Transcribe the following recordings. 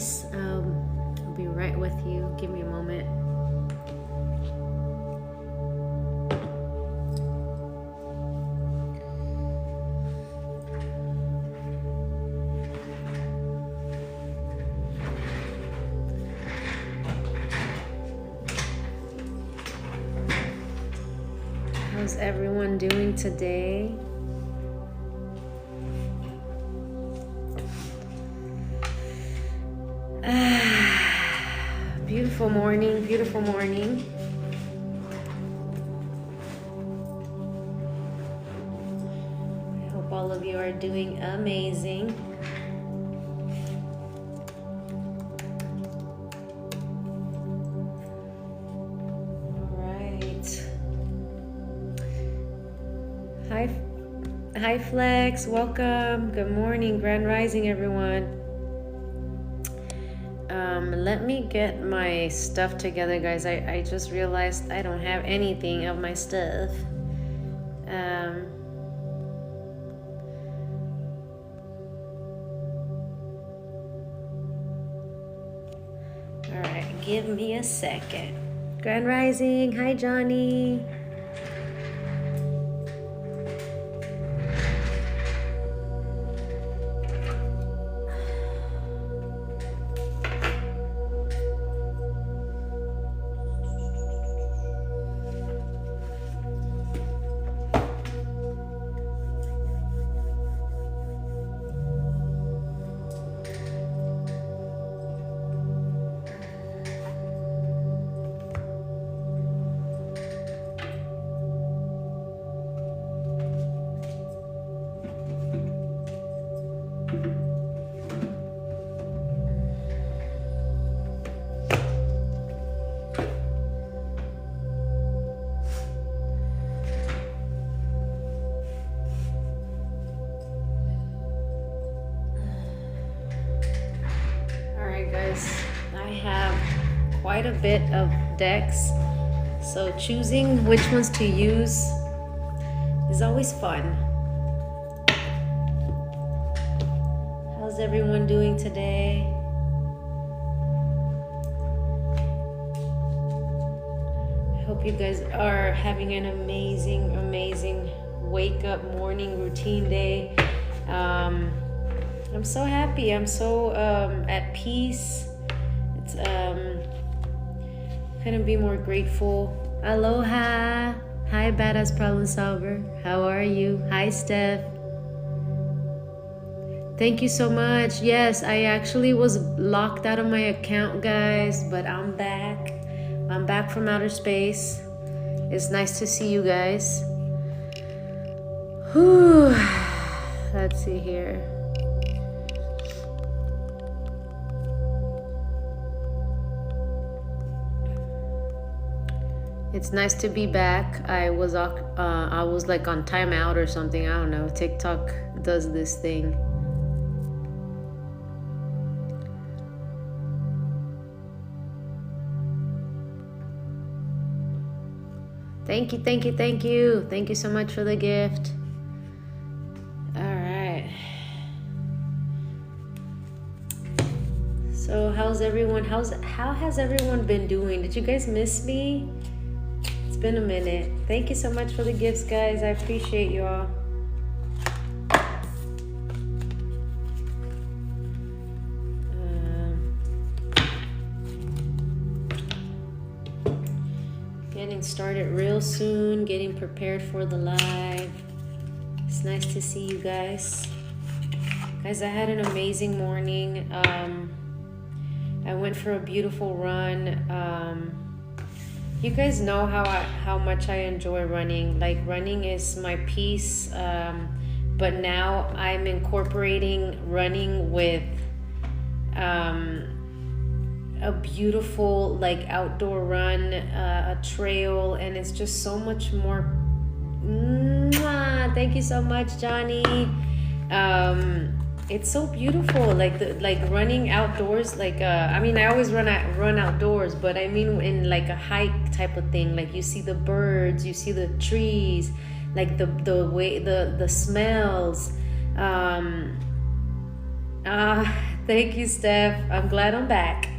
guys. I'll be right with you. Give me a moment. How's everyone doing today? Beautiful morning, beautiful morning. I hope all of you are doing amazing. Hi Flex, welcome. Good morning, Grand Rising, everyone. Let me get my stuff together, guys. I just realized I don't have anything of my stuff. All right, give me a second. Grand Rising, hi Johnny. Quite a bit of decks, so choosing which ones to use is always fun. How's everyone doing today? I hope you guys are having an amazing wake up morning routine day. I'm so happy. I'm so at peace. It's couldn't be more grateful. Aloha. Hi, Badass Problem Solver. How are you? Hi, Steph. Thank you so much. Yes, I actually was locked out of my account, guys, but I'm back. I'm back from outer space. It's nice to see you guys. Whew. Let's see here. It's nice to be back. I was like on timeout or something. I don't know. TikTok does this thing. Thank you. Thank you so much for the gift. All right. So how's everyone? How has everyone been doing? Did you guys miss me? It's been a minute. Thank you so much for the gifts, guys. I appreciate you all. Getting started real soon. Getting prepared for the live. It's nice to see you guys. Guys, I had an amazing morning. I went for a beautiful run. You guys know how much I enjoy running. Like, running is my peace. But now I'm incorporating running with a beautiful like outdoor run, a trail, and it's just so much more. Mwah! Thank you so much, Johnny. It's so beautiful, like running outdoors. Like I mean, I always run outdoors, but I mean in like a hike type of thing. Like you see the birds, you see the trees, like the way the smells. Thank you, Steph. I'm glad I'm back.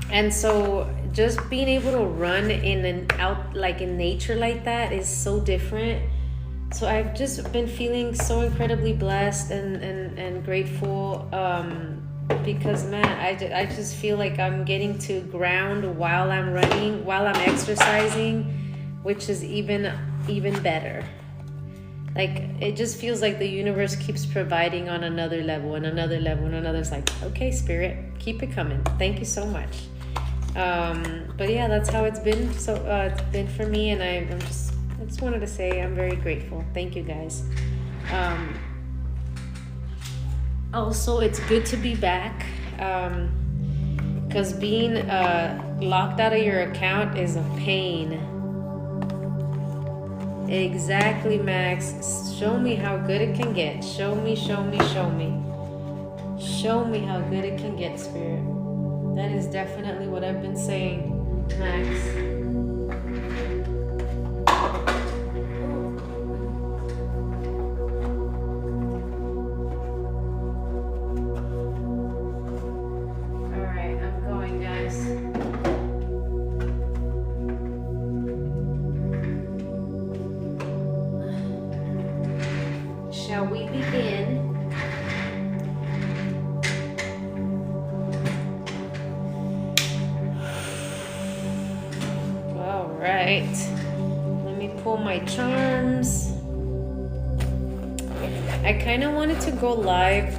And so just being able to run in and out like in nature like that is so different. So I've just been feeling so incredibly blessed and grateful, because man, I just feel like I'm getting to ground while I'm running, while I'm exercising, which is even better. Like it just feels like the universe keeps providing on another level and another level and another. It's like, okay, spirit, keep it coming. Thank you so much. But yeah, that's how it's been. So it's been for me, and I just wanted to say I'm very grateful. Thank you guys. Also, it's good to be back, because being locked out of your account is a pain. Exactly, Max. Show me how good it can get. Show me. Show me how good it can get, Spirit. That is definitely what I've been saying, Max. Alright, I'm going, guys. Shall we begin? All right. Let me pull my charms. I kind of wanted to go live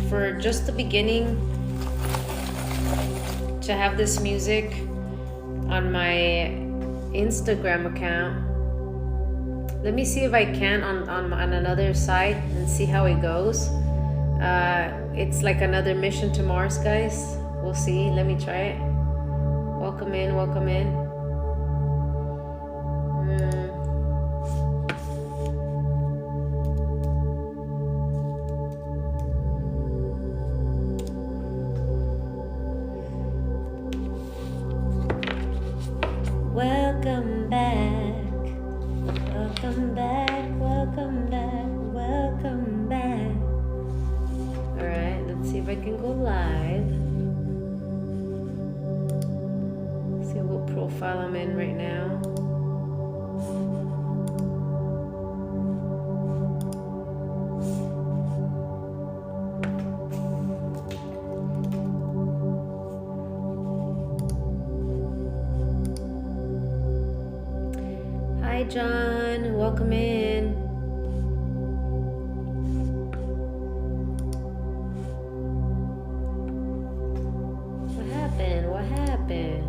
for just the beginning, to have this music on my Instagram account. Let me see if I can on another site and see how it goes. It's like another mission to Mars, guys. We'll see. Let me try it. Welcome in, welcome in. Welcome back. Welcome back, welcome back, welcome back. Alright, let's see if I can go live. See what profile I'm in right now. Hi, John. Welcome in. What happened? What happened?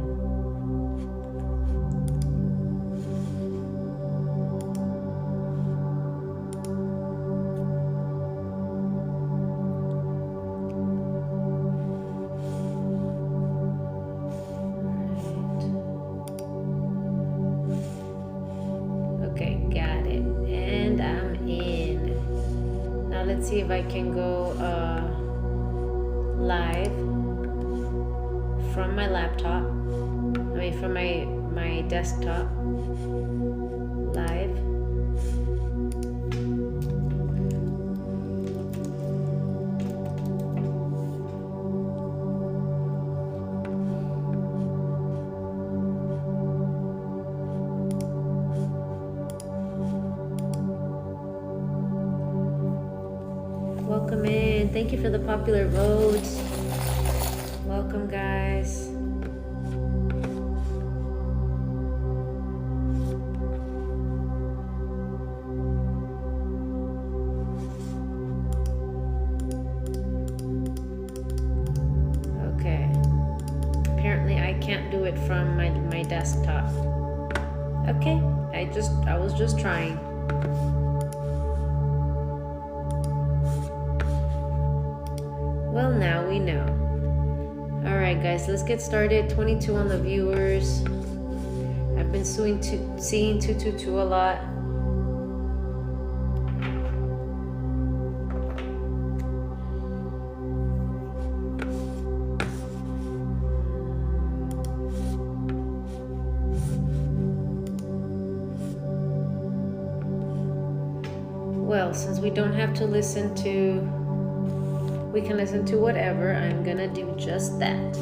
Let's see if I can go live from my laptop. From my desktop. Live. Welcome in. Thank you for the popular votes. Welcome, guys. Okay. Apparently I can't do it from my desktop. Okay. I was just trying. Well, now we know. All right, guys, let's get started. 22 on the viewers. I've been seeing 222 a lot. Well, since we don't have to listen to We can listen to whatever. I'm gonna do just that.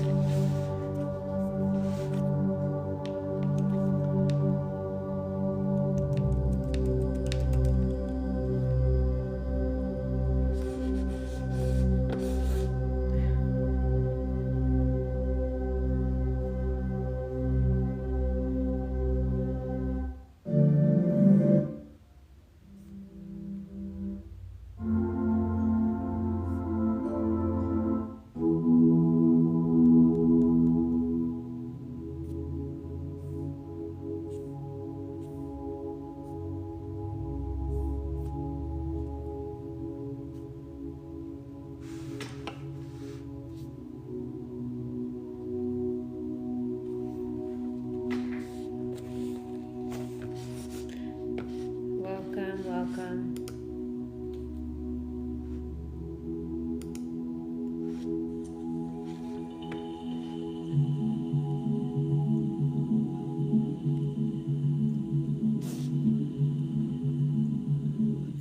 Welcome.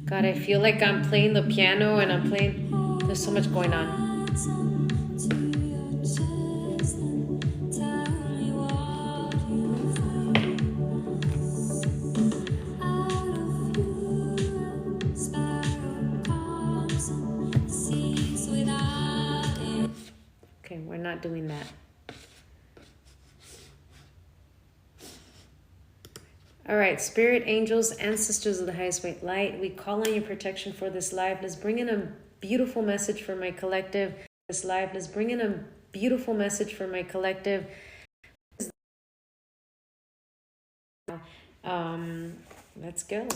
God, I feel like I'm playing the piano and I'm playing, there's so much going on. Okay, we're not doing that. All right, spirit, angels, ancestors of the highest white light, we call on your protection for this life. Let's bring in a beautiful message for my collective. This life, let's bring in a beautiful message for my collective. Let's go.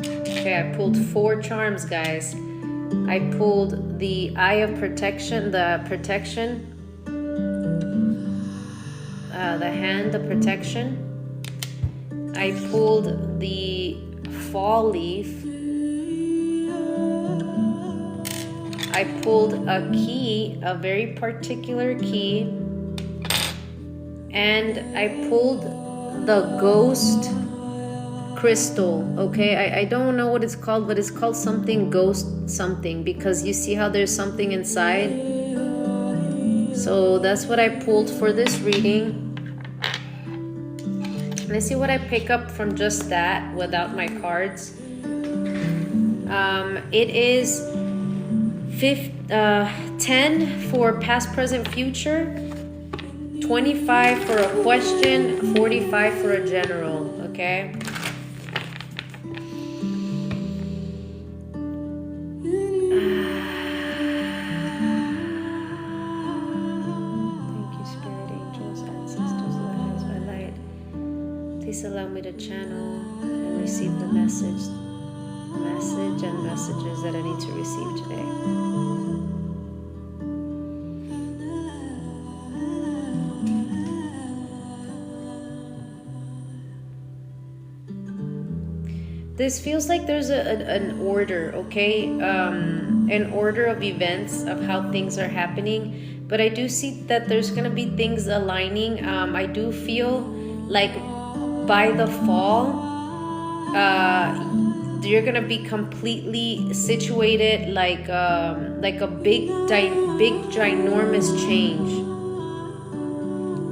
Okay, I pulled 4 charms, guys. I pulled the Eye of Protection, the protection, the Hand of Protection. I pulled the Fall Leaf. I pulled a key, a very particular key. And I pulled the Ghost Crystal. Okay, I don't know what it's called, but it's called something ghost something, because you see how there's something inside. So that's what I pulled for this reading. Let's see what I pick up from just that without my cards. It is 10 for past, present, future, 25 for a question, 45 for a general. Okay. Allow me to channel and receive the message and messages that I need to receive today. This feels like there's an order, okay? An order of events of how things are happening, but I do see that there's gonna be things aligning. I do feel like by the fall, you're gonna be completely situated like a big ginormous change.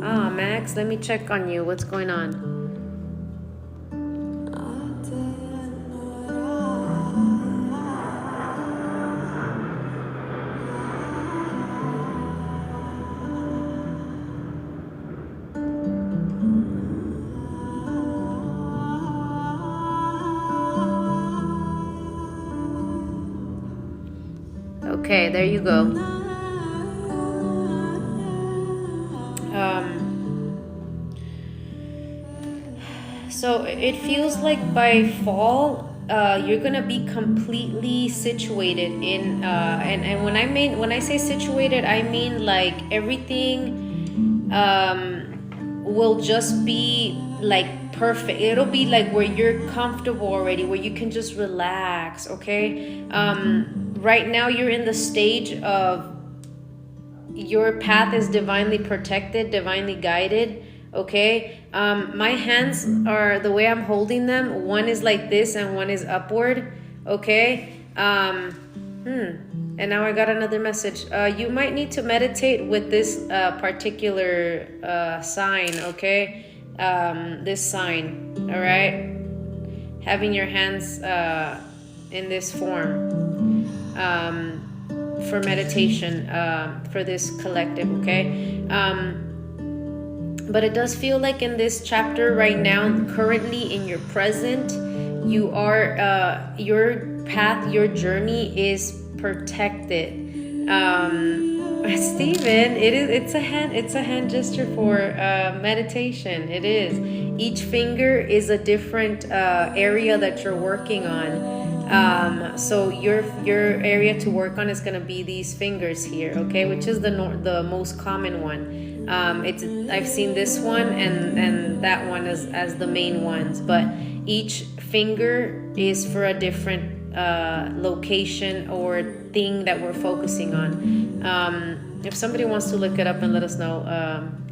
Max, let me check on you. What's going on? Okay, there you go. So it feels like by fall, you're gonna be completely situated in, and when I say situated, I mean like everything will just be like perfect. It'll be like where you're comfortable already, where you can just relax. Okay. Right now you're in the stage of your path is divinely protected, divinely guided. Okay. My hands are, the way I'm holding them, one is like this and one is upward. Okay. And now I got another message. You might need to meditate with this particular sign. Okay. This sign. All right. Having your hands in this form for meditation, for this collective. Okay. But it does feel like in this chapter right now, currently in your present, you are your path, your journey is protected. Stephen, it's a hand gesture for meditation. It is. Each finger is a different area that you're working on. So your area to work on is going to be these fingers here, okay, which is the most common one. I've seen this one and that one as the main ones, but each finger is for a different location or thing that we're focusing on. If somebody wants to look it up and let us know,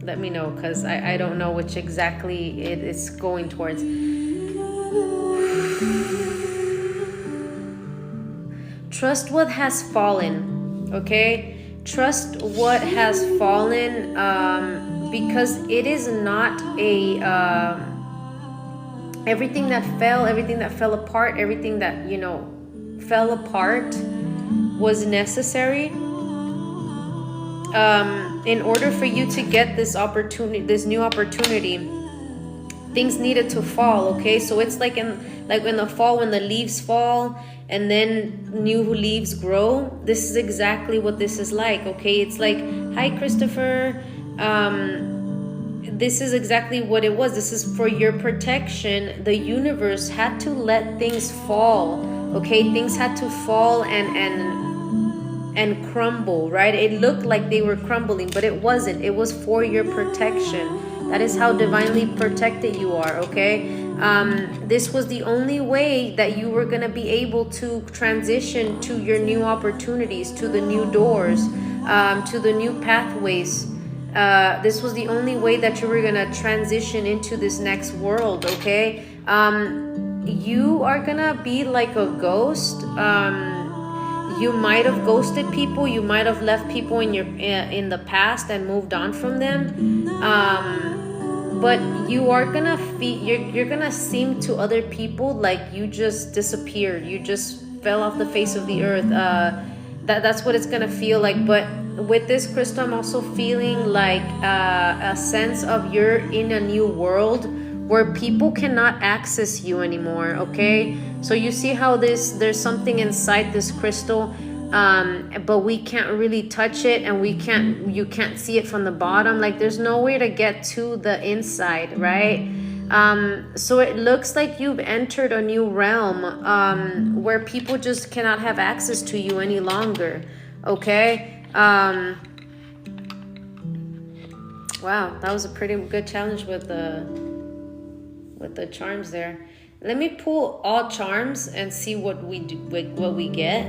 let me know, because I don't know which exactly it's going towards. Trust what has fallen, okay? Trust what has fallen, because it is not everything that fell apart, everything that fell apart was necessary in order for you to get this new opportunity. Things needed to fall, okay? So it's like in the fall, when the leaves fall and then new leaves grow. This is exactly what this is like, okay? It's like, hi Christopher, this is exactly what it was. This is for your protection. The universe had to let things fall, okay? Things had to fall and crumble, right? It looked like they were crumbling, but it wasn't. It was for your protection. That is how divinely protected you are, okay? This was the only way that you were going to be able to transition to your new opportunities, to the new doors, to the new pathways. This was the only way that you were going to transition into this next world, okay? You are going to be like a ghost. You might have ghosted people. You might have left people in the past and moved on from them. But you are gonna you're gonna seem to other people like you just disappeared. You just fell off the face of the earth. That's what it's gonna feel like. But with this crystal, I'm also feeling like a sense of you're in a new world where people cannot access you anymore, okay? So you see how there's something inside this crystal, but we can't really touch it, and you can't see it from the bottom. Like there's no way to get to the inside, right? So it looks like you've entered a new realm where people just cannot have access to you any longer, okay? Wow, that was a pretty good challenge with the charms there. Let me pull all charms and see what we do, what we get.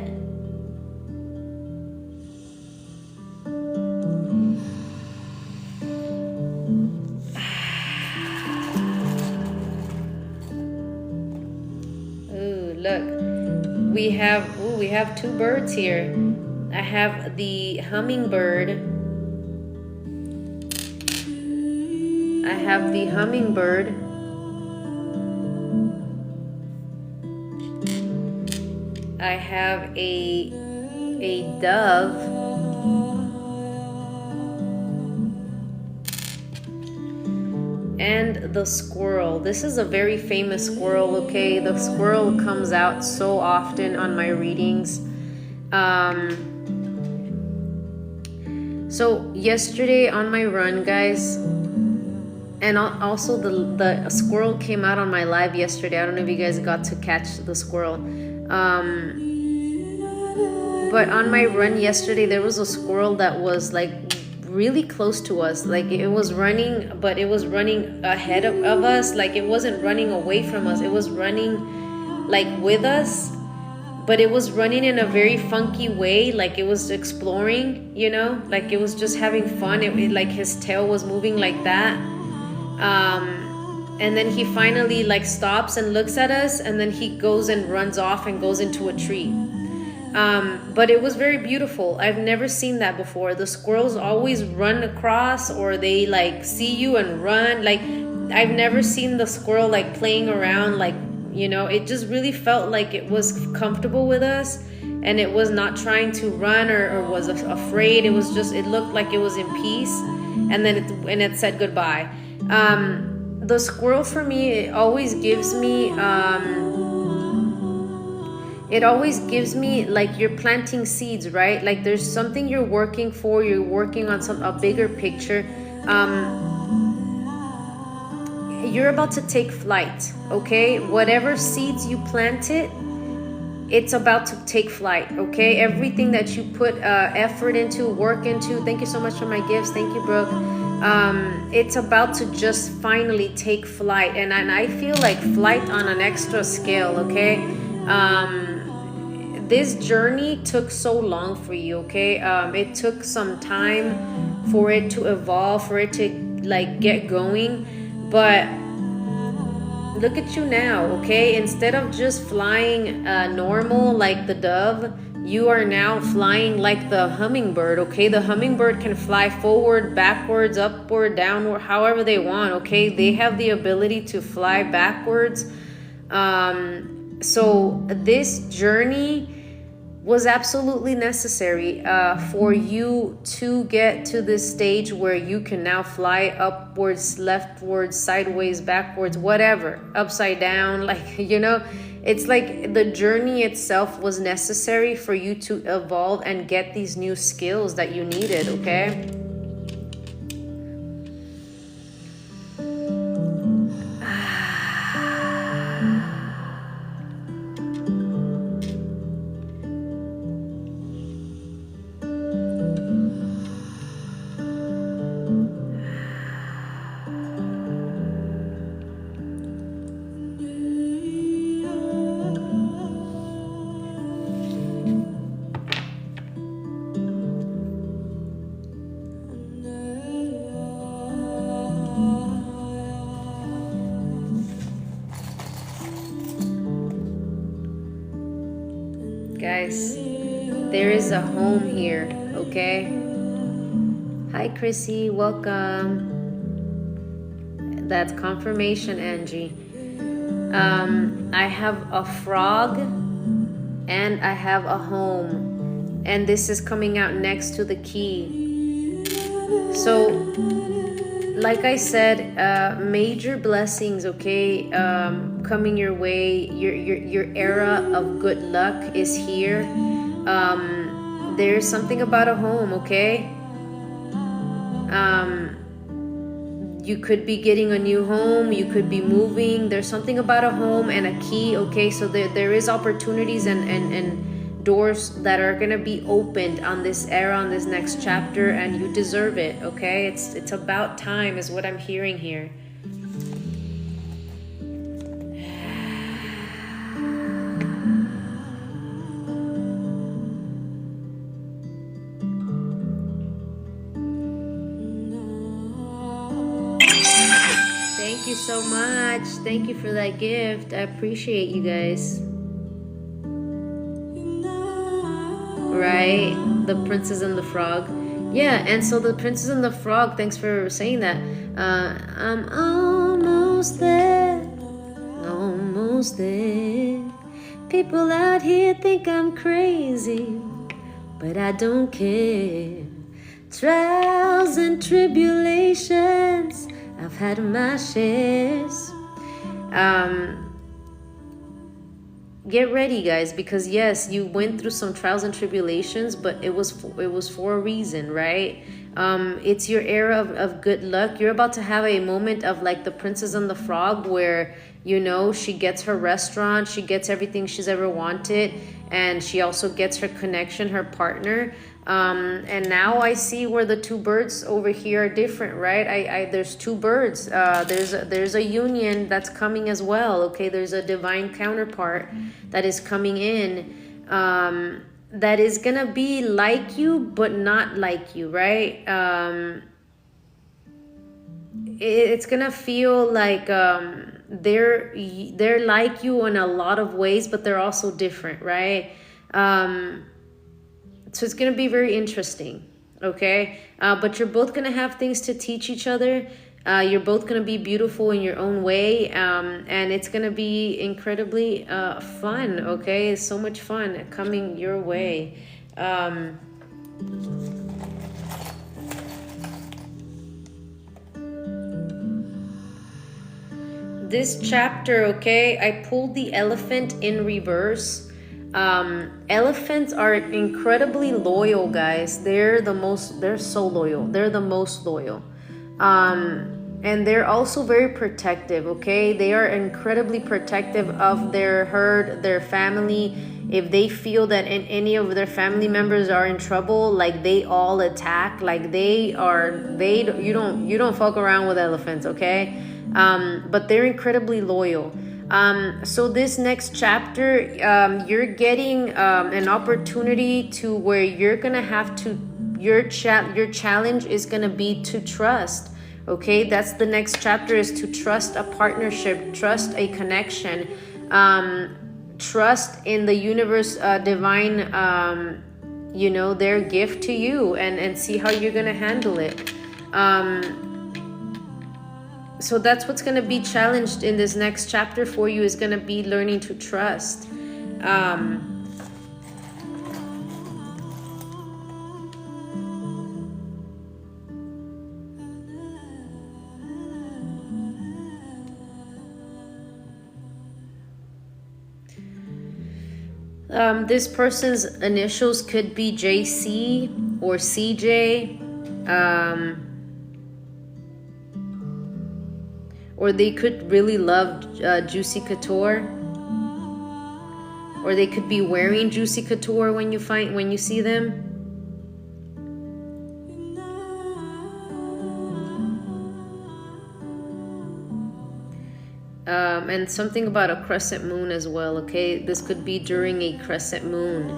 Ooh, look. We have two birds here. I have the hummingbird. I have the hummingbird. I have a dove. And the squirrel. This is a very famous squirrel, okay? The squirrel comes out so often on my readings. So yesterday on my run, guys, and also the squirrel came out on my live yesterday. I don't know if you guys got to catch the squirrel. But on my run yesterday, there was a squirrel that was like really close to us. Like it was running, but it was running ahead of us. Like it wasn't running away from us. It was running like with us, but it was running in a very funky way. Like it was exploring, like it was just having fun. It like his tail was moving like that. And then he finally like stops and looks at us, and then he goes and runs off and goes into a tree. But it was very beautiful. I've never seen that before. The squirrels always run across, or they like see you and run. Like, I've never seen the squirrel like playing around, like, you know, it just really felt like it was comfortable with us, and it was not trying to run or was afraid. It was just, it looked like it was in peace. And then it said goodbye. The squirrel for me, it always gives me like you're planting seeds, right? Like there's something you're working for, you're working on a bigger picture. You're about to take flight, okay? Whatever seeds you planted, it's about to take flight, okay? Everything that you put effort into, work into, thank you so much for my gifts, thank you, Brooke. It's about to just finally take flight, and I feel like flight on an extra scale, okay? This journey took so long for you, okay? It took some time for it to evolve, for it to like get going, but look at you now, okay? Instead of just flying normal like the dove, you are now flying like the hummingbird, okay? The hummingbird can fly forward, backwards, upward, downward, however they want, okay? They have the ability to fly backwards. So this journey was absolutely necessary for you to get to this stage where you can now fly upwards, leftwards, sideways, backwards, whatever, upside down, like, you know, it's like the journey itself was necessary for you to evolve and get these new skills that you needed, okay? Guys, there is a home here, okay? Hi, Chrissy, welcome. That's confirmation, Angie. I have a frog and I have a home, and this is coming out next to the key. So, like I said, major blessings, okay, coming your way. Your era of good luck is here. There's something about a home, okay? You could be getting a new home, you could be moving. There's something about a home and a key, okay? So there is opportunities and doors that are gonna be opened on this era, on this next chapter, and you deserve it, okay? It's about time is what I'm hearing here. Thank you so much. Thank you for that gift. I appreciate you guys. Right? The Princess and the Frog. Yeah, and so the Princess and the Frog, thanks for saying that. I'm almost there. Almost there. People out here think I'm crazy, but I don't care. Trials and tribulations, I've had my shares. Get ready, guys, because yes, you went through some trials and tribulations, but it was for a reason, right? It's your era of good luck. You're about to have a moment of like the Princess and the Frog, where, you know, she gets her restaurant, she gets everything she's ever wanted, and she also gets her connection, her partner. And now I see where the two birds over here are different, right? There's two birds. There's a union that's coming as well. Okay, there's a divine counterpart that is coming in, that is gonna be like you but not like you, right? it's gonna feel like they're like you in a lot of ways, but they're also different, right? So it's gonna be very interesting, okay? But you're both gonna have things to teach each other. You're both gonna be beautiful in your own way, and it's gonna be incredibly fun, okay? So much fun coming your way. This chapter, okay, I pulled the elephant in reverse. Elephants are incredibly loyal, guys. They're so loyal. They're the most loyal. And they're also very protective, okay? They are incredibly protective of their herd, their family. If they feel that any of their family members are in trouble, like they all attack, like you don't fuck around with elephants, okay? But they're incredibly loyal. So this next chapter, you're getting an opportunity to where you're gonna have to, your challenge is gonna be to trust. Okay, that's the next chapter, is to trust a partnership, trust a connection, trust in the universe, divine, their gift to you, and see how you're gonna handle it. So that's what's going to be challenged in this next chapter for you, is going to be learning to trust. This person's initials could be JC or CJ. Or they could really love Juicy Couture. Or they could be wearing Juicy Couture when you see them. And something about a crescent moon as well, okay? This could be during a crescent moon.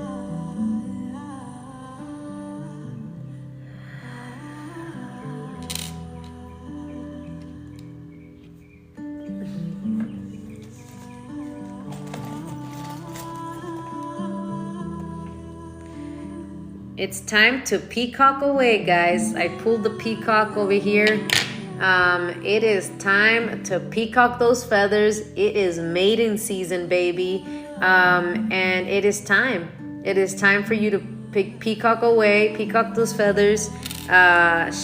It's time to peacock away, guys. I pulled the peacock over here. It is time to peacock those feathers. It is mating season, baby. And it is time. It is time for you to peacock away, peacock those feathers.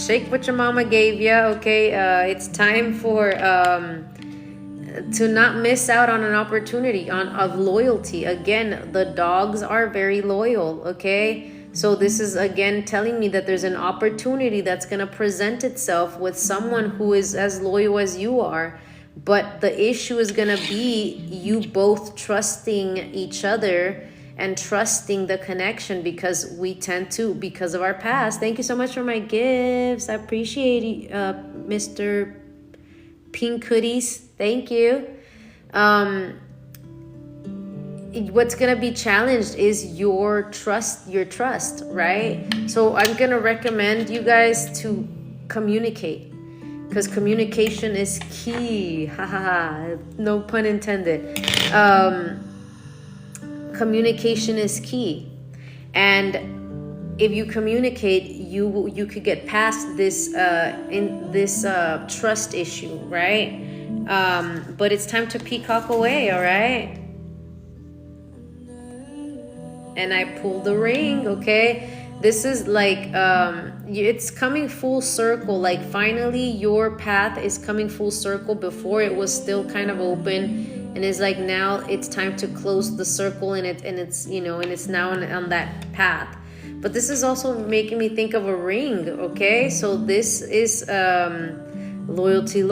Shake what your mama gave you, okay? It's time for to not miss out on an opportunity of loyalty. Again, the dogs are very loyal, okay? So this is again telling me that there's an opportunity that's going to present itself with someone who is as loyal as you are. But the issue is going to be you both trusting each other and trusting the connection, because we tend to, because of our past. Thank you so much for my gifts. I appreciate it, Mr. Pink Hoodies. Thank you. What's going to be challenged is your trust, right? So I'm going to recommend you guys to communicate, because communication is key. No pun intended. Communication is key. And if you communicate, you could get past this trust issue, right? But it's time to peacock away, all right? And I pulled the ring, okay? This is like, it's coming full circle. Like finally your path is coming full circle. Before it was still kind of open, and it's like now it's time to close the circle, and it's now on that path. But this is also making me think of a ring, okay? So this is loyalty,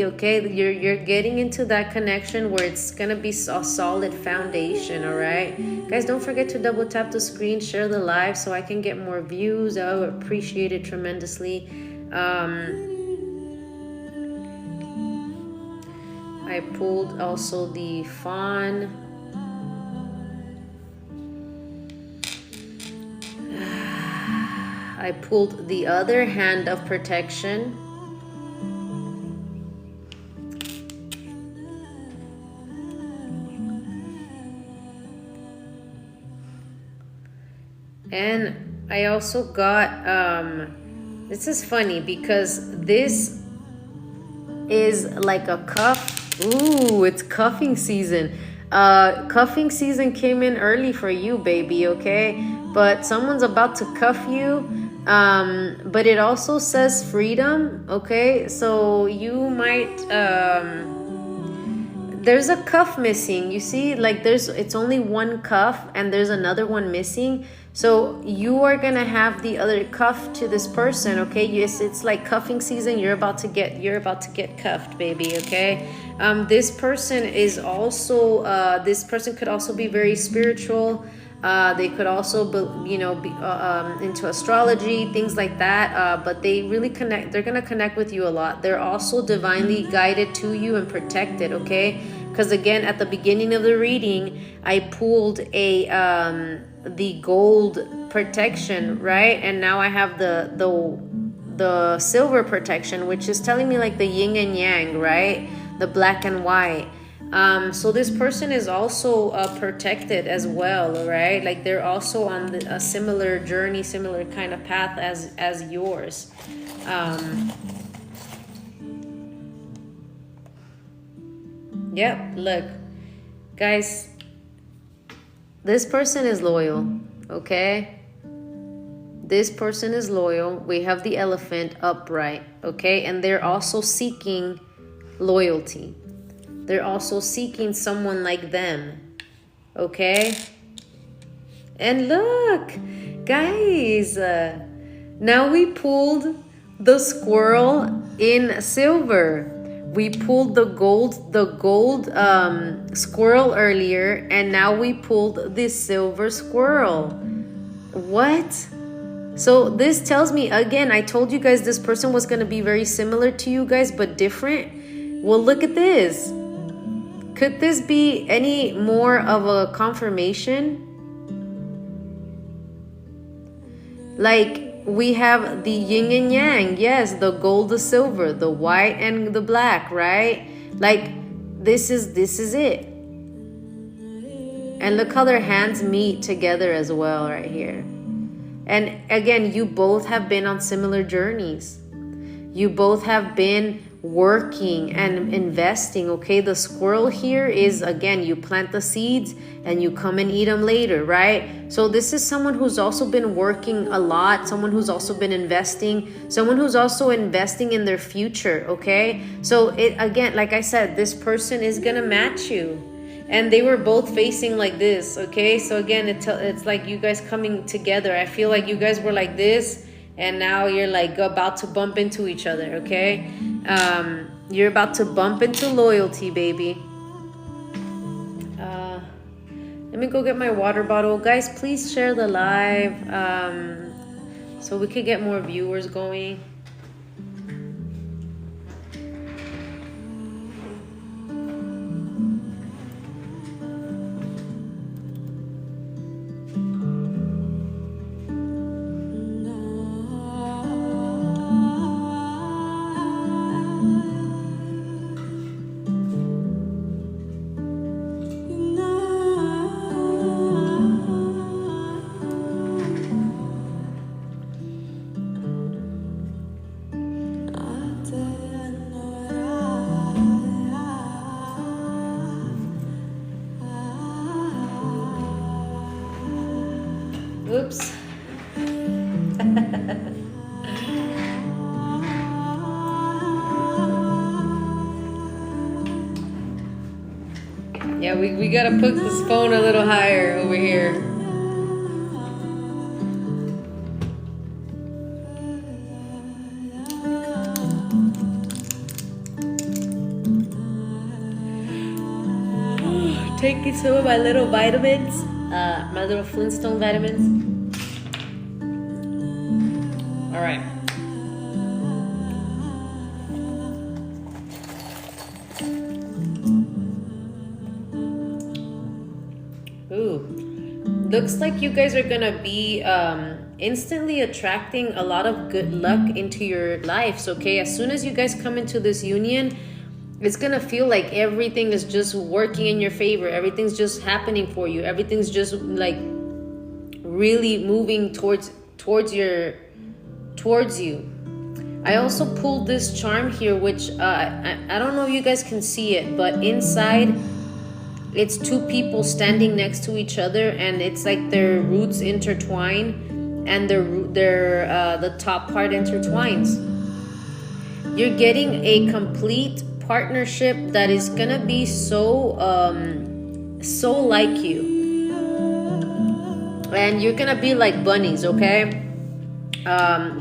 okay? You're getting into that connection where it's gonna be a solid foundation, all right? Guys, don't forget to double tap the screen, share the live so I can get more views. I would appreciate it tremendously. I pulled also the fawn. I pulled the other hand of protection. And I also got, this is funny because this is like a cuff. Ooh, it's cuffing season. Cuffing season came in early for you, baby, okay? But someone's about to cuff you. But it also says freedom, okay? So you might, there's a cuff missing. You see, like it's only one cuff and there's another one missing. So you are gonna have the other cuff to this person, okay? Yes, it's like cuffing season. You're about to get cuffed, baby, okay? This person is also, this person could also be very spiritual. They could also be, into astrology, things like that. But they really connect. They're going to connect with you a lot. They're also divinely guided to you and protected, okay? Because again, at the beginning of the reading, I pulled the gold protection, right? And now I have the silver protection, which is telling me like the yin and yang, right? The black and white. So this person is also protected as well, right? Like they're also on a similar journey, similar kind of path as yours. Yep, look, guys, this person is loyal, okay? This person is loyal. We have the elephant upright, okay? And they're also seeking loyalty. They're also seeking someone like them, okay? And look, guys, now we pulled the squirrel in silver. We pulled the gold squirrel earlier, and now we pulled this silver squirrel. What? So this tells me, again, I told you guys this person was going to be very similar to you guys, but different. Well, look at this. Could this be any more of a confirmation? Like, we have the yin and yang. Yes, the gold, the silver, the white and the black, right? Like, this is it. And look how their hands meet together as well right here. And again, you both have been on similar journeys. You both have been working and investing, okay? The squirrel here is, again, you plant the seeds and you come and eat them later, right? So this is someone who's also been working a lot, someone who's also been investing, someone who's also investing in their future, okay? So it, again, like I said, this person is gonna match you. And they were both facing like this, okay? So again, it's like you guys coming together. I feel like you guys were like this, and now you're like about to bump into each other, okay? You're about to bump into loyalty, baby. Let me go get my water bottle. Guys, please share the live so we could get more viewers going. Oops. Yeah, we gotta put this phone a little higher over here. Taking some of my little vitamins, my little Flintstone vitamins. All right. Ooh, looks like you guys are gonna be instantly attracting a lot of good luck into your lives, okay? As soon as you guys come into this union, it's gonna feel like everything is just working in your favor. Everything's just happening for you. Everything's just like really moving towards you. I also pulled this charm here, which I don't know if you guys can see it, but inside it's two people standing next to each other, and it's like their roots intertwine, and the top part intertwines. You're getting a complete partnership that is gonna be so like you, and you're gonna be like bunnies, okay?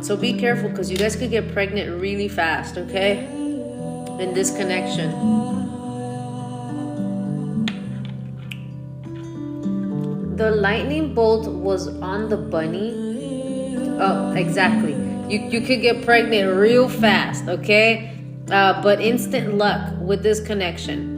So be careful, because you guys could get pregnant really fast, okay? In this connection. The lightning bolt was on the bunny. Oh, exactly. You could get pregnant real fast, okay? But instant luck with this connection.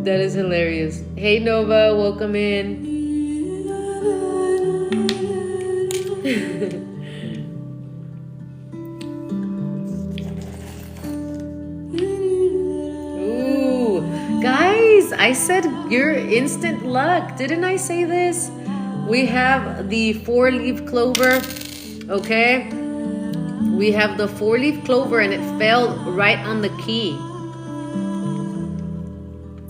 That is hilarious. Hey Nova, welcome in. Ooh, guys, I said you're instant luck. Didn't I say this? We have the 4-leaf clover, okay? We have the 4-leaf clover, and it fell right on the key.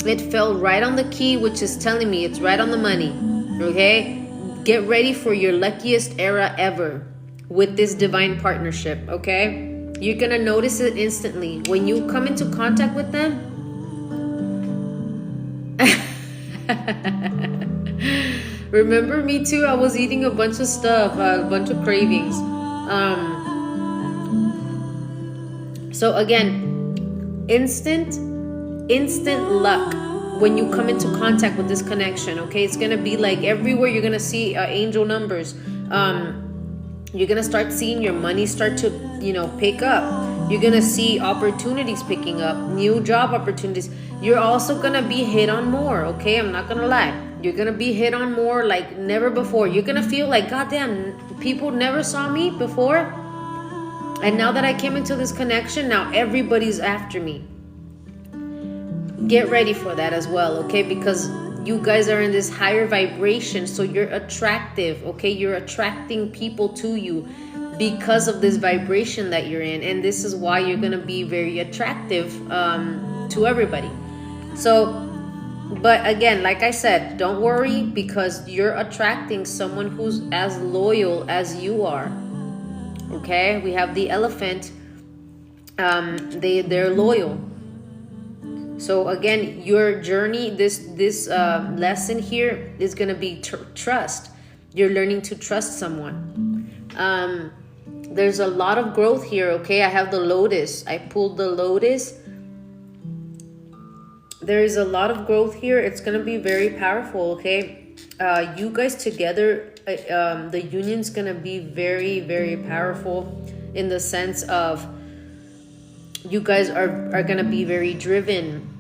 It fell right on the key, which is telling me it's right on the money, okay? Get ready for your luckiest era ever with this divine partnership, okay? You're gonna notice it instantly. When you come into contact with them, remember me too, I was eating a bunch of stuff, a bunch of cravings. So again, instant luck when you come into contact with this connection, okay? It's gonna be like everywhere you're gonna see angel numbers. You're gonna start seeing your money start to, pick up. You're gonna see opportunities picking up, new job opportunities. You're also gonna be hit on more, okay? I'm not gonna lie. You're gonna be hit on more like never before. You're gonna feel like, goddamn, people never saw me before, and now that I came into this connection, now everybody's after me. Get ready for that as well, okay? Because you guys are in this higher vibration, so you're attractive, okay? You're attracting people to you because of this vibration that you're in, and this is why you're gonna be very attractive to everybody. So, but again, like I said, don't worry, because you're attracting someone who's as loyal as you are, okay? We have the elephant. They're loyal. So again, your journey, this lesson here is going to be trust. You're learning to trust someone. There's a lot of growth here, okay? I have the lotus. I pulled the lotus. There is a lot of growth here. It's going to be very powerful, okay? You guys together, the union's going to be very, very powerful in the sense of you guys are going to be very driven.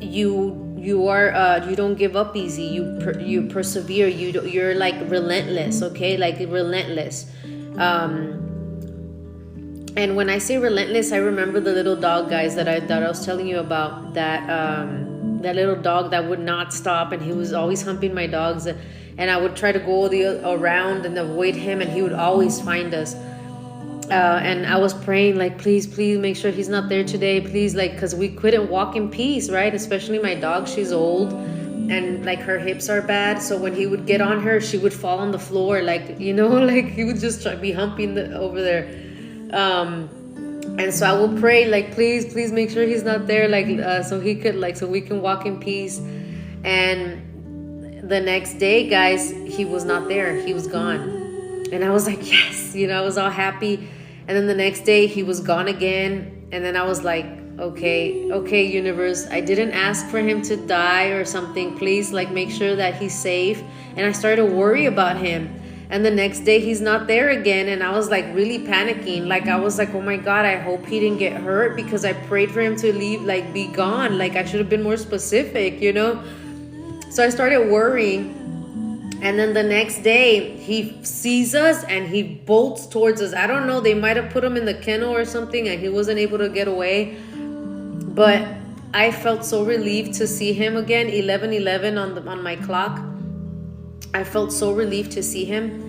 You are you don't give up easy. You persevere. You're like relentless, okay? Like relentless. And when I say relentless, I remember the little dog, guys, that I was telling you about. That little dog that would not stop, and he was always humping my dogs, and I would try to go around and avoid him, and he would always find us. And I was praying, like, please make sure he's not there today, please, like, because we couldn't walk in peace, right? Especially my dog, she's old, and like her hips are bad, so when he would get on her, she would fall on the floor, like, like he would just be humping over there. And so I will pray, like, please make sure he's not there, like, so he could, like, so we can walk in peace. And the next day, guys, he was not there. He was gone. And I was like, yes, I was all happy. And then the next day he was gone again. And then I was like, okay, universe, I didn't ask for him to die or something. Please, like, make sure that he's safe. And I started to worry about him. And the next day he's not there again. And I was like really panicking. Like, I was like, oh my God, I hope he didn't get hurt, because I prayed for him to leave, like, be gone. Like, I should have been more specific, So I started worrying. And then the next day, he sees us and he bolts towards us. I don't know, they might have put him in the kennel or something and he wasn't able to get away. But I felt so relieved to see him again. 11:11 on my clock. I felt so relieved to see him.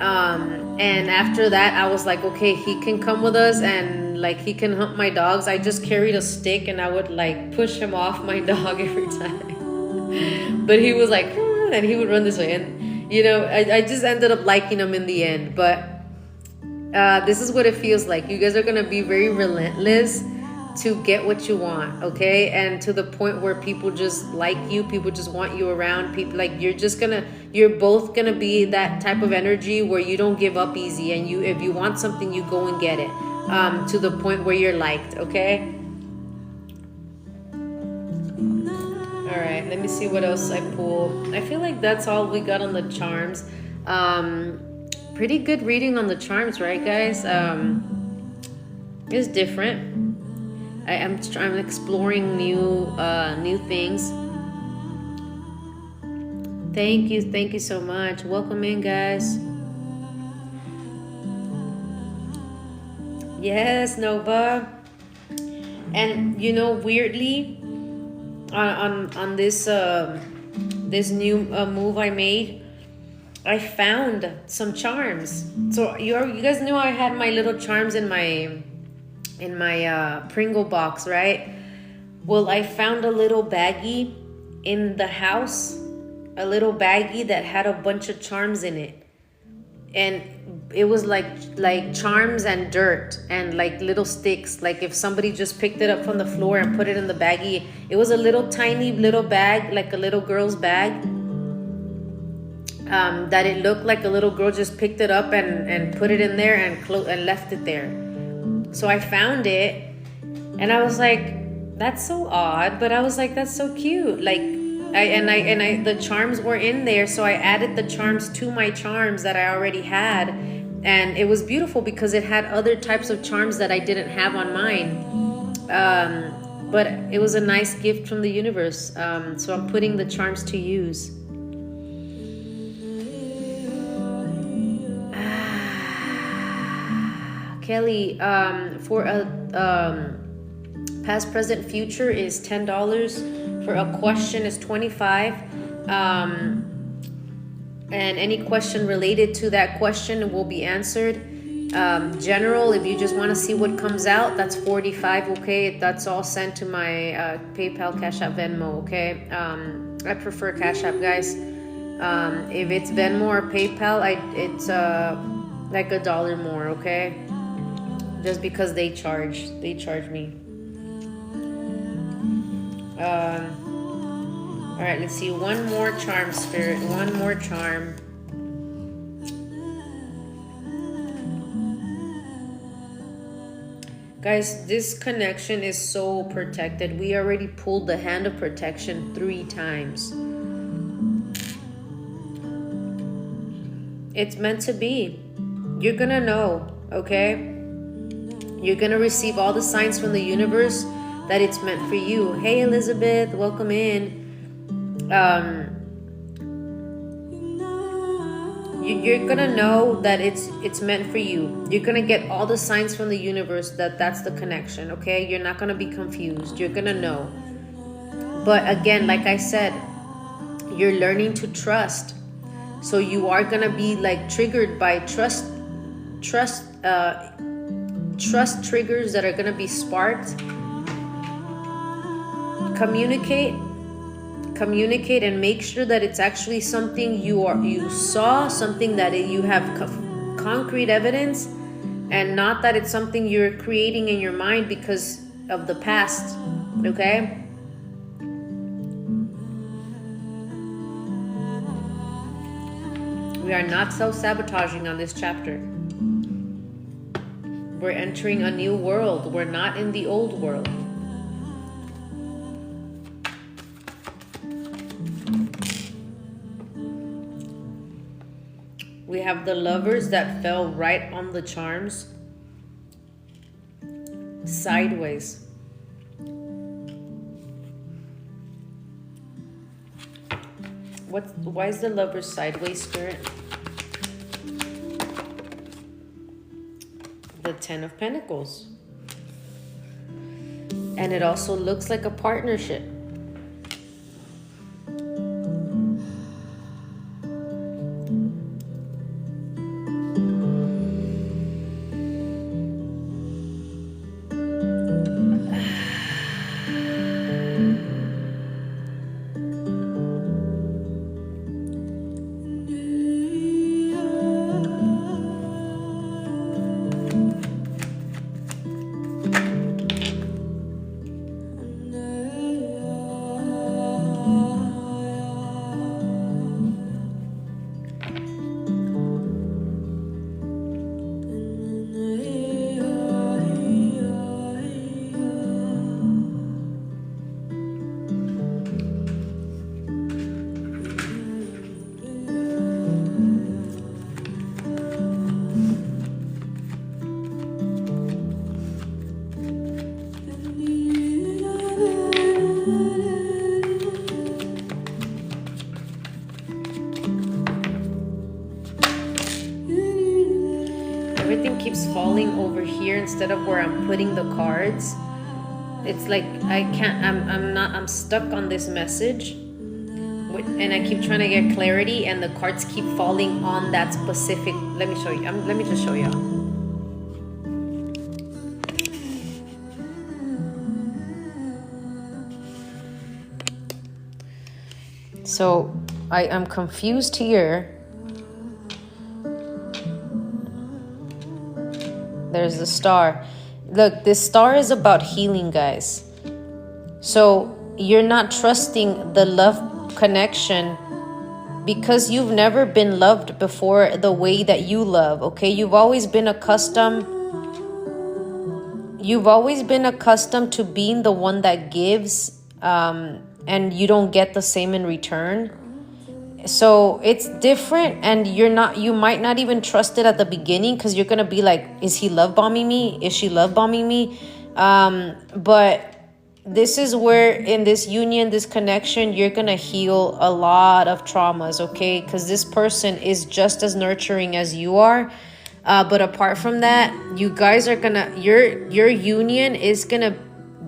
And after that, I was like, okay, he can come with us and like he can hunt my dogs. I just carried a stick and I would like push him off my dog every time. But he was like, and he would run this way. And, you know, I just ended up liking him in the end. But this is what it feels like. You guys are going to be very relentless to get what you want, okay? And to the point where people just like you, people just want you around, people like you're both gonna be that type of energy where you don't give up easy, and you, if you want something, you go and get it, to the point where you're liked, okay? All right, let me see what else I pulled. I feel like that's all we got on the charms. Pretty good reading on the charms, right, guys? It's different. I'm exploring new things. Thank you so much. Welcome in, guys. Yes, Nova. And you know, weirdly, on this this new move I made, I found some charms. So you guys knew I had my little charms in my Pringle box, right? Well, I found a little baggie in the house, a little baggie that had a bunch of charms in it, and it was like charms and dirt and like little sticks. Like if somebody just picked it up from the floor and put it in the baggie, it was a little tiny little bag, like a little girl's bag. That it looked like a little girl just picked it up and put it in there and left it there. So I found it and I was like, that's so odd, but I was like, that's so cute. Like the charms were in there, so I added the charms to my charms that I already had, and it was beautiful because it had other types of charms that I didn't have on mine. But it was a nice gift from the universe. So I'm putting the charms to use. Kelly, for a past, present, future is $10. For a question is $25. And any question related to that question will be answered. General, if you just want to see what comes out, that's $45. Okay, that's all sent to my PayPal, Cash App, Venmo. Okay, I prefer Cash App, guys. If it's Venmo or PayPal, it's like $1 more. Okay. Just because they charge me. All right, let's see. One more charm, Spirit. One more charm. Guys, this connection is so protected. We already pulled the hand of protection 3 times. It's meant to be. You're gonna know, okay? You're going to receive all the signs from the universe that it's meant for you. Hey, Elizabeth, welcome in. You're going to know that it's meant for you. You're going to get all the signs from the universe that that's the connection, okay? You're not going to be confused. You're going to know. But again, like I said, you're learning to trust. So you are going to be like triggered by trust triggers that are going to be sparked. Communicate and make sure that it's actually something you saw, something that you have concrete evidence, and not that it's something you're creating in your mind because of the past. Okay? We are not self-sabotaging on this chapter. We're entering a new world. We're not in the old world. We have the Lovers that fell right on the charms. Sideways. Why is the Lover sideways, Spirit? The Ten of Pentacles. And it also looks like a partnership. Everything keeps falling over here instead of where I'm putting the cards. It's like I can't, I'm stuck on this message, and I keep trying to get clarity, and the cards keep falling on that specific. Let me show you. Let me just show you. So I'm confused here. There's the star. Look, this star is about healing, guys. So you're not trusting the love connection because you've never been loved before the way that you love, okay? You've always been accustomed to being the one that gives, and you don't get the same in return. So it's different, and you might not even trust it at the beginning because you're gonna be like, is he love bombing me? Is she love bombing me? But this is where in this union, this connection, you're gonna heal a lot of traumas, okay? Because this person is just as nurturing as you are. But apart from that, you guys are gonna, your union is gonna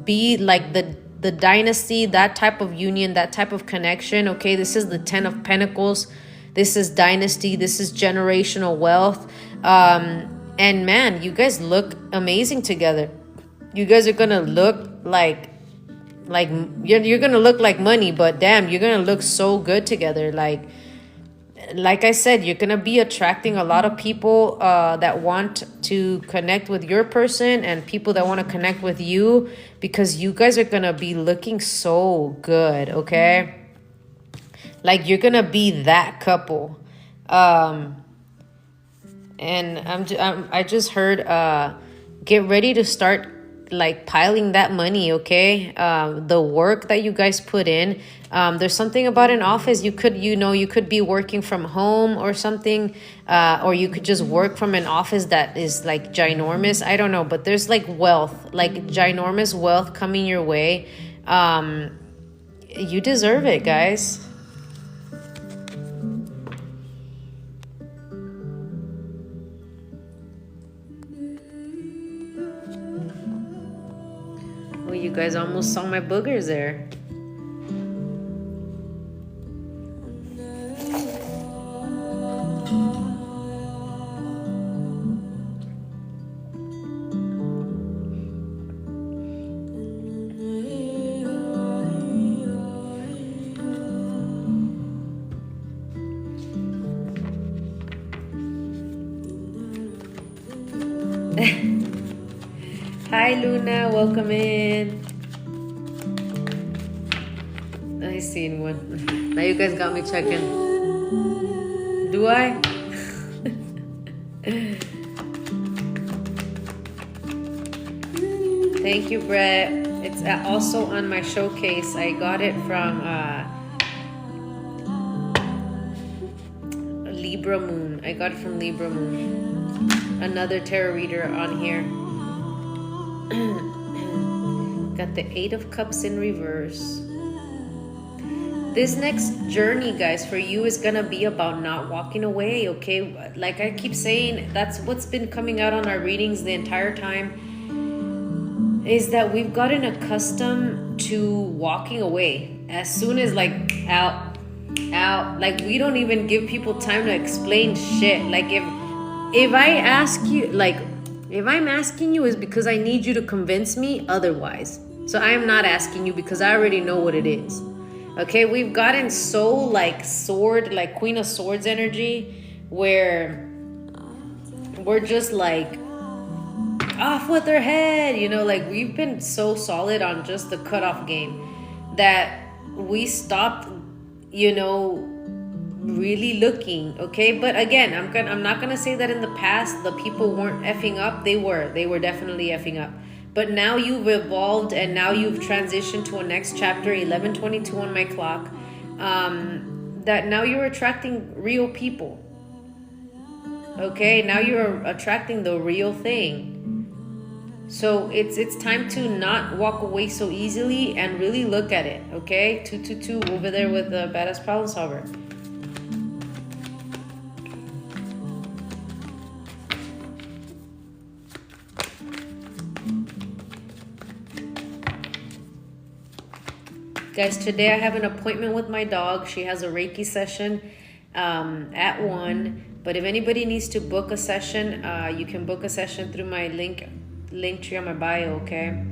be like the dynasty, that type of union, that type of connection, okay? This is the Ten of Pentacles. This is dynasty. This is generational wealth. And man, you guys look amazing together. You guys are gonna look like you're gonna look like money, but damn, you're gonna look so good together. Like I said, you're gonna be attracting a lot of people that want to connect with your person, and people that want to connect with you, because you guys are gonna be looking so good, okay? Like you're gonna be that couple. And I just heard get ready to start like piling that money, okay? The work that you guys put in. There's something about an office. You could be working from home or something, or you could just work from an office that is like ginormous. I don't know, but there's like wealth, like ginormous wealth coming your way. You deserve it, guys. Oh, you guys almost saw my boogers there. Hi Luna, welcome in. I seen one. Now you guys got me checking. Do I? Thank you, Brett. It's also on my showcase. I got it from Libra Moon. I got it from Libra Moon. Another tarot reader on here. Got the Eight of Cups in reverse. this next journey, guys, for you is gonna be about not walking away, okay? Like I keep saying, that's what's been coming out on our readings the entire time, is that we've gotten accustomed to walking away as soon as like out, like we don't even give people time to explain shit. Like if I ask you, like if I'm asking you, is because I need you to convince me otherwise. So I am not asking you because I already know what it is. Okay, we've gotten so like sword, like Queen of Swords energy, where we're just like off with their head, you know, like we've been so solid on just the cutoff game that we stopped, you know, really looking. Okay, but again, I'm not gonna say that in the past the people weren't effing up. They were definitely effing up. But now you've evolved and now you've transitioned to a next chapter, 11:22 on my clock, that now you're attracting real people. Okay, now you're attracting the real thing. So it's time to not walk away so easily and really look at it. Okay, 222 over there with the Badass Problem Solver. Guys, today I have an appointment with my dog. She has a Reiki session at 1. But if anybody needs to book a session, you can book a session through my link tree on my bio, okay?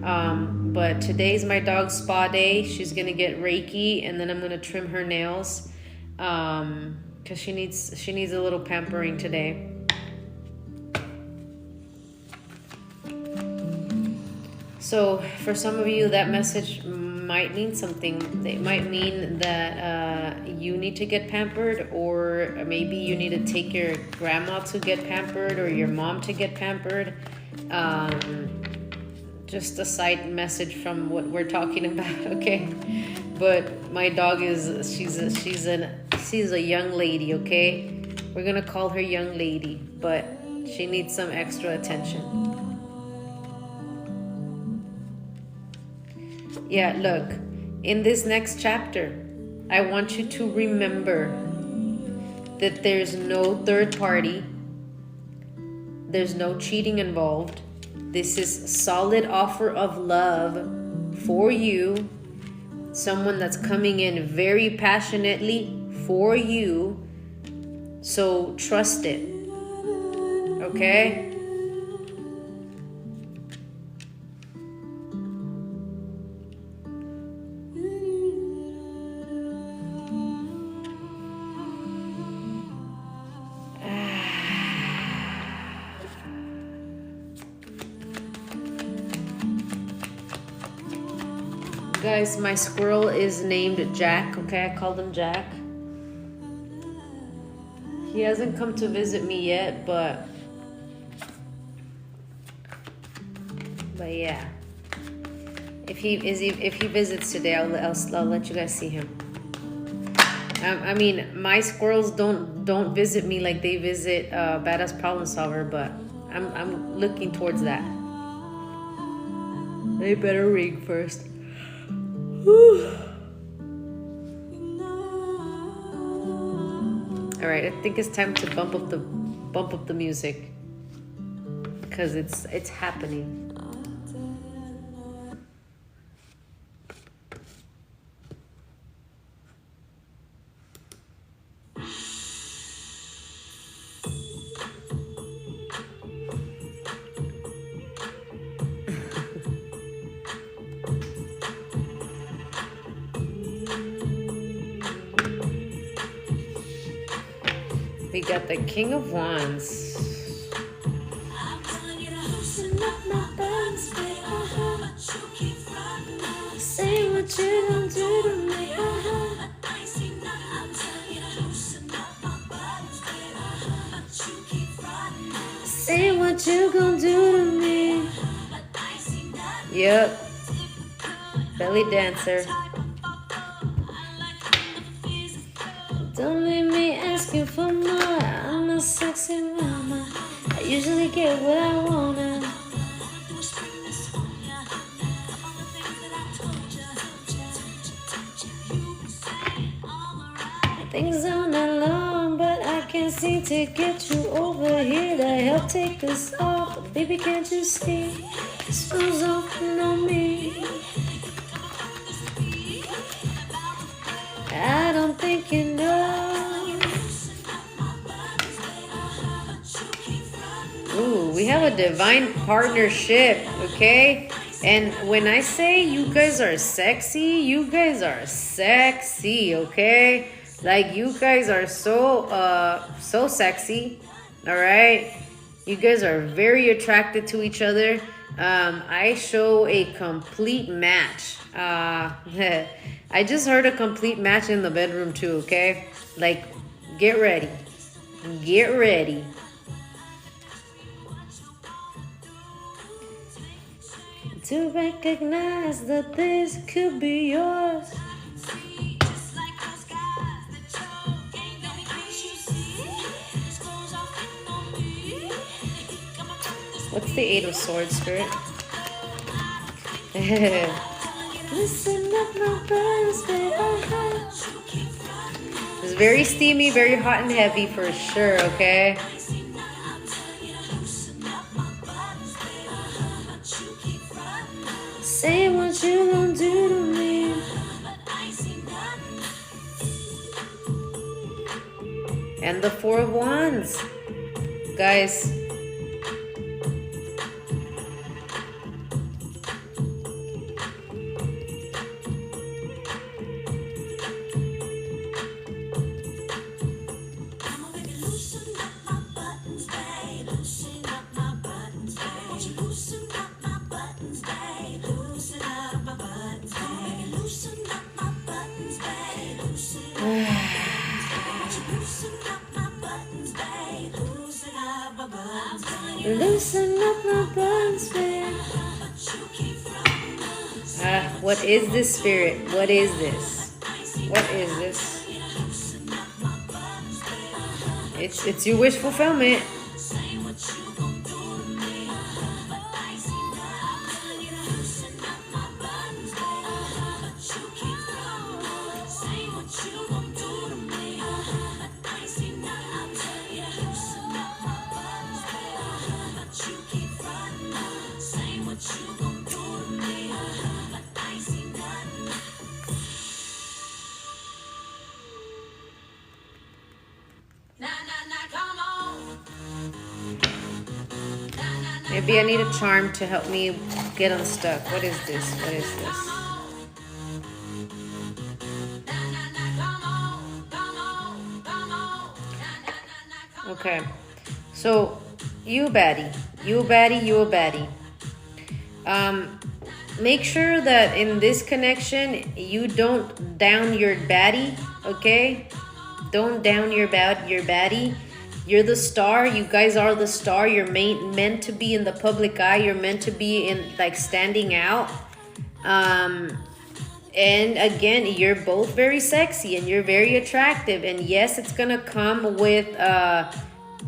But today's my dog's spa day. She's going to get Reiki, and then I'm going to trim her nails because she needs a little pampering today. So for some of you, that message might mean something. It might mean that you need to get pampered, or maybe you need to take your grandma to get pampered or your mom to get pampered. Just a side message from what we're talking about, okay? But my dog she's a young lady, okay? We're gonna call her young lady, but she needs some extra attention. Yeah, look, in this next chapter, I want you to remember that there's no third party. There's no cheating involved. This is solid offer of love for you. Someone that's coming in very passionately for you. So trust it. Okay? Guys, my squirrel is named Jack, okay? I called him Jack. He hasn't come to visit me yet, but yeah. If he visits today, I'll let you guys see him. I mean, my squirrels don't visit me like they visit Badass Problem Solver, but I'm looking towards that. They better ring first. All right, I think it's time to bump up the music because it's happening. We got the King of Wands. Say what you gonna do to me. Say what you gonna do to me. Yep. Belly dancer. Don't leave me asking for more. I'm a sexy mama. I usually get what I wanna. seem to get you over here to help take us off. But baby, can't you see? This goes off on me. I don't think you know. Ooh, we have a divine partnership, okay? And when I say you guys are sexy, okay? Like, you guys are so sexy, all right? You guys are very attracted to each other. I show a complete match. I just heard a complete match in the bedroom too, okay? Like, get ready. Get ready. To recognize that this could be yours. What's the Eight of Swords, Spirit? Listen up, my brothers, it's very steamy, very hot and heavy for sure, okay? Say what you gon' do to me. And the Four of Wands. Guys. Loosen up my buttons, babe. What is this, Spirit? What is this? What is this? It's your wish fulfillment. Maybe I need a charm to help me get unstuck. What is this? What is this? Okay. So, you a baddie. You a baddie, you a baddie. Make sure that in this connection, you don't down your baddie, okay? Don't down your baddie. You're the star. You guys are the star. You're meant to be in the public eye. You're meant to be in, like, standing out. And again, you're both very sexy and you're very attractive. And yes, it's gonna come with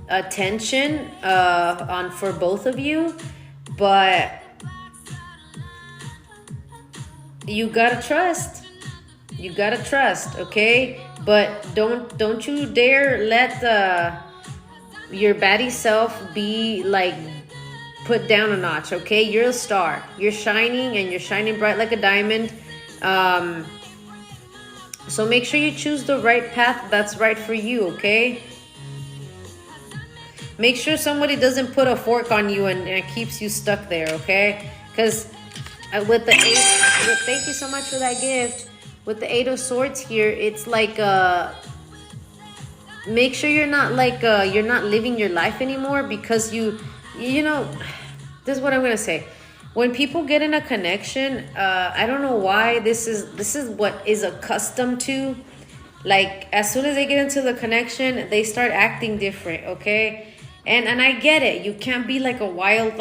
attention for both of you, but you gotta trust. You gotta trust, okay? But don't you dare let your baddie self be, like, put down a notch, okay? You're a star. You're shining, and you're shining bright like a diamond. So make sure you choose the right path that's right for you, okay? Make sure somebody doesn't put a fork on you and keeps you stuck there, okay? Because with the thank you so much for that gift. With the Eight of Swords here, it's like make sure you're not you're not living your life anymore, because you know, this is what I'm gonna say. When people get in a connection, I don't know why this is what is accustomed to. Like, as soon as they get into the connection, they start acting different, okay? And I get it. You can't be like a wild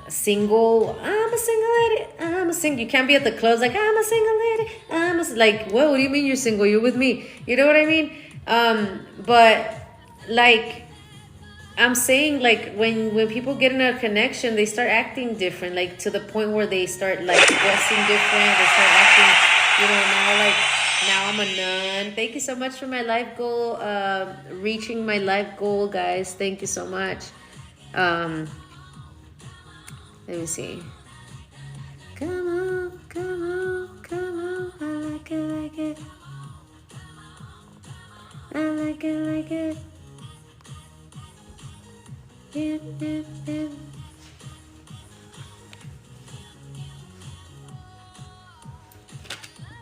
single. I'm a single lady. I'm a single. You can't be at the clubs like, I'm a single lady. Like, what do you mean you're single? You're with me. You know what I mean? But like, I'm saying, like, when people get in a connection, they start acting different, like, to the point where they start, like, dressing different. They start acting you know, now I'm a nun. Thank you so much for my life goal, reaching my life goal, guys. Thank you so much. Let me see. Come on, come on, come on. I like it, like it. I like it, like it. Yep, yep, yep.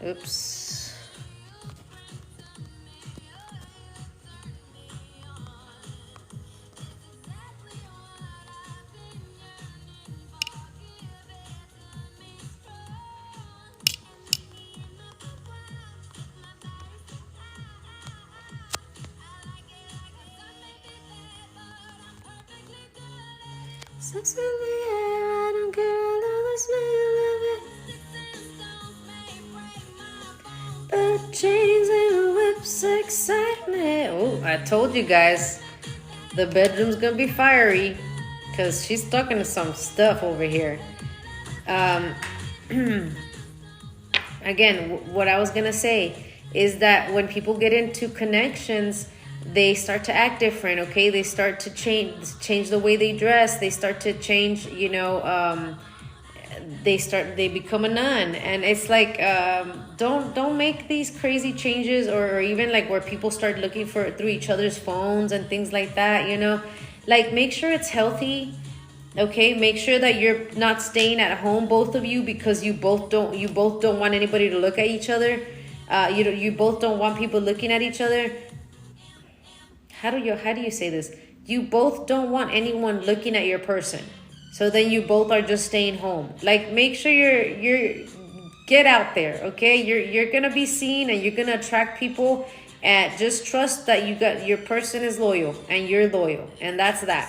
Oops. Sex in the air, I don't care, I love the smell of it. The chains and whips excitement. Oh, I told you guys, the bedroom's gonna be fiery, because she's talking to some stuff over here. Again, what I was gonna say is that when people get into connections, they start to act different, okay? They start to change the way they dress. They start to change, you know, they become a nun. And it's like, don't make these crazy changes, or even like where people start looking through each other's phones and things like that, you know? Like, make sure it's healthy, okay? Make sure that you're not staying at home, both of you, because you both don't want anybody to look at each other. You both don't want people looking at each other. How do you say this? You both don't want anyone looking at your person. So then you both are just staying home. Like, make sure you're get out there, okay? You're gonna be seen and you're gonna attract people, and just trust that your person is loyal and you're loyal, and that's that.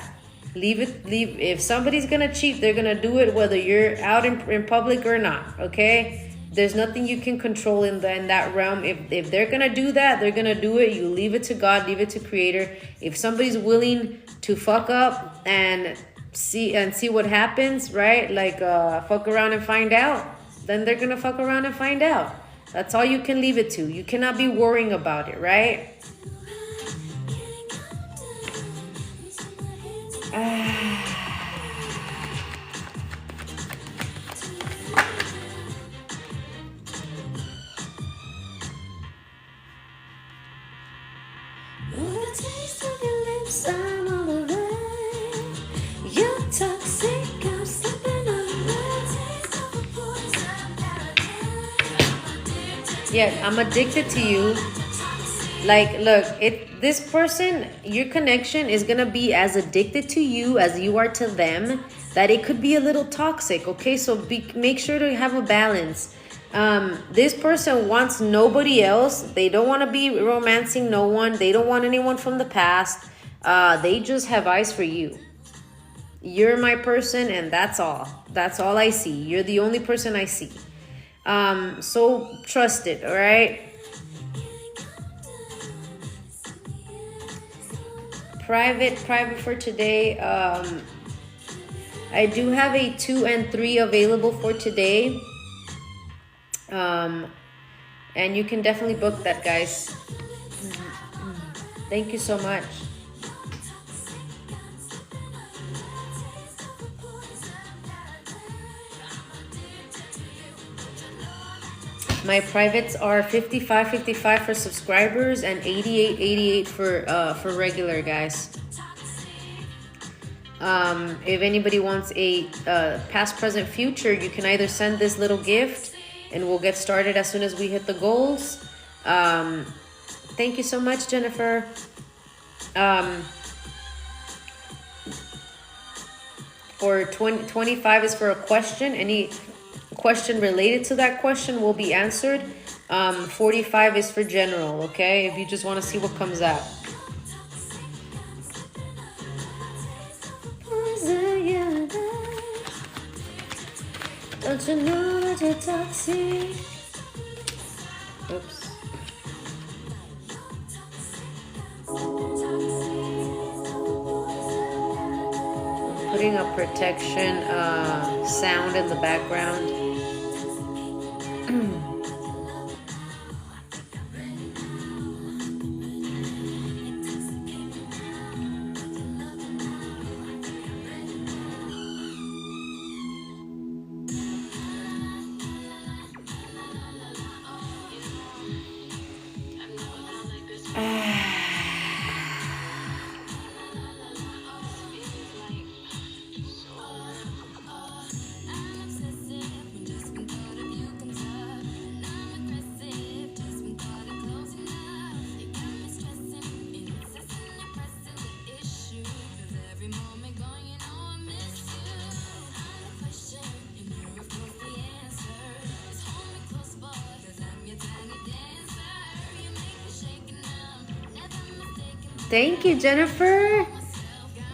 Leave. If somebody's gonna cheat, they're gonna do it whether you're out in public or not, okay? There's nothing you can control in that realm. If they're gonna do that, they're gonna do it. You leave it to God, leave it to Creator. If somebody's willing to fuck up and see what happens, right? Like fuck around and find out, then they're gonna fuck around and find out. That's all you can leave it to. You cannot be worrying about it, right? Yeah, I'm addicted to you. Like, look, this person, your connection is gonna be as addicted to you as you are to them, that it could be a little toxic, okay? So make sure to have a balance. This person wants nobody else. They don't want to be romancing no one. They don't want anyone from the past. They just have eyes for you. You're my person, and that's all. That's all I see. You're the only person I see. So trust it, all right? Private for today. I do have a 2 and 3 available for today. And you can definitely book that, guys. Thank you so much. My privates are 55 for subscribers and 88 for regular, guys. If anybody wants a past, present, future, you can either send this little gift and we'll get started as soon as we hit the goals. Thank you so much, Jennifer. For 25 is for a question. Any question related to that question will be answered. 45 is for general, okay? If you just want to see what comes out. Don't you know that you're toxic? Oops. Putting a protection sound in the background. Thank you, Jennifer.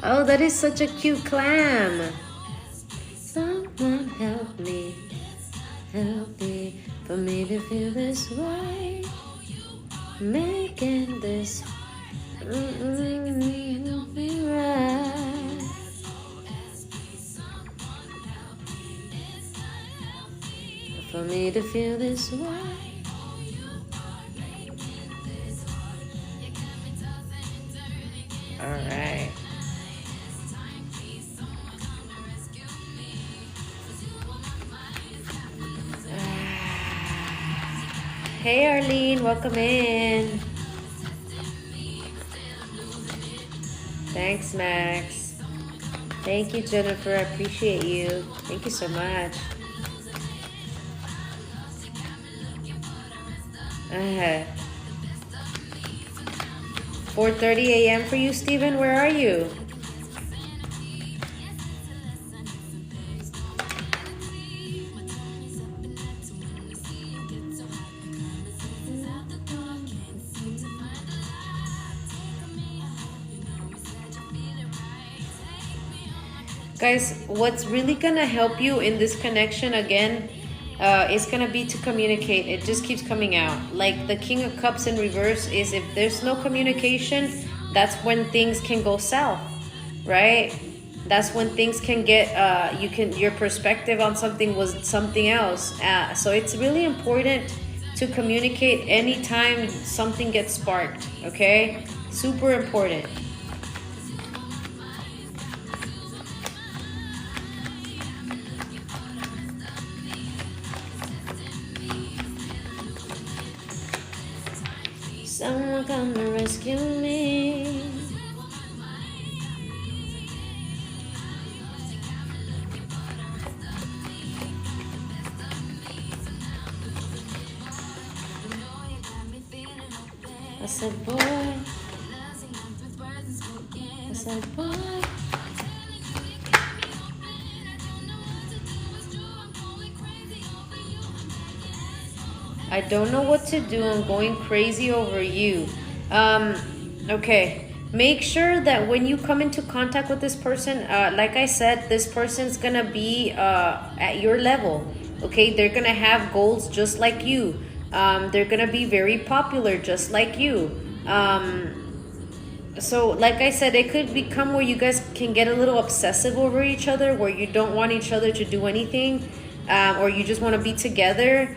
Oh, that is such a cute clam. Someone help me for me to feel this way. Making this be right. For me to feel this way. All right. Hey Arlene, welcome in. Thanks, Max. Thank you, Jennifer. I appreciate you. Thank you so much. 4:30 a.m. for you, Steven. Where are you? Guys, what's really gonna help you in this connection again is gonna be to communicate. It just keeps coming out. Like the King of Cups in reverse is if there's no communication, that's when things can go south, right? That's when things can get your perspective on something was something else. So it's really important to communicate anytime something gets sparked, okay? Super important. Someone come to rescue me. I said, boy. I said, boy. I don't know what to do. I'm going crazy over you. Okay. Make sure that when you come into contact with this person, like I said, this person's gonna be at your level. Okay, they're gonna have goals just like you. They're gonna be very popular just like you. So like I said, it could become where you guys can get a little obsessive over each other, where you don't want each other to do anything, or you just want to be together.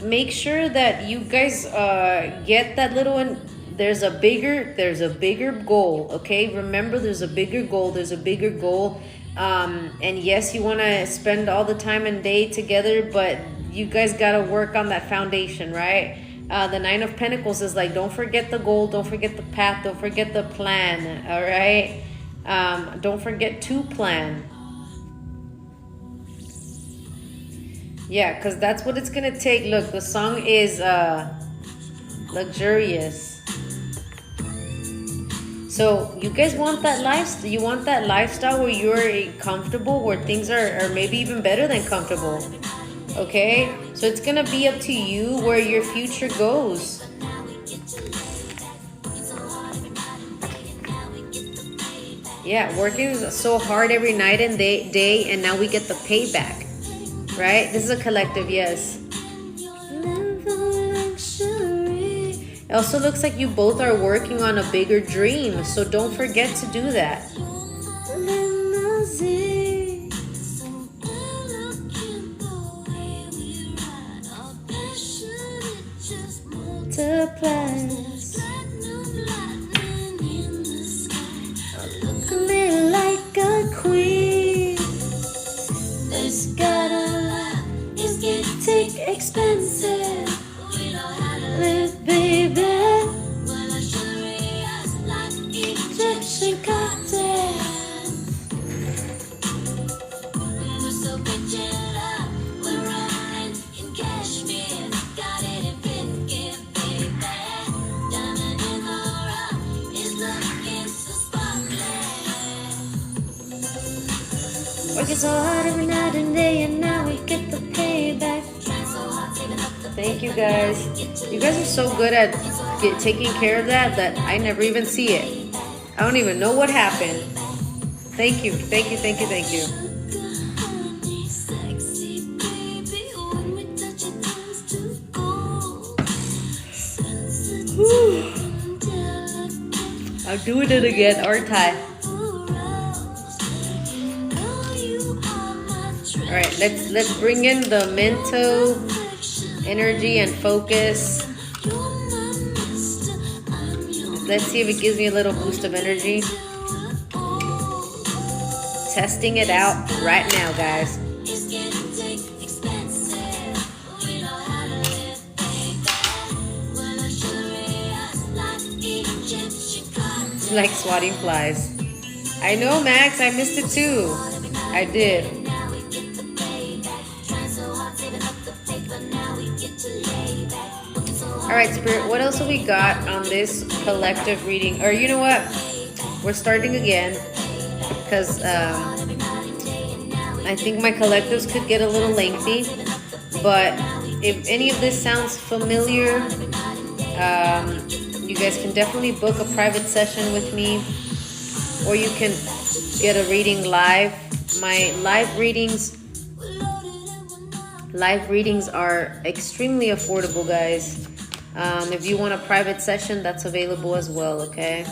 Make sure that you guys get that little one. There's a bigger goal, okay? Remember, there's a bigger goal. And yes, you want to spend all the time and day together, but you guys got to work on that foundation, right? The Nine of Pentacles is like, don't forget the goal, don't forget the path, don't forget the plan, all right? Don't forget to plan. Yeah, because that's what it's going to take. Look, the song is luxurious. So you guys want that lifestyle? You want that lifestyle where you're comfortable, where things are maybe even better than comfortable. Okay? So it's going to be up to you where your future goes. Yeah, working so hard every night and day, and now we get the payback. Right? This is a collective, yes. It also looks like you both are working on a bigger dream, so don't forget to do that. Look at me like a queen. This is getting expensive. Live, baby. Egyptian cocktail. We're so rich in love. We're running in Kashmir. Got it in Pitkin, baby. Diamond in the rough is looking so sparkling. Working so hard every night and day, and now we get the payback. Thank you guys. You guys are so good at taking care of that I never even see it. I don't even know what happened. Thank you. Whew. I'm doing it again, aren't I? All right, let's bring in the mental energy and focus. Let's see if it gives me a little boost of energy. Testing it out right now, guys. Like swatting flies. I know, Max, I missed it too. I did. All right, Spirit, what else have we got on this collective reading? Or you know what? We're starting again because I think my collectives could get a little lengthy. But if any of this sounds familiar, you guys can definitely book a private session with me, or you can get a reading live. My live readings are extremely affordable, guys. If you want a private session, that's available as well, okay?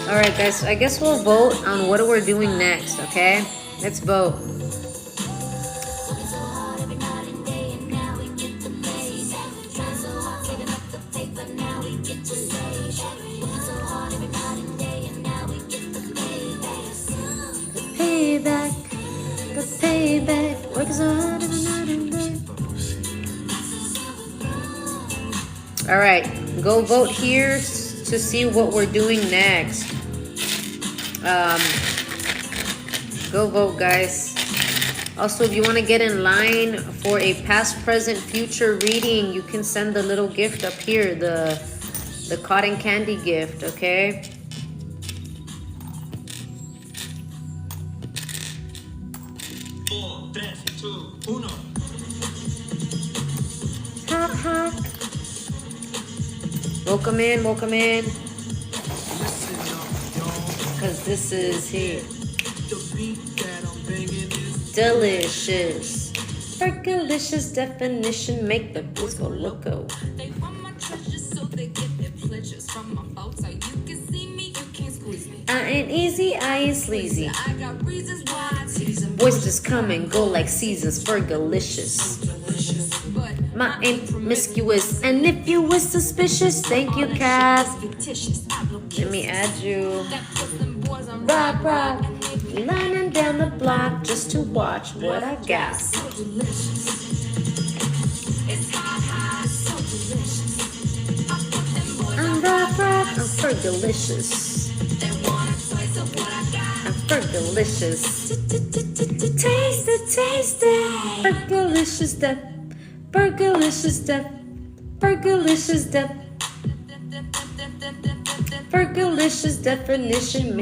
All right, guys, I guess we'll vote on what we're doing next, okay? Let's vote. The payback, work so hard every night and day. All right, go vote here to see what we're doing next. Go vote, guys. Also, if you want to get in line for a past, present, future reading, you can send the little gift up here, the cotton candy gift, okay? Hawk, hawk. Welcome in, welcome in. Because this is here. Delicious. Fergalicious definition make the boots go loco. They want my treasures so they get their pleasures from my folks. So you can see me, you can't squeeze me. I ain't easy, I ain't sleazy. I got reasons why I tease them. Boys just come and go like seasons. Fergalicious. My ain't promiscuous. And if you was suspicious, thank you, Cass. Let me add you. Rock, rock. Lining down the block just to watch what I got. I'm rock, rock. I'm fergalicious. I'm fergalicious. Taste it, taste it. Fergalicious death. Fergalicious death. Fergalicious death. Fergalicious definition.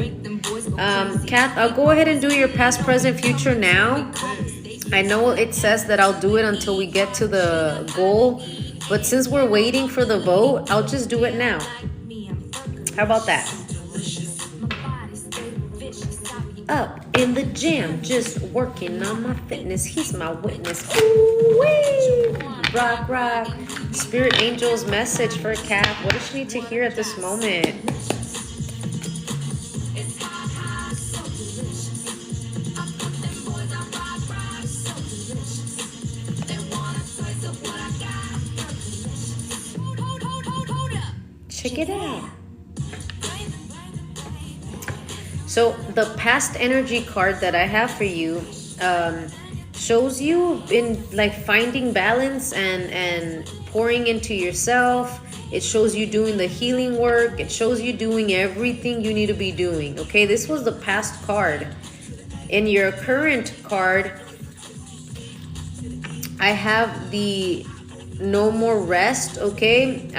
Kath, I'll go ahead and do your past, present, future now. I know it says that I'll do it until we get to the goal, but since we're waiting for the vote, I'll just do it now. How about that? Up in the gym, just working on my fitness. He's my witness. Ooh-wee. Rock, rock. Spirit Angel's message for Kath. What does she need to hear at this moment? Check it out. So the past energy card that I have for you, shows you in like finding balance and pouring into yourself. It shows you doing the healing work. It shows you doing everything you need to be doing. Okay, this was the past card. In your current card, I have the no more rest. Okay,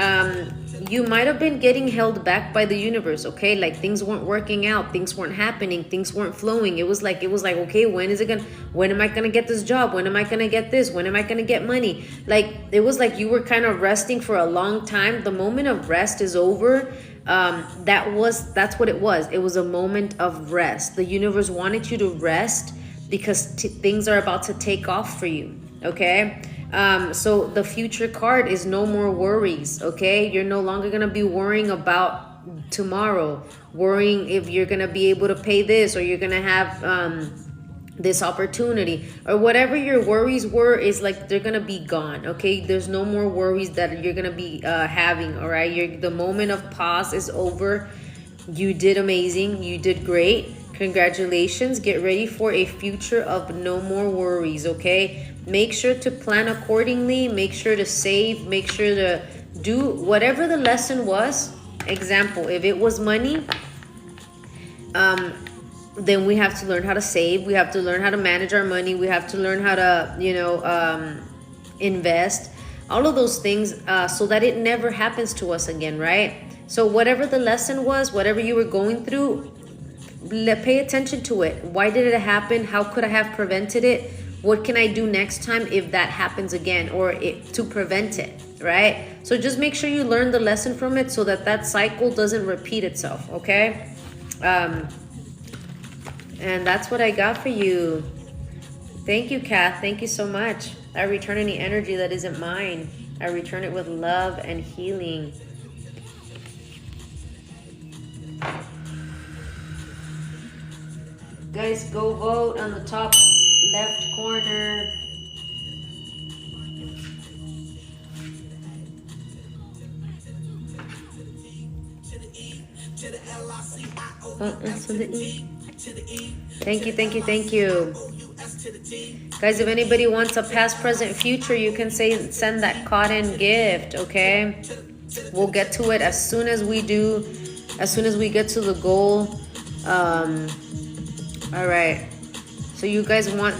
you might have been getting held back by the universe. Okay, like things weren't working out, things weren't happening, things weren't flowing. It was like okay, when am I gonna get this job? When am I gonna get this? When am I gonna get money? Like it was like you were kind of resting for a long time. The moment of rest is over. That's what it was. It was a moment of rest. The universe wanted you to rest because things are about to take off for you. Okay, so the future card is no more worries. Okay, you're no longer gonna be worrying about tomorrow, worrying if you're gonna be able to pay this, or you're gonna have this opportunity, or whatever your worries were is like they're gonna be gone. Okay, there's no more worries that you're gonna be having. All right, the moment of pause is over. You did amazing. You did great. Congratulations. Get ready for a future of no more worries. Okay, make sure to plan accordingly. Make sure to save. Make sure to do whatever the lesson was. Example, if it was money, then we have to learn how to save. We have to learn how to manage our money. We have to learn how to invest, all of those things, so that it never happens to us again, right? So whatever the lesson was, whatever you were going through, pay attention to it. Why did it happen? How could I have prevented it? What can I do next time if that happens again, or to prevent it, right? So just make sure you learn the lesson from it so that cycle doesn't repeat itself. Okay, and that's what I got for you. Thank you, Kath. Thank you so much. I return any energy that isn't mine. I return it with love and healing. Guys, go vote on the top left corner. Oh, that's with the E. Thank you, thank you, thank you. Guys, if anybody wants a past, present, future, you can send that cotton gift, okay? We'll get to it as soon as we get to the goal. All right. So you guys want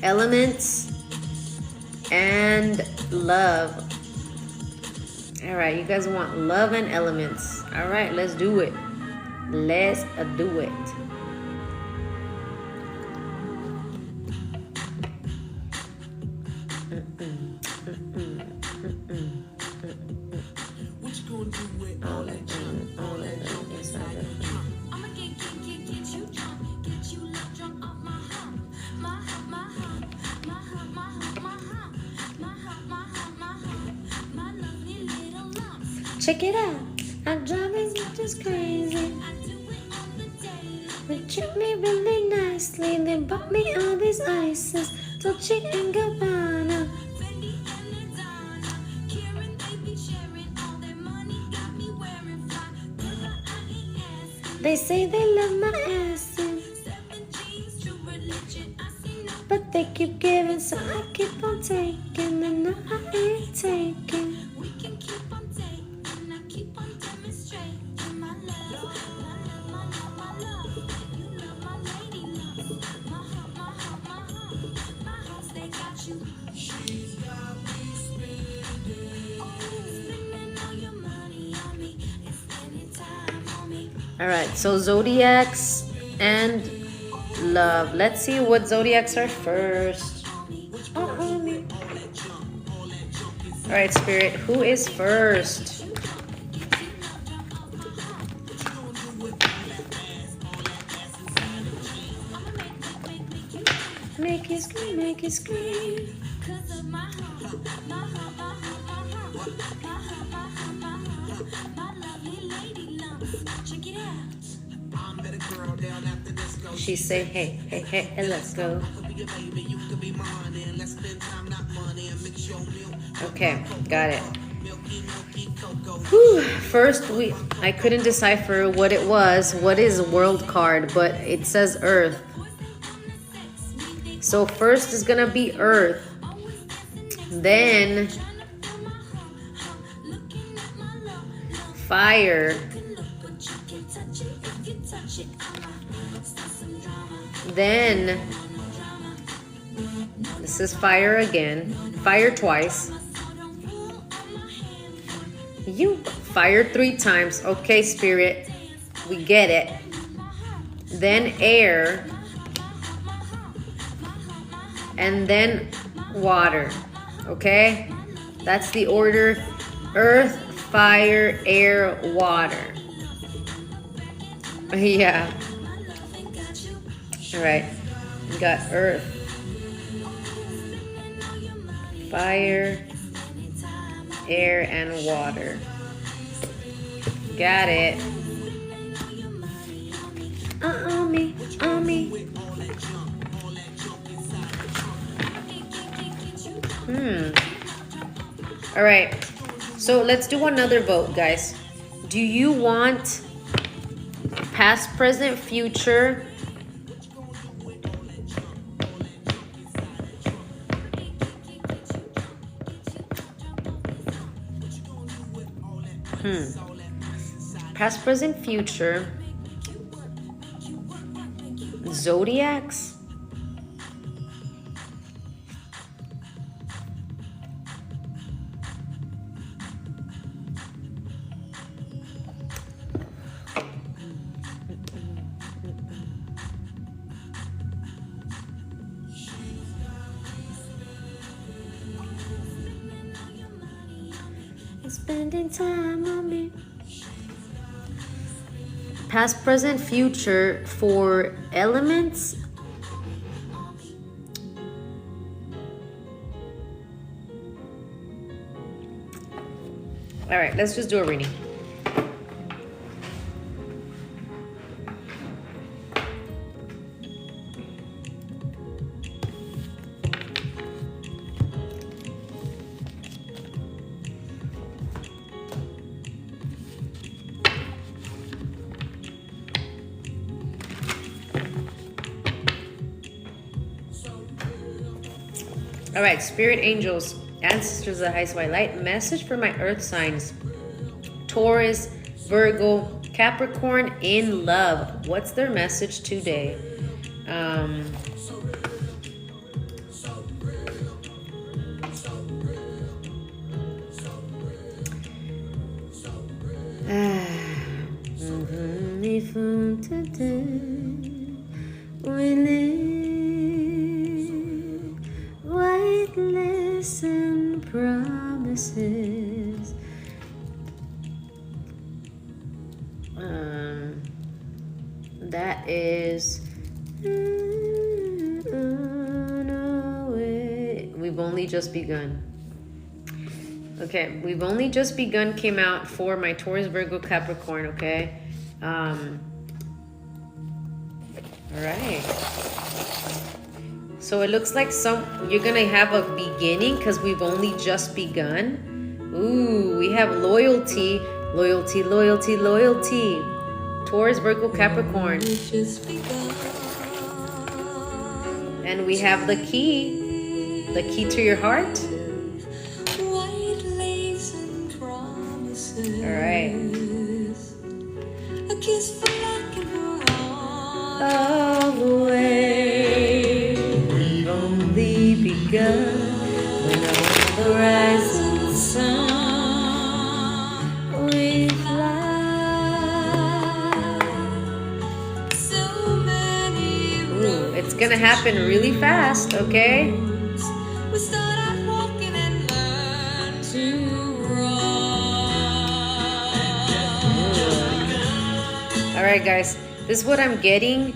elements and love. All right, you guys want love and elements. All right, let's do it. Let's do it. What you gonna do with all that junk, all that junk inside of you? I'ma get you drunk, get you love drunk off my hump, my hump, my hump, my hump, my hump, my hump, my hump, my hump, my hump, my lovely little lumps. Check it out. I'm driving just crazy. I do it on the daily. They treat me really nicely. They bought me all these ices. Dolce and Gabbana. Fendi and Adana, Karen, they be sharing all their money, got me wearing fly. Girl, I ain't asking. They say they love my ass, and 7 G's, true religion. I see no. but they keep giving, so I keep on taking. And no, I ain't taking. We can keep on taking, I keep on demonstrating my love, my love, my love, my love. You love my lady love, my heart, my heart, my heart, my heart, they got you. She's got me spending, spending all your money on me, and spending time on me. All right, so zodiacs and love. Let's see what zodiacs are first. All right, Spirit, who is first? Make it scream, make it scream. Cause of my heart, my heart, my heart, my heart, my heart, my heart, my heart, my lovely lady lumps. Check it out. I'm that girl down at the disco. She say, hey, hey, hey, and let's go. Could be a baby, you could be mine, and let's spend time, not money, and mix your milk. Okay, got it. Milky, milky cocoa. Whew. First, I couldn't decipher what it was. What is a world card? But it says Earth. So first is gonna be earth, then fire, then this is fire again, fire twice, you fire 3 times. Okay, spirit, we get it. Then air, and then water. Okay, that's the order: earth, fire, air, water. Yeah. All right, we got earth, fire, air, and water. Got it. On me, on me. All right, so let's do another vote, guys. Do you want past, present, future? Past, present, future. Zodiacs? Spending time on me. Past, present, future for elements. All right, let's just do a reading. All right, spirit angels, ancestors of the highest white light, message for my earth signs: Taurus, Virgo, Capricorn in love. What's their message today? And promises. That is we've only just begun. Okay, we've only just begun came out for my Taurus, Virgo, Capricorn. Okay, all right. So it looks like you're gonna have a beginning because we've only just begun. Ooh, we have loyalty, loyalty, loyalty, loyalty. Taurus, Virgo, Capricorn. And we have the key to your heart. All right. All the way. We've only begun when on the rising sun we fly. So many. Ooh, it's gonna happen really fast, okay? We start out walking and learn to run. All right, guys. This is what I'm getting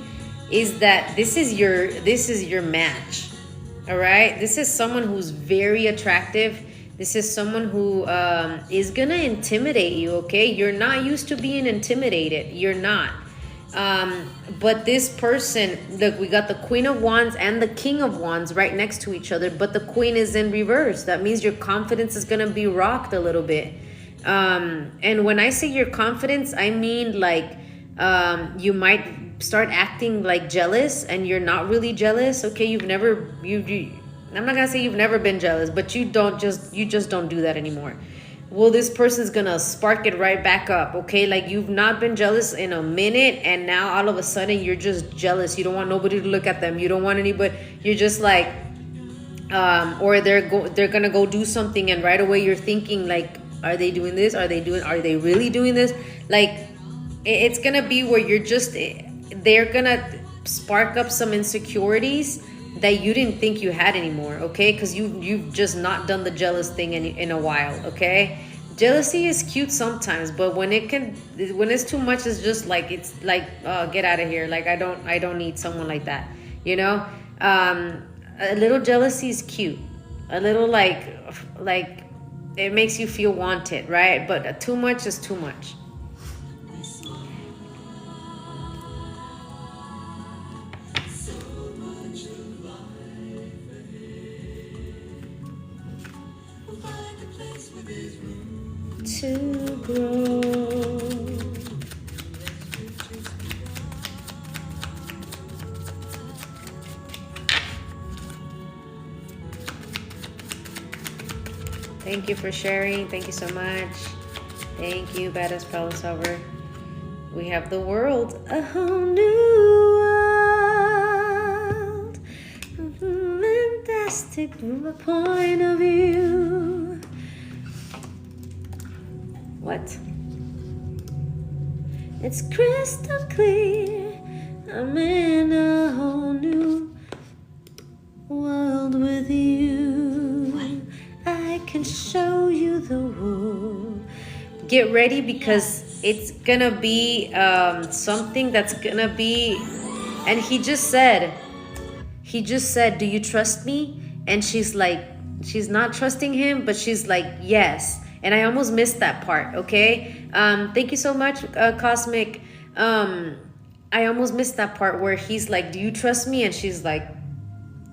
is that this is your match. All right, this is someone who's very attractive. This is someone who is gonna intimidate you. Okay, you're not used to being intimidated. You're not. But this person, look, we got the Queen of Wands and the King of Wands right next to each other, but the Queen is in reverse. That means your confidence is gonna be rocked a little bit. And when I say your confidence, I mean like you might start acting like jealous and you're not really jealous, okay? I'm not gonna say you've never been jealous, but you just don't do that anymore. Well, this person's gonna spark it right back up, okay? Like you've not been jealous in a minute, and now all of a sudden you're just jealous. You don't want nobody to look at them. You don't want anybody. You're just like, or they're gonna go do something, and right away you're thinking like, are they doing this? Are they really doing this? Like, it's gonna be where they're gonna spark up some insecurities that you didn't think you had anymore, okay? Because you've just not done the jealous thing in a while, okay? Jealousy is cute sometimes, but when it's too much, it's just like, it's like, get out of here. Like I don't need someone like that, you know? A little jealousy is cute. A little like it makes you feel wanted, right? But too much is too much. To grow. Thank you for sharing. Thank you so much. Thank you, Badass Problem Solver. We have the world, a whole new world. Fantastic from a point of view. What? It's crystal clear. I'm in a whole new world with you. I can show you the world. Get ready, because it's gonna be something that's gonna be. And he just said, do you trust me? And she's like, she's not trusting him, but she's like, yes. And I almost missed that part, okay? Thank you so much, Cosmic. I almost missed that part where he's like, do you trust me? And she's like,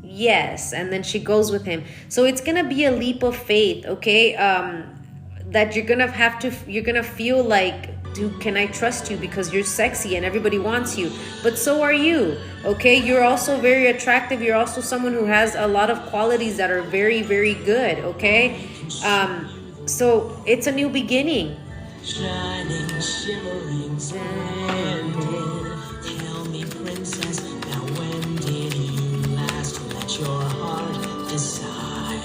yes. And then she goes with him. So it's going to be a leap of faith, okay? That you're going to feel like, dude, can I trust you? Because you're sexy and everybody wants you. But so are you, okay? You're also very attractive. You're also someone who has a lot of qualities that are very, very good, okay? So it's a new beginning. Shining, shimmering, splendid. Tell me, princess, now when did you last let your heart decide?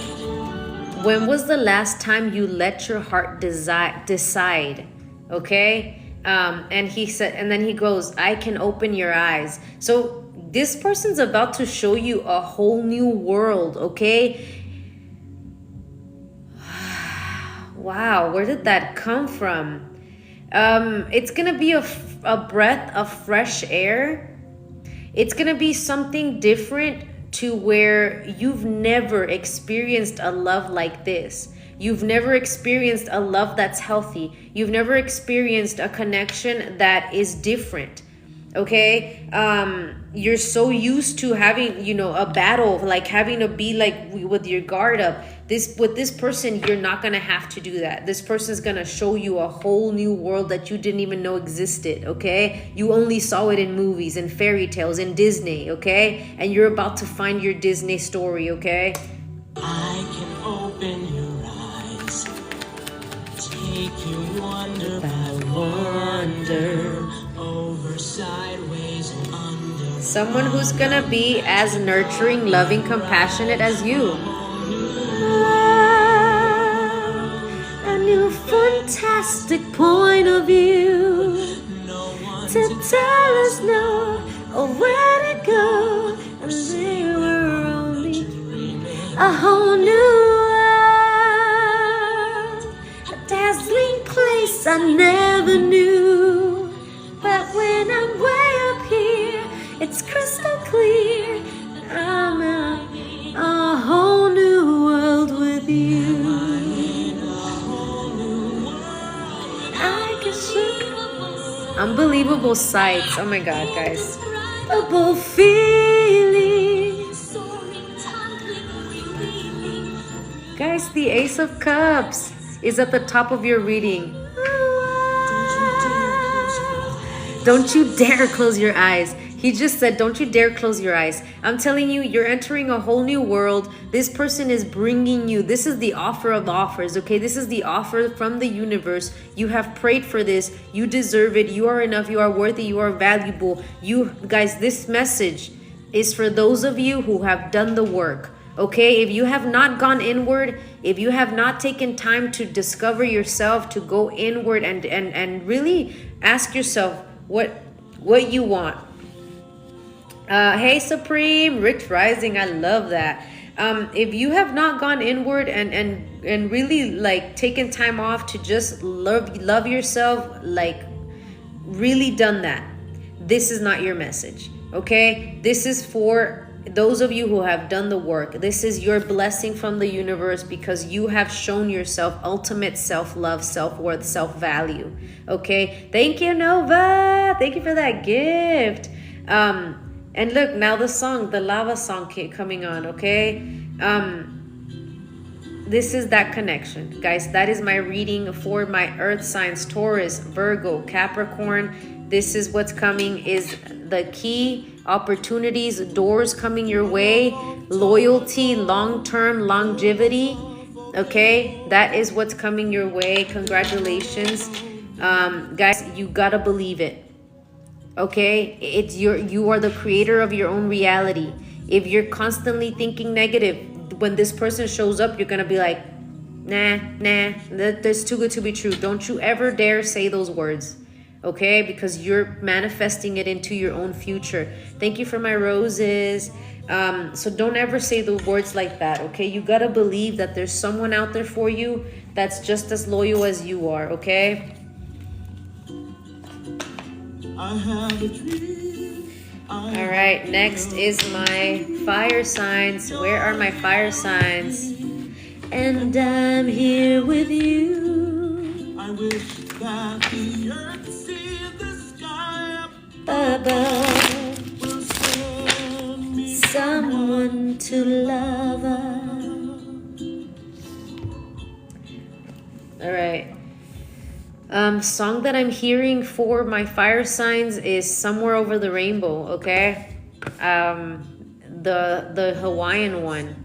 When was the last time you let your heart decide? Okay? And he said, and then he goes, I can open your eyes. So this person's about to show you a whole new world, okay? Wow, where did that come from? It's gonna be a breath of fresh air. It's gonna be something different to where you've never experienced a love like this. You've never experienced a love that's healthy. You've never experienced a connection that is different. Okay, you're so used to having, a battle, like having to be like with your guard up. With this person, you're not gonna have to do that. This person's gonna show you a whole new world that you didn't even know existed. Okay, you only saw it in movies and fairy tales in Disney. Okay, and you're about to find your Disney story. Okay. I can open your eyes, take you wonder by wonder. Over, sideways, and under. Someone who's gonna be as nurturing, loving, compassionate as you. A new fantastic point of view to tell us no or where to go. And they were only a whole new world, a dazzling place I never knew. But when I'm way up here, it's crystal clear. I'm in a whole new world with you. I can see unbelievable sights. Oh my God, guys. Unbelievable feelings. Guys, the Ace of Cups is at the top of your reading. Don't you dare close your eyes. He just said, don't you dare close your eyes. I'm telling you, you're entering a whole new world. This person is bringing you. This is the offer of offers, okay? This is the offer from the universe. You have prayed for this. You deserve it. You are enough. You are worthy. You are valuable. You guys, this message is for those of you who have done the work. Okay, if you have not gone inward, if you have not taken time to discover yourself, to go inward and really ask yourself what you want. Hey Supreme, Rich Rising, I love that. If you have not gone inward and really like taken time off to just love yourself, like really done that, this is not your message. Okay, this is for those of you who have done the work. This is your blessing from the universe because you have shown yourself ultimate self-love, self-worth, self-value. Okay, thank you, Nova. Thank you for that gift. And look, now the song, the lava song coming on. Okay, this is that connection, guys. That is my reading for my earth signs: Taurus, Virgo, Capricorn. This is what's coming, is the key opportunities, doors coming your way, loyalty, long-term longevity. Okay, that is what's coming your way. Congratulations, guys. You gotta believe it. Okay, you are the creator of your own reality. If you're constantly thinking negative, when this person shows up, you're gonna be like, nah, that's too good to be true. Don't you ever dare say those words. Okay, because you're manifesting it into your own future. Thank you for my roses. So don't ever say the words like that. Okay, you gotta believe that there's someone out there for you that's just as loyal as you are. Okay. I have a dream. All right, next is my fire signs. Where are my fire signs? And I'm here with you. I wish that the earth above will send me someone to love us. All right. Song that I'm hearing for my fire signs is Somewhere Over the Rainbow. Okay, the Hawaiian one.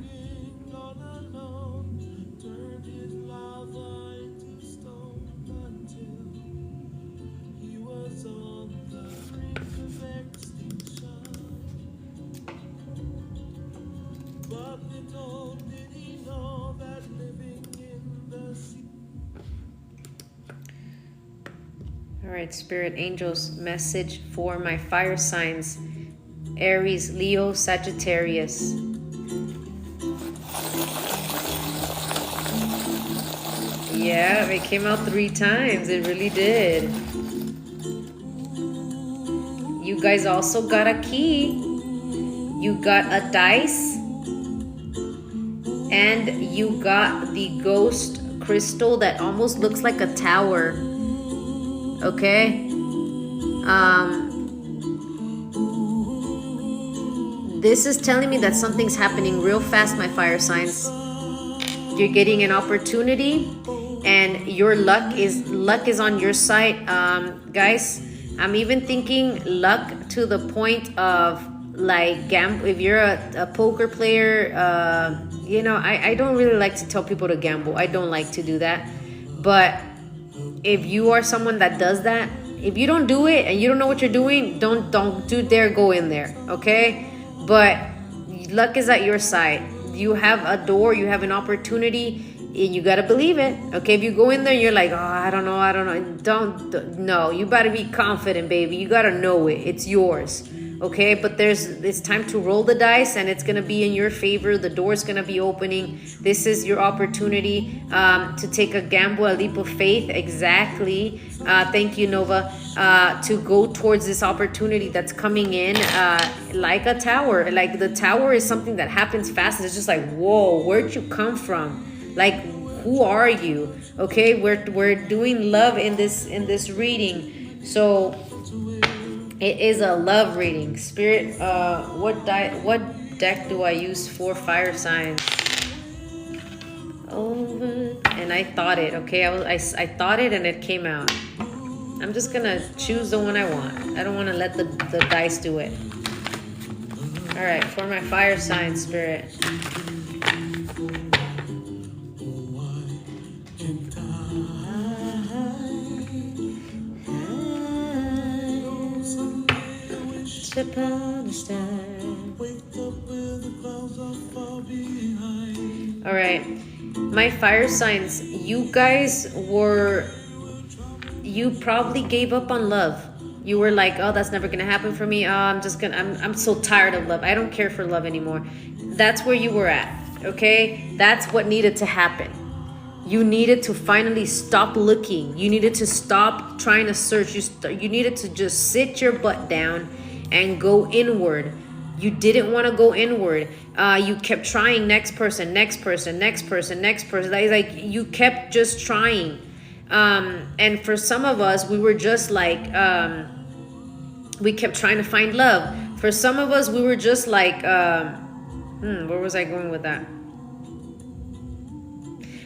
All right, Spirit Angels, message for my fire signs: Aries, Leo, Sagittarius. Yeah, it came out 3 times. It really did. You guys also got a key. You got a dice. And you got the ghost crystal that almost looks like a tower. Okay, this is telling me that something's happening real fast, my fire signs. You're getting an opportunity and your luck is on your side. Guys, I'm even thinking luck to the point of like gamble. If you're a poker player, you know, I don't really like to tell people to gamble. I don't like to do that. But if you are someone that does that, if you don't do it and you don't know what you're doing, don't dare go in there. Okay, but luck is at your side. You have a door, you have an opportunity, and you gotta believe it. Okay, if you go in there and you're like, oh, I don't know, no, you better be confident, baby. You gotta know it. It's yours. Okay, but it's time to roll the dice and it's gonna be in your favor. The door's gonna be opening. This is your opportunity to take a gamble, a leap of faith. Exactly. Thank you, Nova. To go towards this opportunity that's coming in like a tower. Like the tower is something that happens fast. It's just like, whoa, where'd you come from? Like, who are you? Okay, we're doing love in this reading. So it is a love reading. Spirit, what deck do I use for fire signs? And I thought it, okay? I thought it and it came out. I'm just gonna choose the one I want. I don't want to let the dice do it. All right, for my fire sign spirit. All right, my fire signs, you guys you probably gave up on love. You were like, oh, that's never gonna happen for me. Oh, I'm so tired of love. I don't care for love anymore. That's where you were at, okay? That's what needed to happen. You needed to finally stop looking. You needed to stop trying to search. You needed to just sit your butt down and go inward. You didn't want to go inward. You kept trying next person. Like you kept just trying. And for some of us, we were just like, we kept trying to find love. For some of us, we were just like, where was I going with that?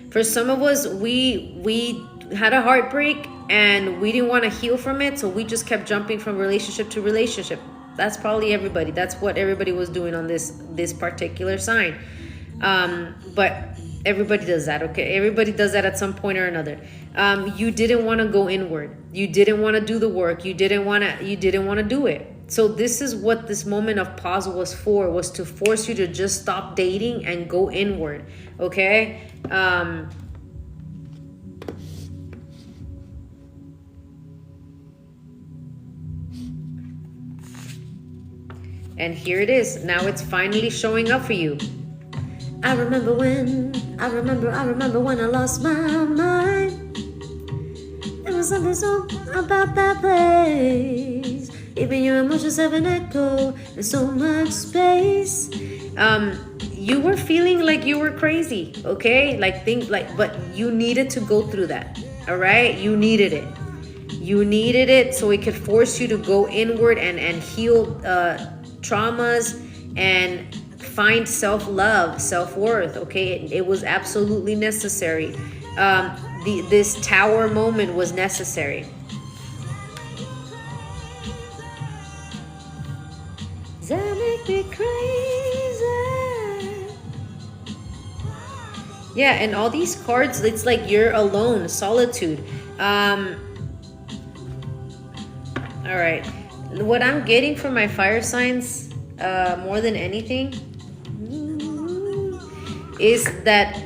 For some of us, we had a heartbreak and we didn't want to heal from it, so we just kept jumping from relationship to relationship. That's probably everybody. That's what everybody was doing on this particular sign. But everybody does that, okay? Everybody does that at some point or another. You didn't want to go inward. You didn't want to do the work. You didn't want to do it. So this is what this moment of pause was for, was to force you to just stop dating and go inward, okay? And here it is. Now it's finally showing up for you. I remember when I lost my mind. There was something so about that place. Even your emotions have an echo and so much space. You were feeling like you were crazy, okay? But you needed to go through that, all right? You needed it. You needed it so it could force you to go inward and heal traumas and find self-love, self-worth, okay? It was absolutely necessary. This tower moment was necessary. Does that make me crazy? Yeah, and all these cards, it's like you're alone, solitude. All right. What I'm getting from my fire signs, more than anything, is that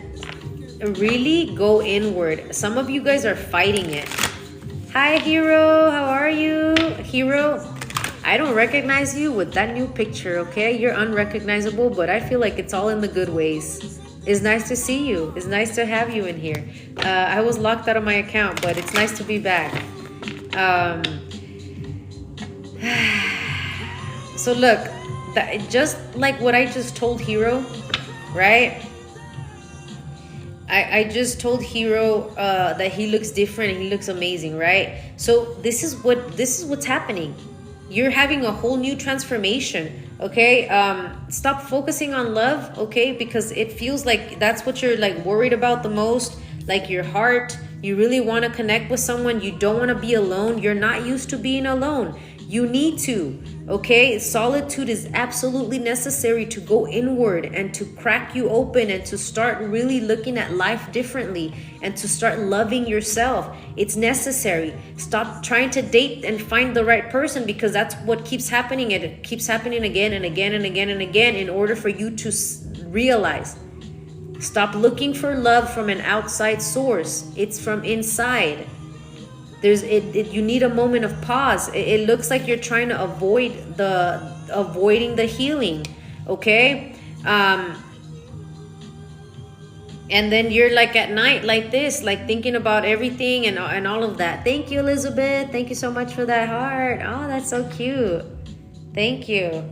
really go inward. Some of you guys are fighting it. Hi, Hero. How are you? Hero, I don't recognize you with that new picture, okay? You're unrecognizable, but I feel like it's all in the good ways. It's nice to see you. It's nice to have you in here. I was locked out of my account, but it's nice to be back. So look, just like what I just told Hero, right? I just told Hero that he looks different and he looks amazing, right? So this is what's happening. You're having a whole new transformation, okay? Stop focusing on love, okay? Because it feels like that's what you're like worried about the most. Like your heart, you really want to connect with someone. You don't want to be alone. You're not used to being alone. You need to, okay? Solitude is absolutely necessary to go inward and to crack you open and to start really looking at life differently and to start loving yourself. It's necessary. Stop trying to date and find the right person, because that's what keeps happening. It keeps happening again and again and again and again in order for you to realize. Stop looking for love from an outside source. It's from inside. You need a moment of pause. It looks like you're trying to avoiding the healing, okay? And then you're like at night like this, like thinking about everything and all of that. Thank you, Elizabeth. Thank you so much for that heart. Oh, that's so cute. Thank you.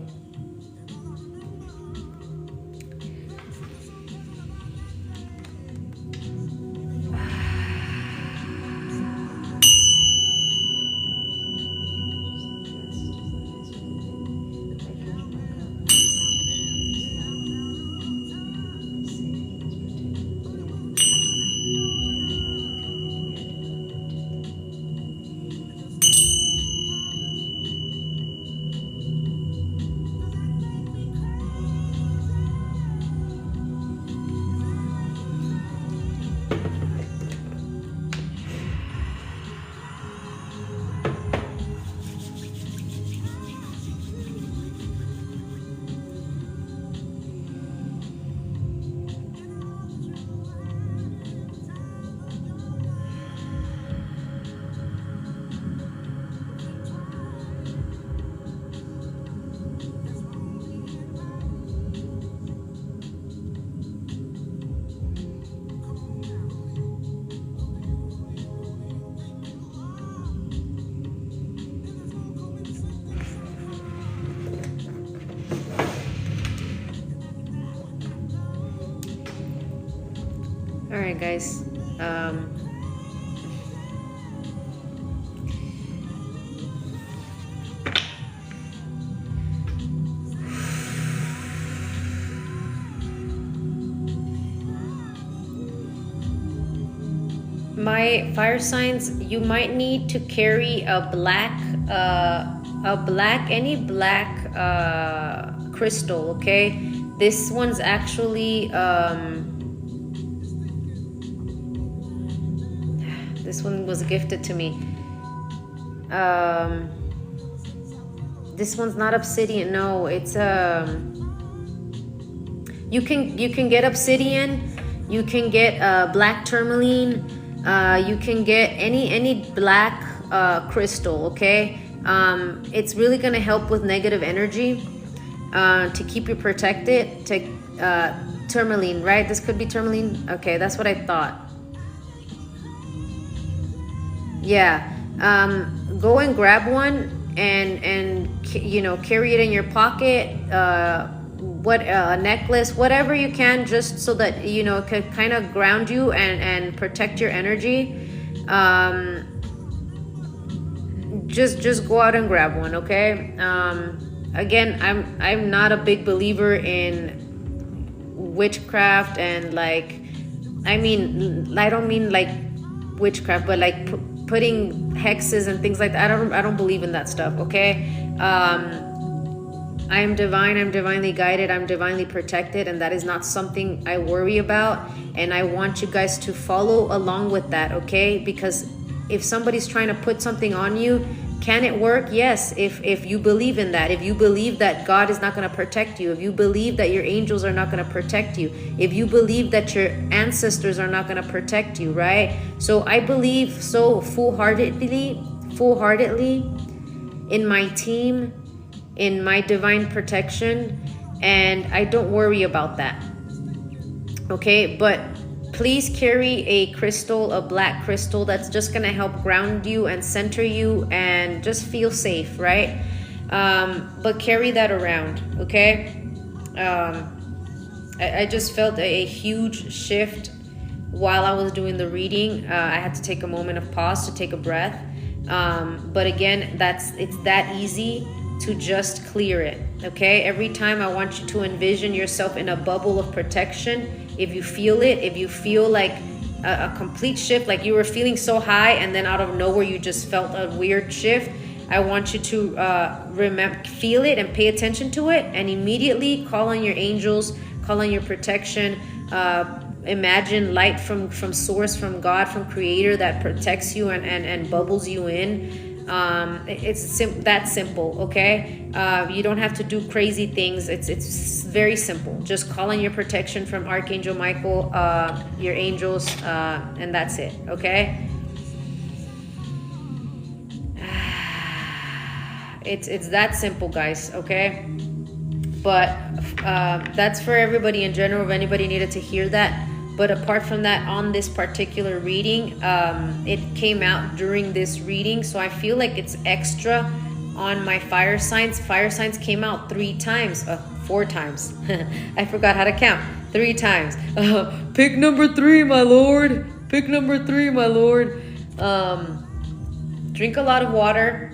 All right, guys. My fire signs, you might need to carry a black any black crystal, okay? This one's actually this one was gifted to me. This one's not obsidian. No, it's you can get obsidian, you can get black tourmaline, you can get any black crystal, okay? It's really gonna help with negative energy, to keep you protected. Tourmaline, right? This could be tourmaline. Okay, that's what I thought. Yeah. Go and grab one and you know, carry it in your pocket. A necklace, whatever you can, just so that, you know, it could kind of ground you and protect your energy. Just go out and grab one, okay? Again, I'm not a big believer in witchcraft and like, I don't mean like witchcraft, but like putting hexes and things like that. I don't believe in that stuff, okay? I am divine, I'm divinely guided, I'm divinely protected, and that is not something I worry about. And I want you guys to follow along with that, okay? Because if somebody's trying to put something on you, can it work? Yes, if you believe in that, if you believe that God is not going to protect you, if you believe that your angels are not going to protect you, if you believe that your ancestors are not going to protect you, right? So I believe so full-heartedly in my team, in my divine protection, and I don't worry about that, okay? But please carry a crystal, a black crystal, that's just gonna help ground you and center you and just feel safe, right? But carry that around, okay? I just felt a huge shift while I was doing the reading. I had to take a moment of pause to take a breath. But again, it's that easy to just clear it, okay? Every time I want you to envision yourself in a bubble of protection. If you feel it, if you feel like a complete shift, like you were feeling so high and then out of nowhere you just felt a weird shift, I want you to feel it and pay attention to it, and immediately call on your angels, call on your protection. Imagine light from source, from God, from creator, that protects you and bubbles you in. It's that simple, okay? You don't have to do crazy things. It's very simple. Just call on your protection from Archangel Michael, your angels, and that's it, okay? It's that simple, guys, okay? But that's for everybody in general, if anybody needed to hear that. But apart from that, on this particular reading, it came out during this reading, so I feel like it's extra on my fire signs. Fire signs came out 4 times. I forgot how to count. 3 times. Pick number 3, my lord. Pick number 3, my lord. Drink a lot of water.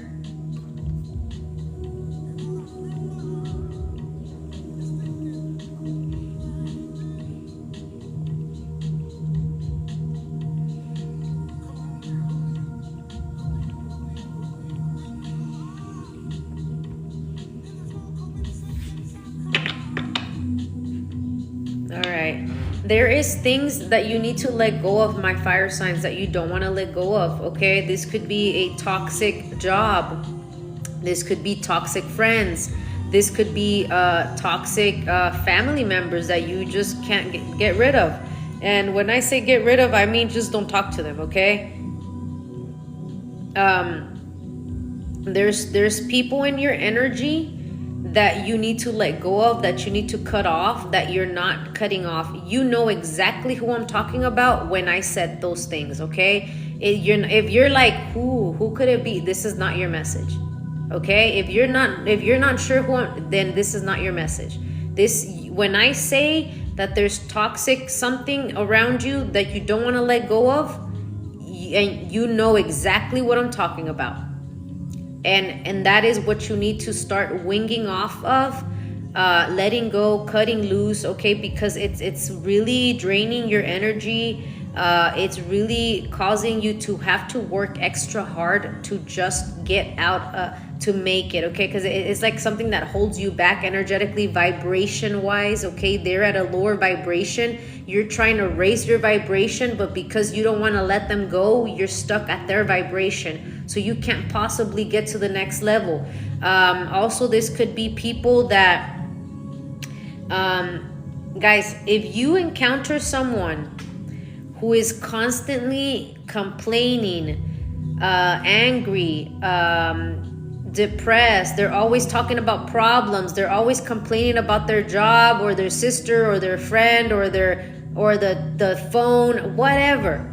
There is things that you need to let go of, my fire signs, that you don't want to let go of, okay? This could be a toxic job. This could be toxic friends. This could be toxic family members that you just can't get rid of. And when I say get rid of, I mean just don't talk to them, okay? There's people in your energy that you need to let go of, that you need to cut off, that you're not cutting off. You know exactly who I'm talking about when I said those things, okay? If you're like, who could it be? This is not your message, okay? If you're not sure then this is not your message. When I say that there's toxic something around you that you don't want to let go of, and you know exactly what I'm talking about. And that is what you need to start winging off of, letting go, cutting loose, okay? Because it's really draining your energy. It's really causing you to have to work extra hard to just get out, to make it, okay? Because it's like something that holds you back energetically, vibration wise, okay? They're at a lower vibration. You're trying to raise your vibration, but because you don't want to let them go, you're stuck at their vibration. So you can't possibly get to the next level. Also, this could be people that, guys, if you encounter someone who is constantly complaining, angry, depressed, they're always talking about problems, they're always complaining about their job or their sister or their friend or the phone, whatever.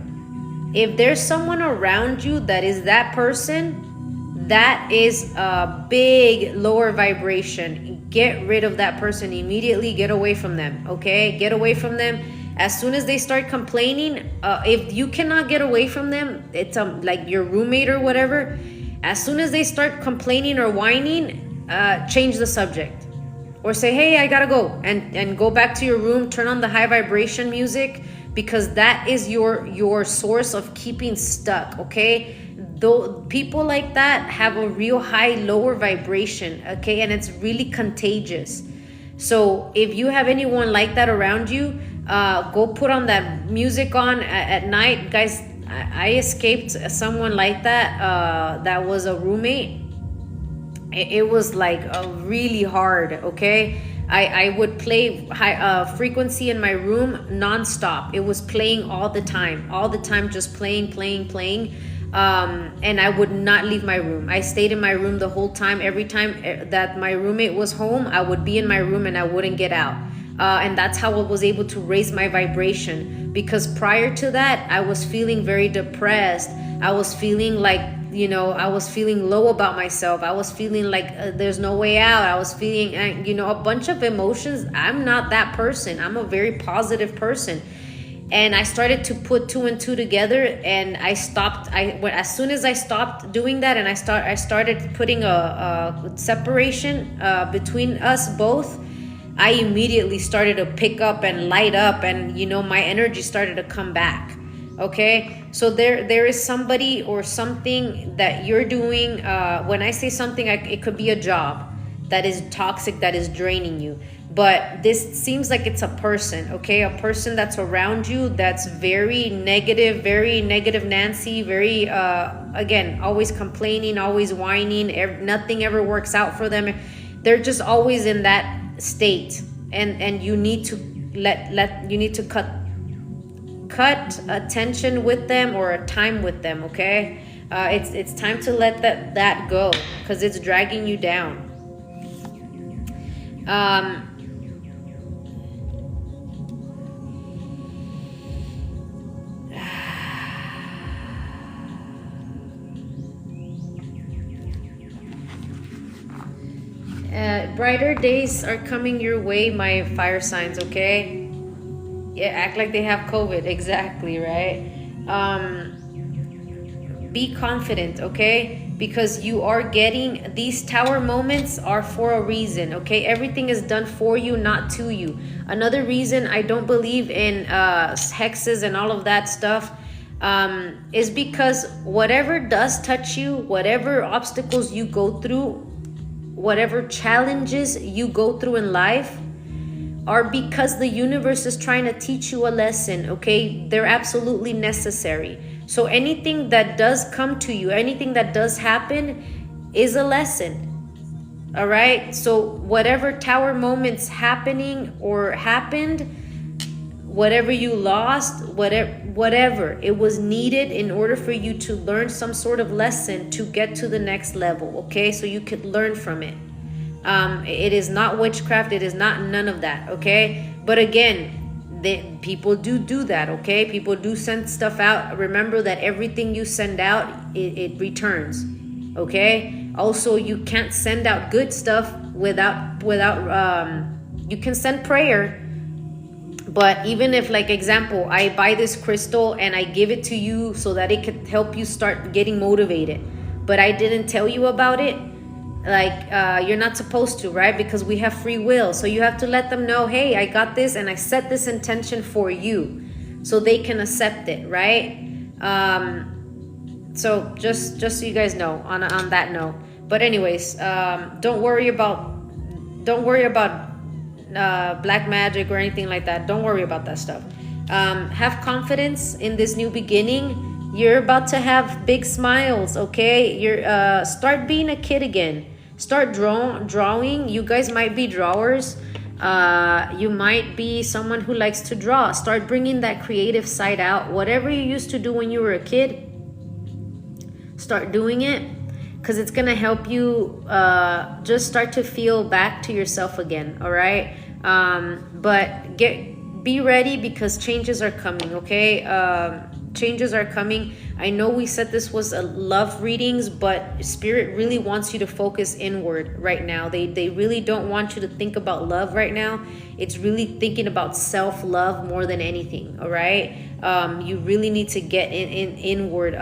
If there's someone around you that is that person, that is a big lower vibration. Get rid of that person immediately. Get away from them, okay? Get away from them. As soon as they start complaining, if you cannot get away from them, it's like your roommate or whatever. As soon as they start complaining or whining, change the subject. Or say, hey, I gotta go. And go back to your room, turn on the high vibration music, because that is your source of keeping stuck, okay? Though people like that have a real high lower vibration, okay? And it's really contagious. So if you have anyone like that around you, go put on that music on at night. Guys, I escaped someone like that, that was a roommate. It was like really hard, okay? I would play high frequency in my room nonstop. It was playing all the time, just playing. And I would not leave my room. I stayed in my room the whole time. Every time that my roommate was home, I would be in my room and I wouldn't get out. And that's how I was able to raise my vibration. Because prior to that, I was feeling very depressed. I was feeling like, I was feeling low about myself. I was feeling like there's no way out. I was feeling, a bunch of emotions. I'm not that person. I'm a very positive person. And I started to put two and two together, and I stopped. As soon as I stopped doing that, and I started putting a separation between us both, I immediately started to pick up and light up, and my energy started to come back. Okay, so there is somebody or something that you're doing. When I say something, it could be a job that is toxic, that is draining you. But this seems like it's a person, okay? A person that's around you that's very negative Nancy, very, again, always complaining, always whining. Nothing ever works out for them. They're just always in that state. And you need to you need to cut attention with them or a time with them, okay? It's time to let that go, because it's dragging you down. Brighter days are coming your way, my fire signs, okay? Yeah, act like they have COVID, exactly, right? Be confident, okay? Because you are getting, these tower moments are for a reason, okay? Everything is done for you, not to you. Another reason I don't believe in hexes and all of that stuff is because whatever does touch you, whatever obstacles you go through, whatever challenges you go through in life, are because the universe is trying to teach you a lesson, okay? They're absolutely necessary. So anything that does come to you, anything that does happen is a lesson, all right? So whatever tower moments happening or happened, whatever you lost, whatever, it was needed in order for you to learn some sort of lesson to get to the next level, okay? So you could learn from it. It is not witchcraft. It is not none of that, okay? But again, people do that, okay? People do send stuff out. Remember that everything you send out, it returns, okay? Also, you can't send out good stuff without you can send prayer, But even if, like example, I buy this crystal and I give it to you so that it could help you start getting motivated, but I didn't tell you about it, like you're not supposed to, right? Because we have free will. So you have to let them know, hey, I got this and I set this intention for you, so they can accept it, right? So just so you guys know on that note. But anyways, don't worry about black magic or anything like that. Don't worry about that stuff. Have confidence in this new beginning. You're about to have big smiles, okay? You're start being a kid again. Start drawing. You guys might be drawers. You might be someone who likes to draw. Start bringing that creative side out. Whatever you used to do when you were a kid, start doing it, because it's gonna help you just start to feel back to yourself again. All right, but be ready, because changes are coming. Okay, changes are coming. I know we said this was a love readings, but Spirit really wants you to focus inward right now. They really don't want you to think about love right now. It's really thinking about self-love more than anything. All right, you really need to get inward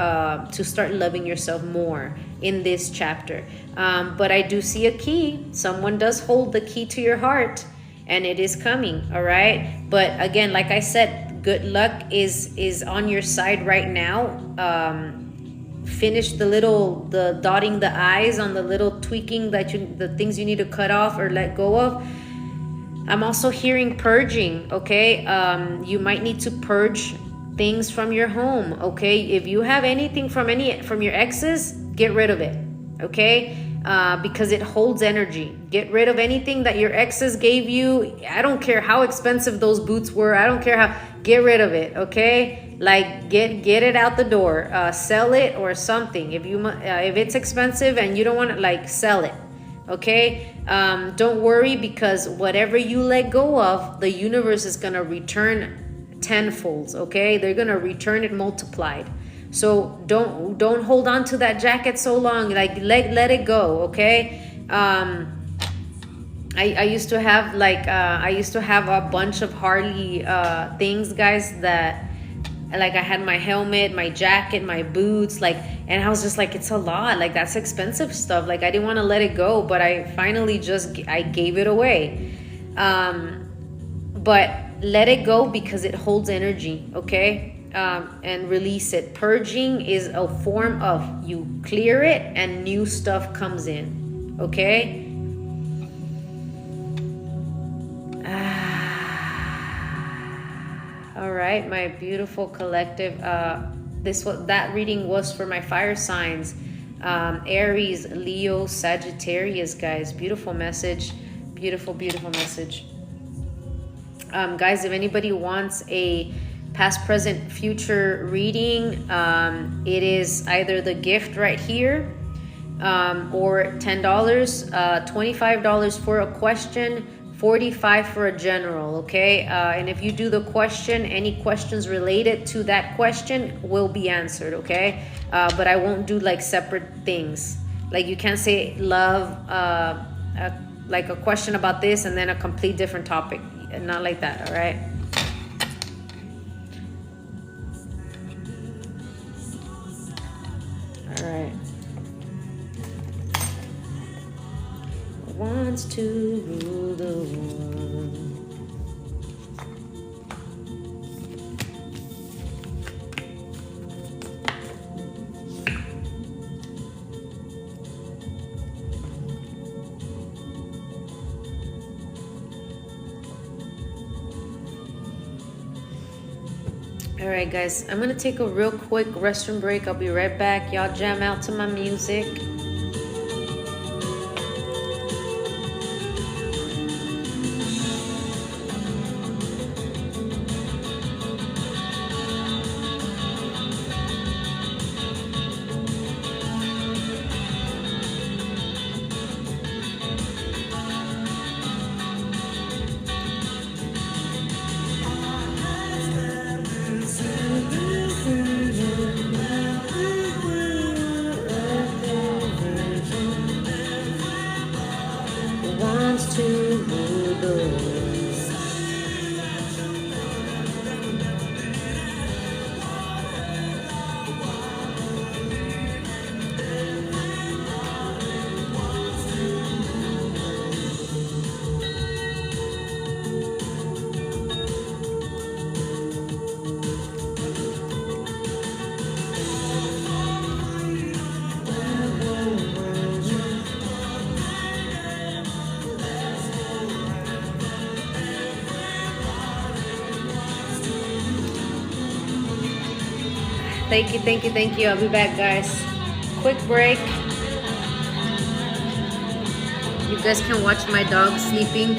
to start loving yourself more in this chapter. But I do see a key. Someone does hold the key to your heart, and it is coming. All right, but again, like I said, good luck is on your side right now. Finish the dotting the I's on the little tweaking the things you need to cut off or let go of. I'm also hearing purging. Okay, you might need to purge things from your home. Okay, if you have anything from your exes, get rid of it. Okay, because it holds energy. Get rid of anything that your exes gave you. I don't care how expensive those boots were. I don't care how. Get rid of it. Okay, like get it out the door. Sell it or something. If it's expensive and you don't want it, like sell it. Okay, don't worry, because whatever you let go of, the universe is gonna return tenfolds. Okay, they're gonna return it multiplied. So don't hold on to that jacket so long. Like let it go. Okay. I used to have a bunch of Harley things, guys, that like I had my helmet, my jacket, my boots, like, and I was just like, it's a lot, like that's expensive stuff. Like I didn't want to let it go, but I finally I gave it away. But let it go, because it holds energy. Okay. And release it. Purging is a form of you clear it and new stuff comes in. Okay. All right, my beautiful collective. That reading was for my fire signs, Aries, Leo, Sagittarius, guys. Beautiful message. Beautiful message. Guys, if anybody wants a past, present, future reading, it is either the gift right here, or $10, $25 for a question, $45 for a general. Okay, and if you do the question, any questions related to that question will be answered. Okay, but I won't do like separate things. Like you can't say love, like a question about this and then a complete different topic. Not like that. All right. All right. Wants to rule the world. All right, guys, I'm gonna take a real quick restroom break. I'll be right back. Y'all jam out to my music. Thank you, thank you, thank you. I'll be back, guys. Quick break. You guys can watch my dog sleeping.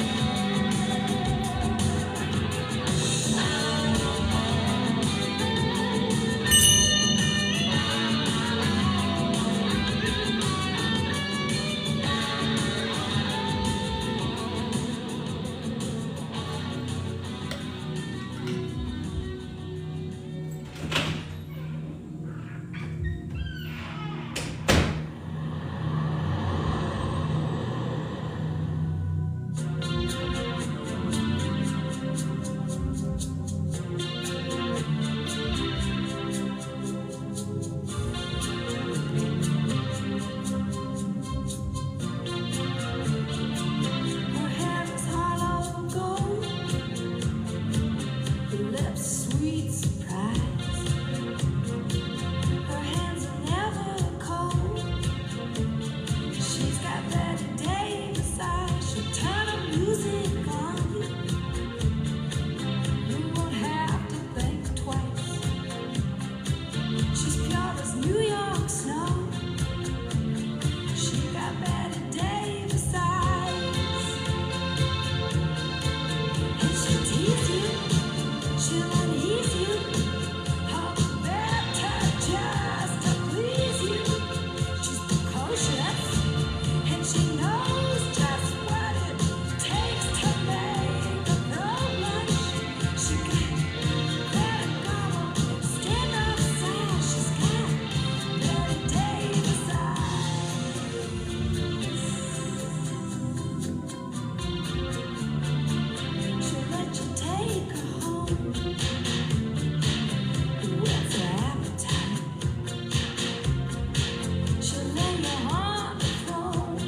Her hair is hollow gold, her lips sweet surprise. Her hands are never cold. She's got Betty Davis eyes. She'll turn the music on you. You won't have to think twice. She's pure as New York snow. She got Betty Davis eyes. And she'll tease you, she'll unease you. How better just to please you. She's precocious, and she knows just what it takes to make a pro blush. She got Betty Gobble, stand outside. She's got Betty Davis eyes. She'll let you take her home. What's her appetite? She'll lay you on the throne.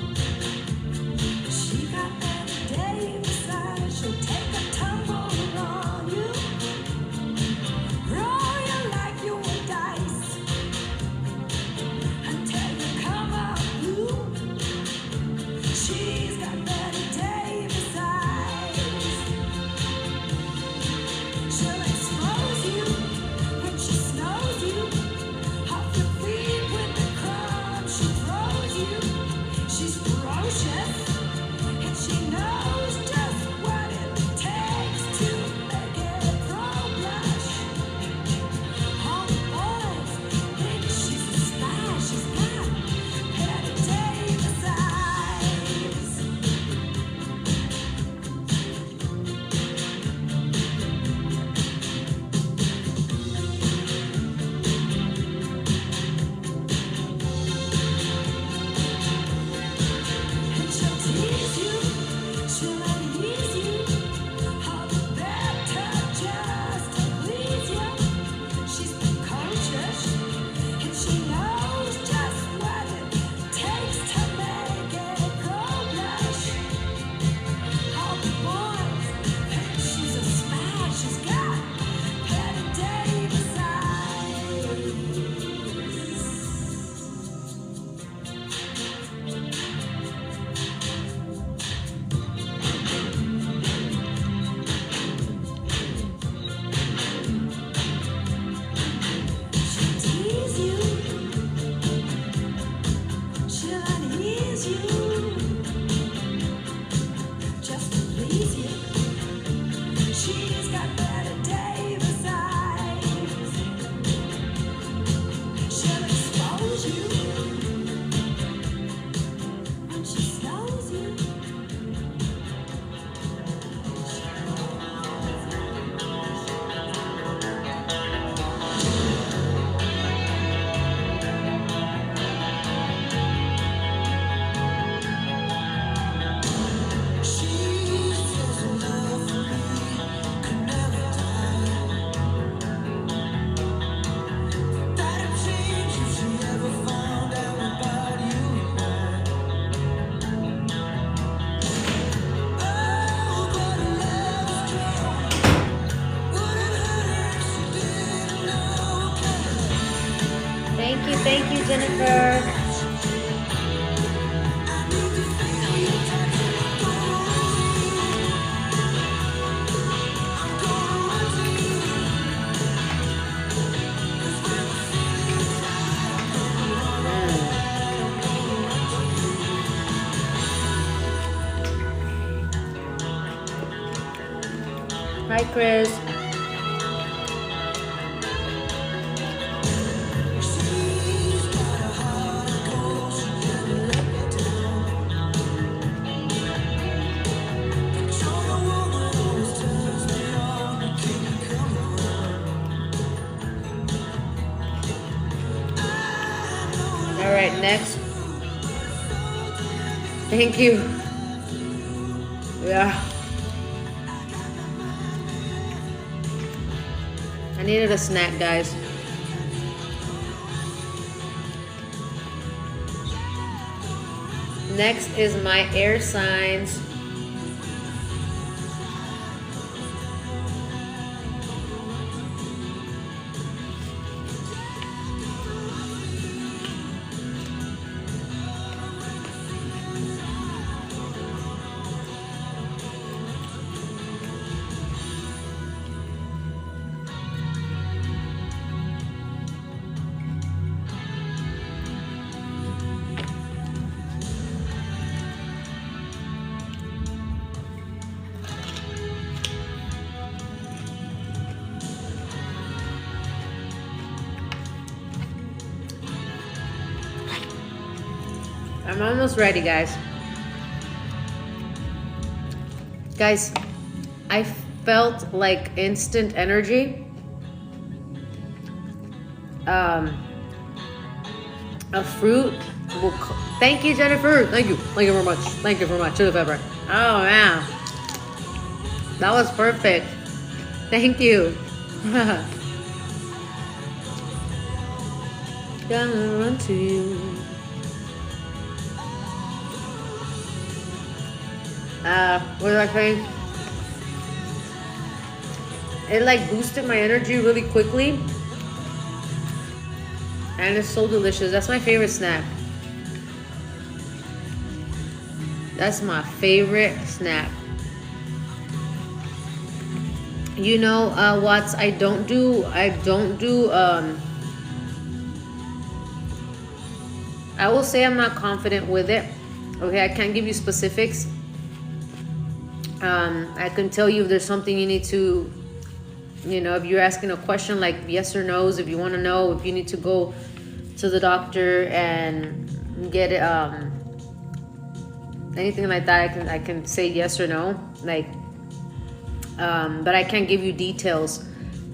She got Betty Davis eyes. She'll take a tumble on you, roll you like you were dice until you come out blue. She's got Betty Davis eyes. She'll expose you when she snows you, off your feet with the crumbs she throws you. She's ferocious, and she knows just what it takes to make it pro blush. All the boys think she's a spy. She's got Betty Davis eyes. And she'll tease you, she'll unease you. All the better just to please you. She's precocious, and she knows just what it takes to make it go blush. All the boys think she's a spy. She's got Betty Davis eyes. She'll tease you, she'll unease you, just to please you. She's got Betty Davis eyes. She'll expose you when she snows you. She says love for me could never die. That'd change if she ever found out about you and I. Oh, but her love is strong. Wouldn't hurt if she didn't know. Thank you, Jennifer. I need to feel your touch. I'm gonna run to you. 'Cause we're the Hi, Chris. All right, next. Thank you. Yeah. I needed a snack, guys. Next is my air signs. I'm almost ready, guys. Guys, I felt like instant energy. A fruit will. Thank you, Jennifer. Thank you. Thank you very much. Thank you very much. Chili pepper. Oh, man. That was perfect. Thank you. Gonna run to you. What did I say? It like boosted my energy really quickly. And it's so delicious. That's my favorite snack. That's my favorite snack. You know, Watts, I don't do, I will say I'm not confident with it. Okay, I can't give you specifics. I can tell you if there's something you need to, you know, if you're asking a question like yes or no's, if you want to know, if you need to go to the doctor and get anything like that, I can say yes or no, like, but I can't give you details.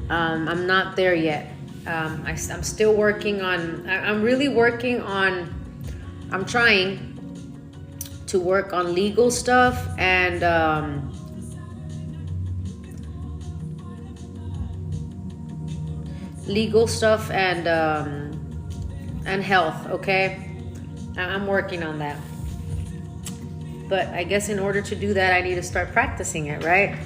I'm not there yet. I'm still working on. I'm really working on. I'm trying to work on legal stuff and health. Okay, I'm working on that. But I guess in order to do that, I need to start practicing it, right?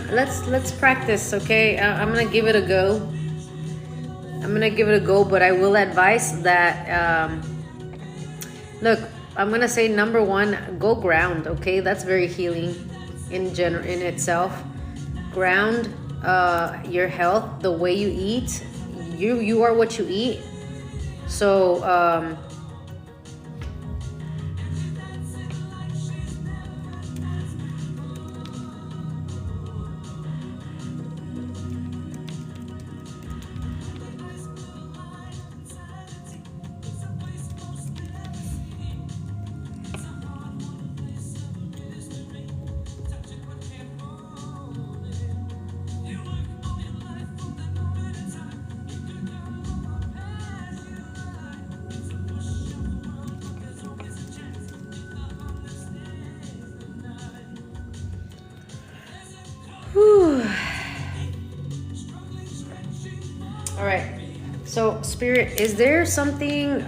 Let's practice, okay? I'm gonna give it a go. But I will advise that. Look, I'm gonna say number one, go ground, okay? That's very healing in itself. Ground your health, the way you eat. You are what you eat. So all right. So, Spirit, is there something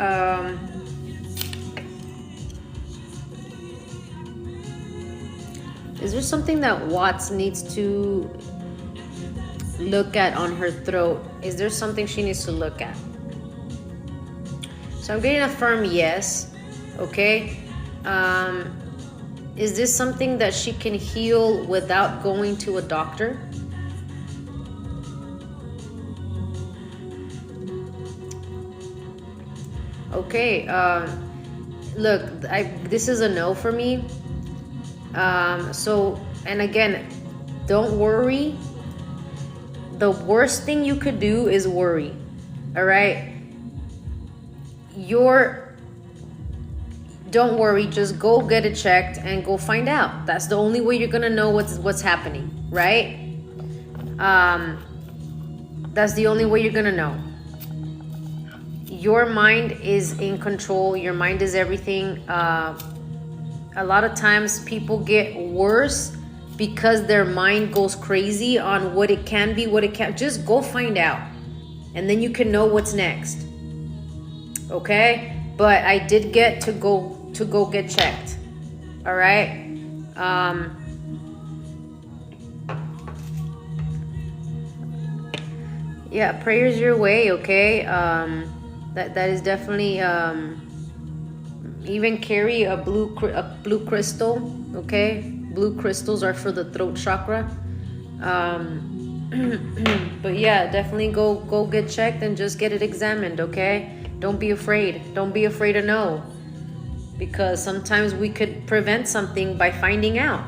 that Watts needs to look at on her throat? Is there something she needs to look at? So I'm getting a firm yes. Okay. Is this something that she can heal without going to a doctor? Okay. Look, this is a no for me. So, and again, don't worry. The worst thing you could do is worry. All right. Don't worry. Just go get it checked and go find out. That's the only way you're gonna know what's happening, right? That's the only way you're gonna know. Your mind is in control. Your mind is everything. A lot of times people get worse because their mind goes crazy on what it can be, what it can't. Just go find out, and then you can know what's next. Okay? But I did get to go get checked. All right? Yeah, prayers your way, okay? That is definitely even carry a blue crystal, okay? Blue crystals are for the throat chakra. But yeah, definitely go get checked and just get it examined, okay? Don't be afraid. Don't be afraid to know, because sometimes we could prevent something by finding out.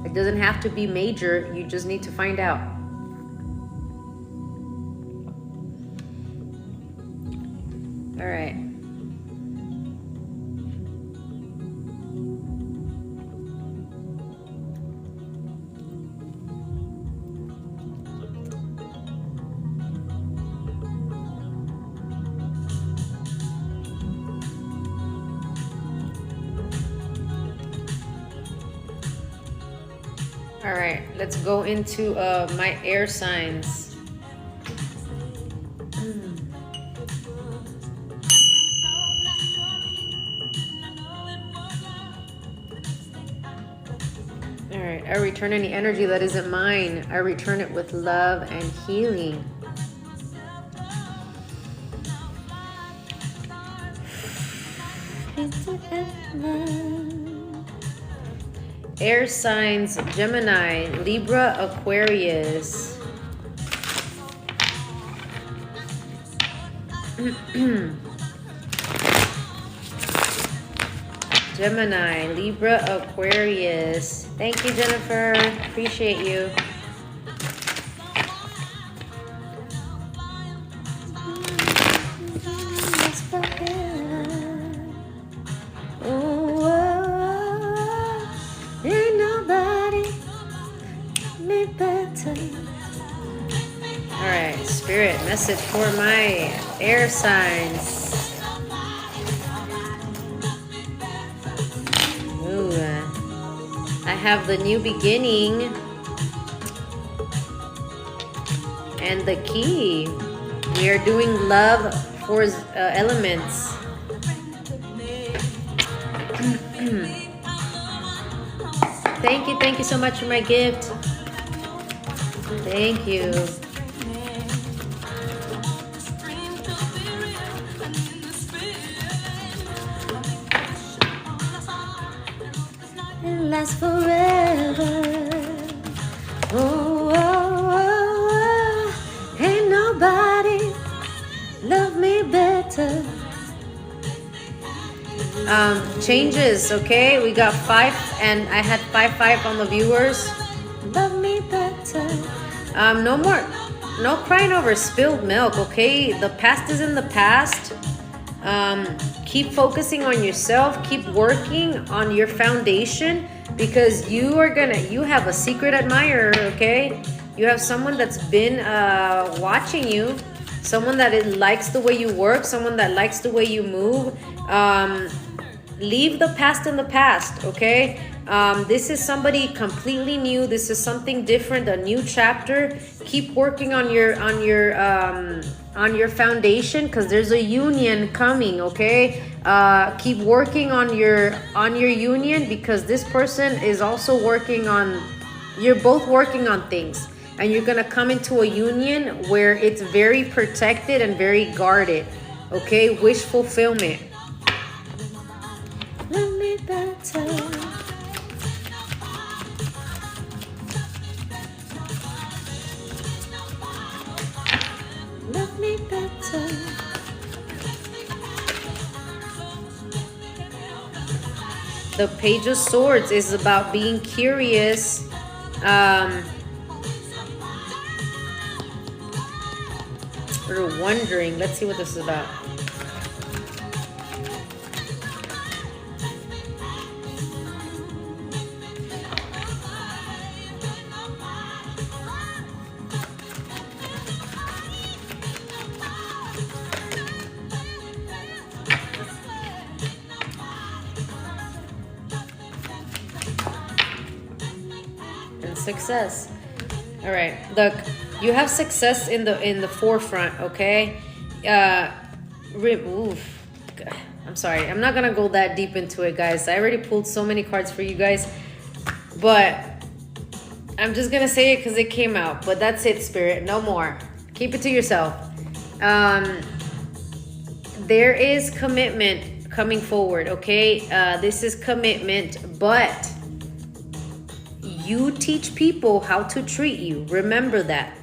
It doesn't have to be major. You just need to find out. All right. All right, let's go into my air signs. All right, I return any energy that isn't mine. I return it with love and healing. Air signs: Gemini, Libra, Aquarius. Gemini, Libra, Aquarius. Thank you, Jennifer. Appreciate you. Ain't nobody me better. All right, Spirit, message for my air signs. I have the new beginning and the key. We are doing love for elements. Thank you so much for my gift. Thank you. Last forever. Oh, oh, oh, oh. Ain't nobody love me better. Changes, okay? We got 5, and I had 5 on the viewers. Love me better. No crying over spilled milk, okay? The past is in the past. Keep focusing on yourself. Keep working on your foundation, because you have a secret admirer, okay? You have someone that's been watching you, someone that likes the way you work, someone that likes the way you move. Leave the past in the past, okay? This is somebody completely new. This is something different, a new chapter. Keep working on your foundation, because there's a union coming, okay? Keep working on your union, because this person is also working on. You're both working on things, and you're gonna come into a union where it's very protected and very guarded, okay? Wish fulfillment. Love me better. Love me better. The Page of Swords is about being curious, or wondering. Let's see what this is about. And success. All right, look, you have success in the forefront, okay? Oof. I'm sorry, I'm not gonna go that deep into it, guys. I already pulled so many cards for you guys, but I'm just gonna say it because it came out. But that's it, Spirit. No more. Keep it to yourself. There is commitment coming forward, okay? This is commitment, but you teach people how to treat you. Remember that,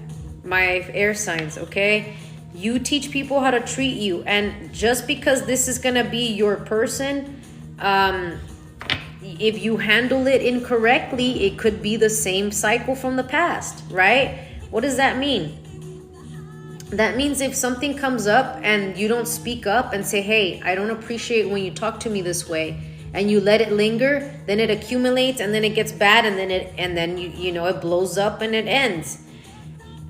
my air signs, okay? You teach people how to treat you. And just because this is gonna be your person, if you handle it incorrectly, it could be the same cycle from the past, right? What does that mean? That means if something comes up and you don't speak up and say, hey, I don't appreciate when you talk to me this way, and you let it linger, then it accumulates and then it gets bad, and then you know it blows up and it ends.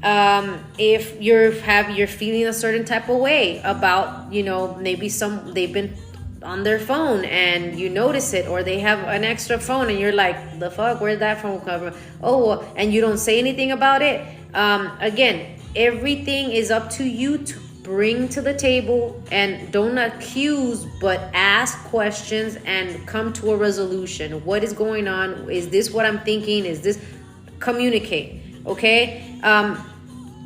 If you're feeling a certain type of way about, you know, maybe they've been on their phone and you notice it, or they have an extra phone and you're like, the fuck, where'd that phone come from? Oh, and you don't say anything about it. Again, everything is up to you to bring to the table, and don't accuse, but ask questions and come to a resolution. What is going on? Is this what I'm thinking? Is this? Communicate, okay?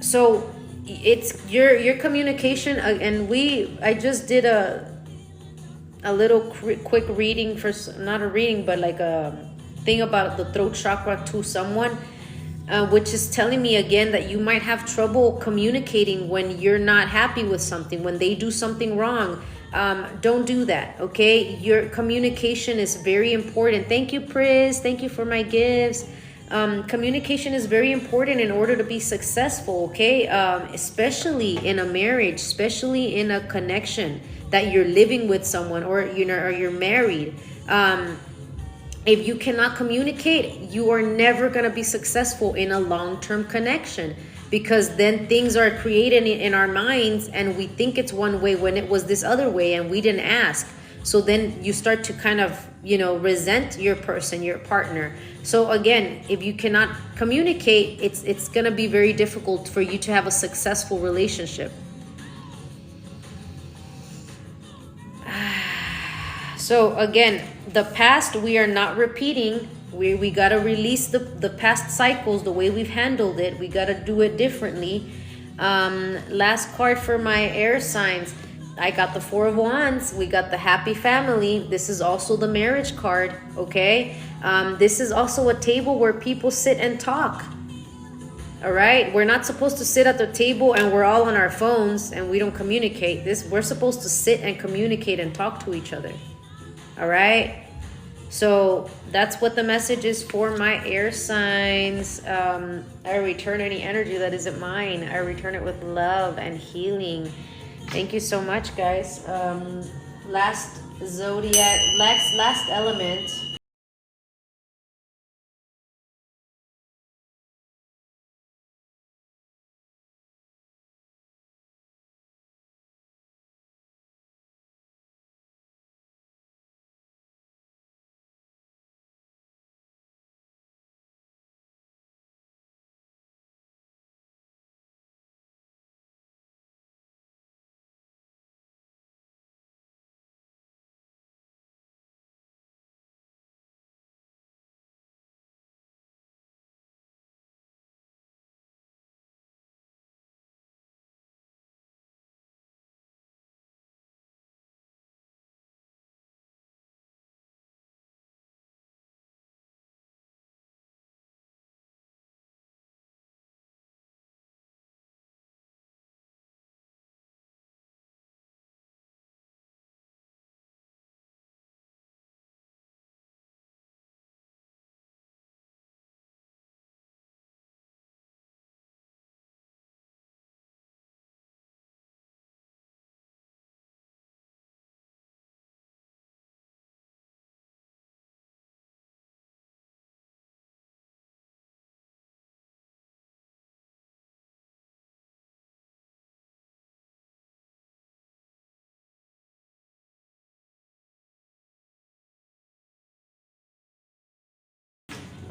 So it's your communication, and I just did a little quick reading for, not a reading, but like a thing about the throat chakra to someone, which is telling me again that you might have trouble communicating when you're not happy with something, when they do something wrong. Don't do that, okay? Your communication is very important. Thank you, Pris. Thank you for my gifts. Communication is very important in order to be successful, okay? Especially in a marriage, especially in a connection that you're living with someone, or you know, or you're married. If you cannot communicate, you are never going to be successful in a long-term connection, because then things are created in our minds and we think it's one way when it was this other way and we didn't ask. So then you start to kind of, you know, resent your person, your partner. So again, if you cannot communicate, it's going to be very difficult for you to have a successful relationship. So again, the past we are not repeating. We got to release the past cycles, the way we've handled it. We got to do it differently. Last card for my air signs. I got the Four of Wands. We got the happy family. This is also the marriage card, okay? This is also a table where people sit and talk. All right? We're not supposed to sit at the table and we're all on our phones and we don't communicate. We're supposed to sit and communicate and talk to each other. All right? So that's what the message is for my air signs. I return any energy that isn't mine. I return it with love and healing. Thank you so much, guys. Last zodiac, last element.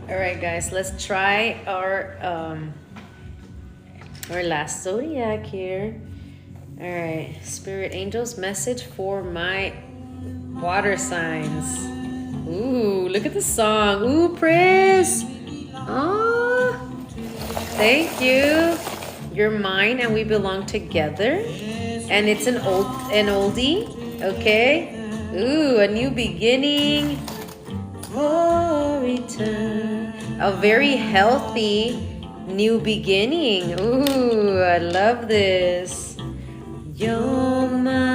All right, guys, let's try our last zodiac here. All right, Spirit Angels message for my water signs. Ooh, look at the song. Ooh, Pris. Oh, thank you. You're mine and we belong together. And it's an oldie. Okay. Ooh, a new beginning. For return. A very healthy new beginning. Ooh, I love this. You're mine.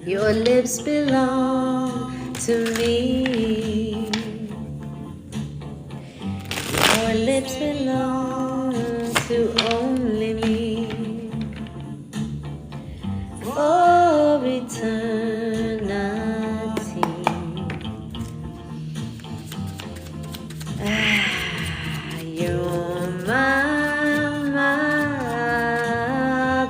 Your lips belong to me. Your lips belong to only me. For eternity. You're my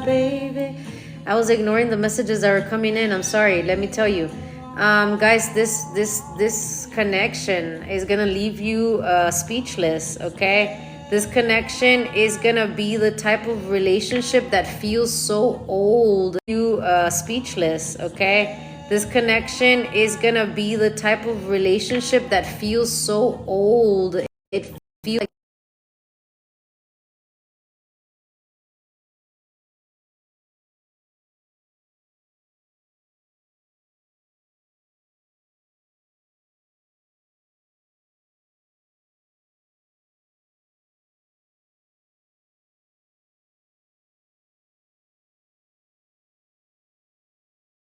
baby. I was ignoring the messages that were coming in. I'm sorry. Let me tell you, guys, this connection is gonna leave you speechless. Okay, this connection is gonna be the type of relationship that feels so old, you speechless. Okay, this connection is gonna be the type of relationship that feels so old. It feels like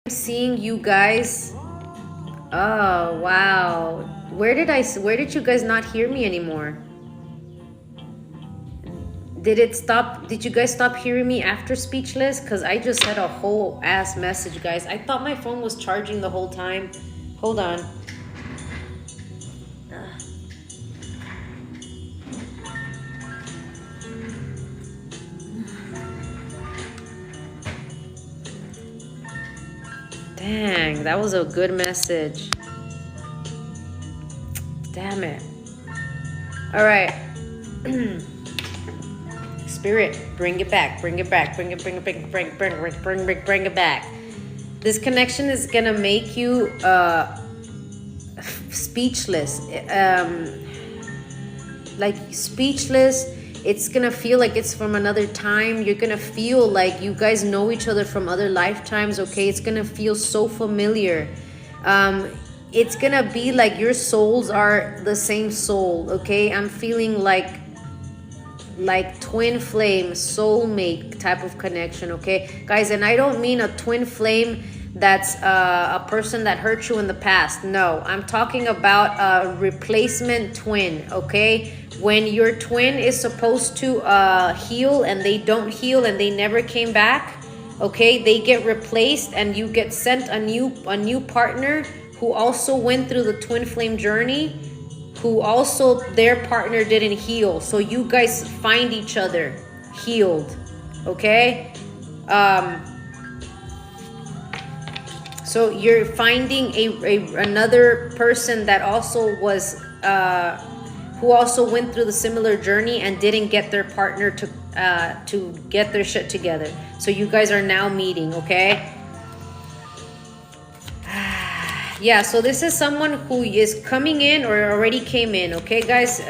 I'm seeing you guys. Oh wow, where did you guys not hear me anymore? Did it stop? Did you guys stop hearing me after speechless? Because I just had a whole ass message, guys. I thought my phone was charging the whole time. Hold on. Dang, that was a good message. Damn it. All right. Spirit, bring it back, bring it back, bring it back. This connection is gonna make you speechless. Like speechless. It's gonna feel like it's from another time. You're gonna feel like you guys know each other from other lifetimes. Okay, it's gonna feel so familiar. It's gonna be like your souls are the same soul. Okay, I'm feeling like twin flame, soulmate type of connection. Okay, guys, and I don't mean a twin flame that's a person that hurt you in the past. No, I'm talking about a replacement twin. Okay, when your twin is supposed to heal and they don't heal and they never came back. Okay, they get replaced and you get sent a new partner who also went through the twin flame journey, who also their partner didn't heal. So you guys find each other healed. Okay, so you're finding another person that also was who also went through the similar journey and didn't get their partner to get their shit together. So you guys are now meeting. Okay. Yeah, so this is someone who is coming in or already came in. Okay, guys,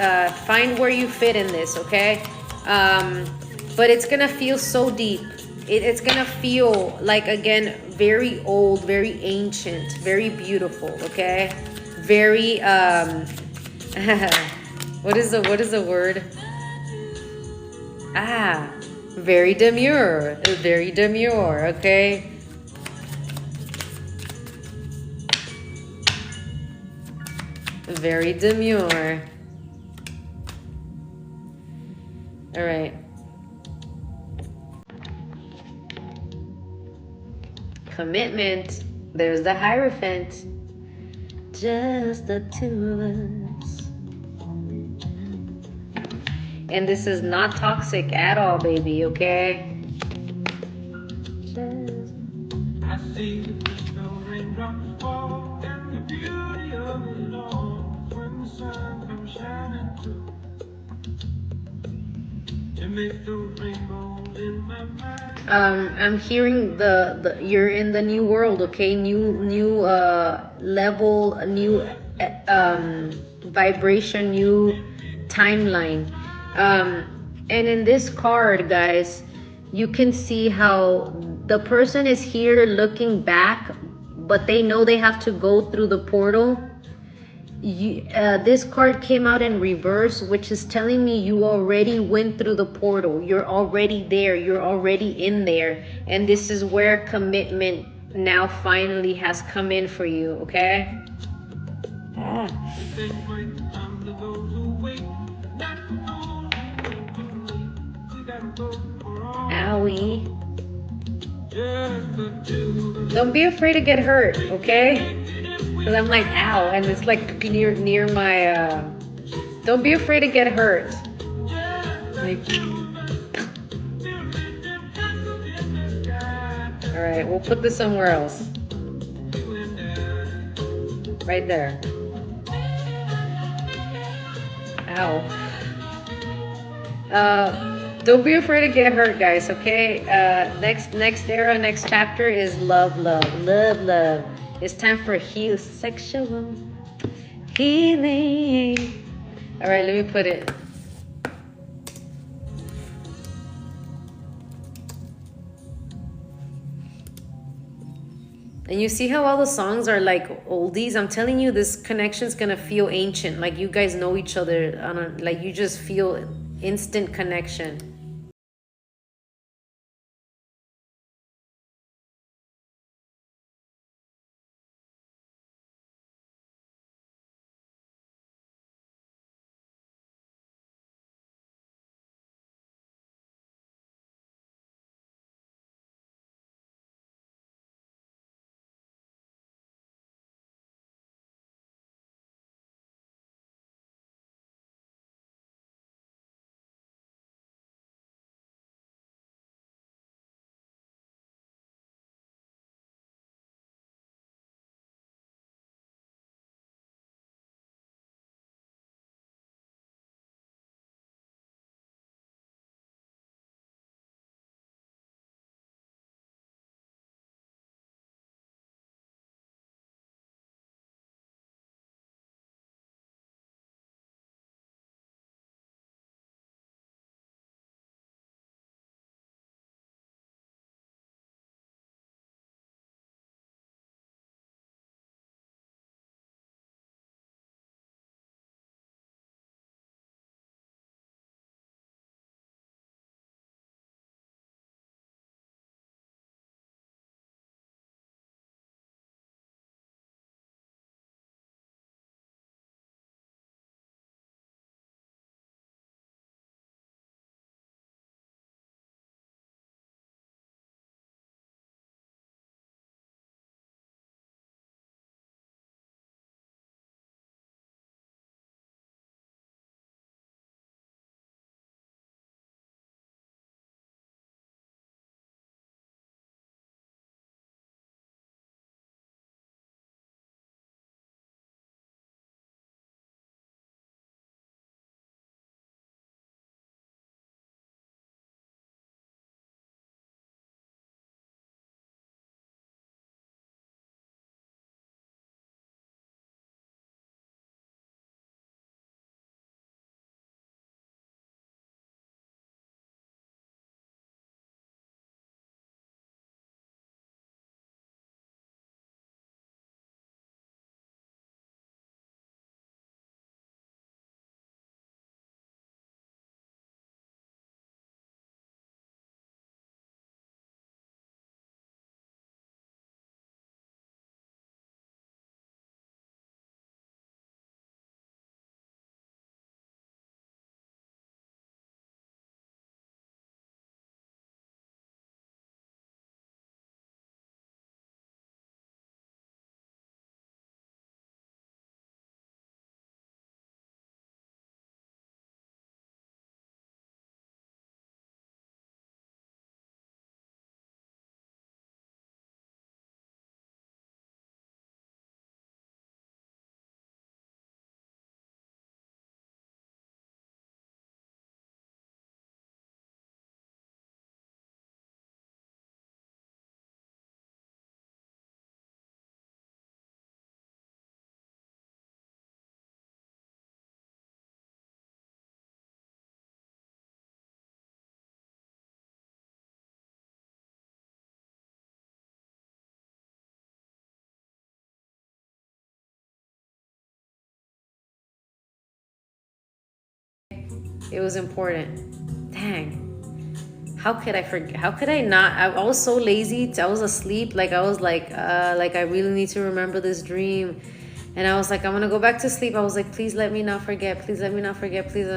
find where you fit in this. Okay, but it's gonna feel so deep. It's gonna feel like, again, very old, very ancient, very beautiful. Okay, very what is the word? Very demure, very demure. Okay. Very demure. All right. Commitment. There's the Hierophant. Just the two of us. And this is not toxic at all, baby, okay? I see the raindrops fall and the beauty of I'm hearing the you're in the new world, okay? New level, new vibration, new timeline. And in this card, guys, you can see how the person is here looking back, but they know they have to go through the portal. This card came out in reverse, which is telling me you already went through the portal. You're already there. You're already in there. And this is where commitment now finally has come in for you, okay? Ah. Owie. Don't be afraid to get hurt, okay? Because I'm like, ow, and it's like near my, don't be afraid to get hurt. Like, all right, we'll put this somewhere else. Right there. Ow. Don't be afraid to get hurt, guys, okay? Next era, next chapter is love, love, love, love. It's time for sexual healing. All right, let me put it. And you see how all the songs are like oldies? I'm telling you, this connection's gonna feel ancient. Like you guys know each other. Like you just feel instant connection. It was important. Dang. How could I forget? How could I not? I was so lazy. I was asleep. Like I was like I really need to remember this dream. And I was like, I'm gonna go back to sleep. I was like, please let me not forget. Please let me not forget. Please.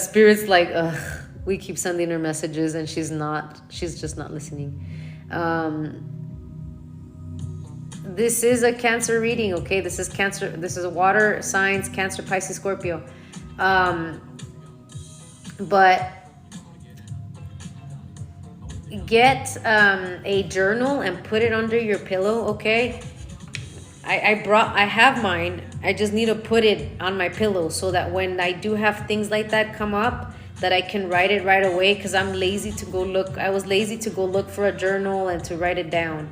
Spirit's like, we keep sending her messages and she's just not listening. This is a Cancer reading, okay? This is Cancer. This is a water signs, Cancer, Pisces, Scorpio. But get a journal and put it under your pillow, okay? I have mine. I just need to put it on my pillow so that when I do have things like that come up, that I can write it right away, because I'm lazy to go look. I was lazy to go look for a journal and to write it down.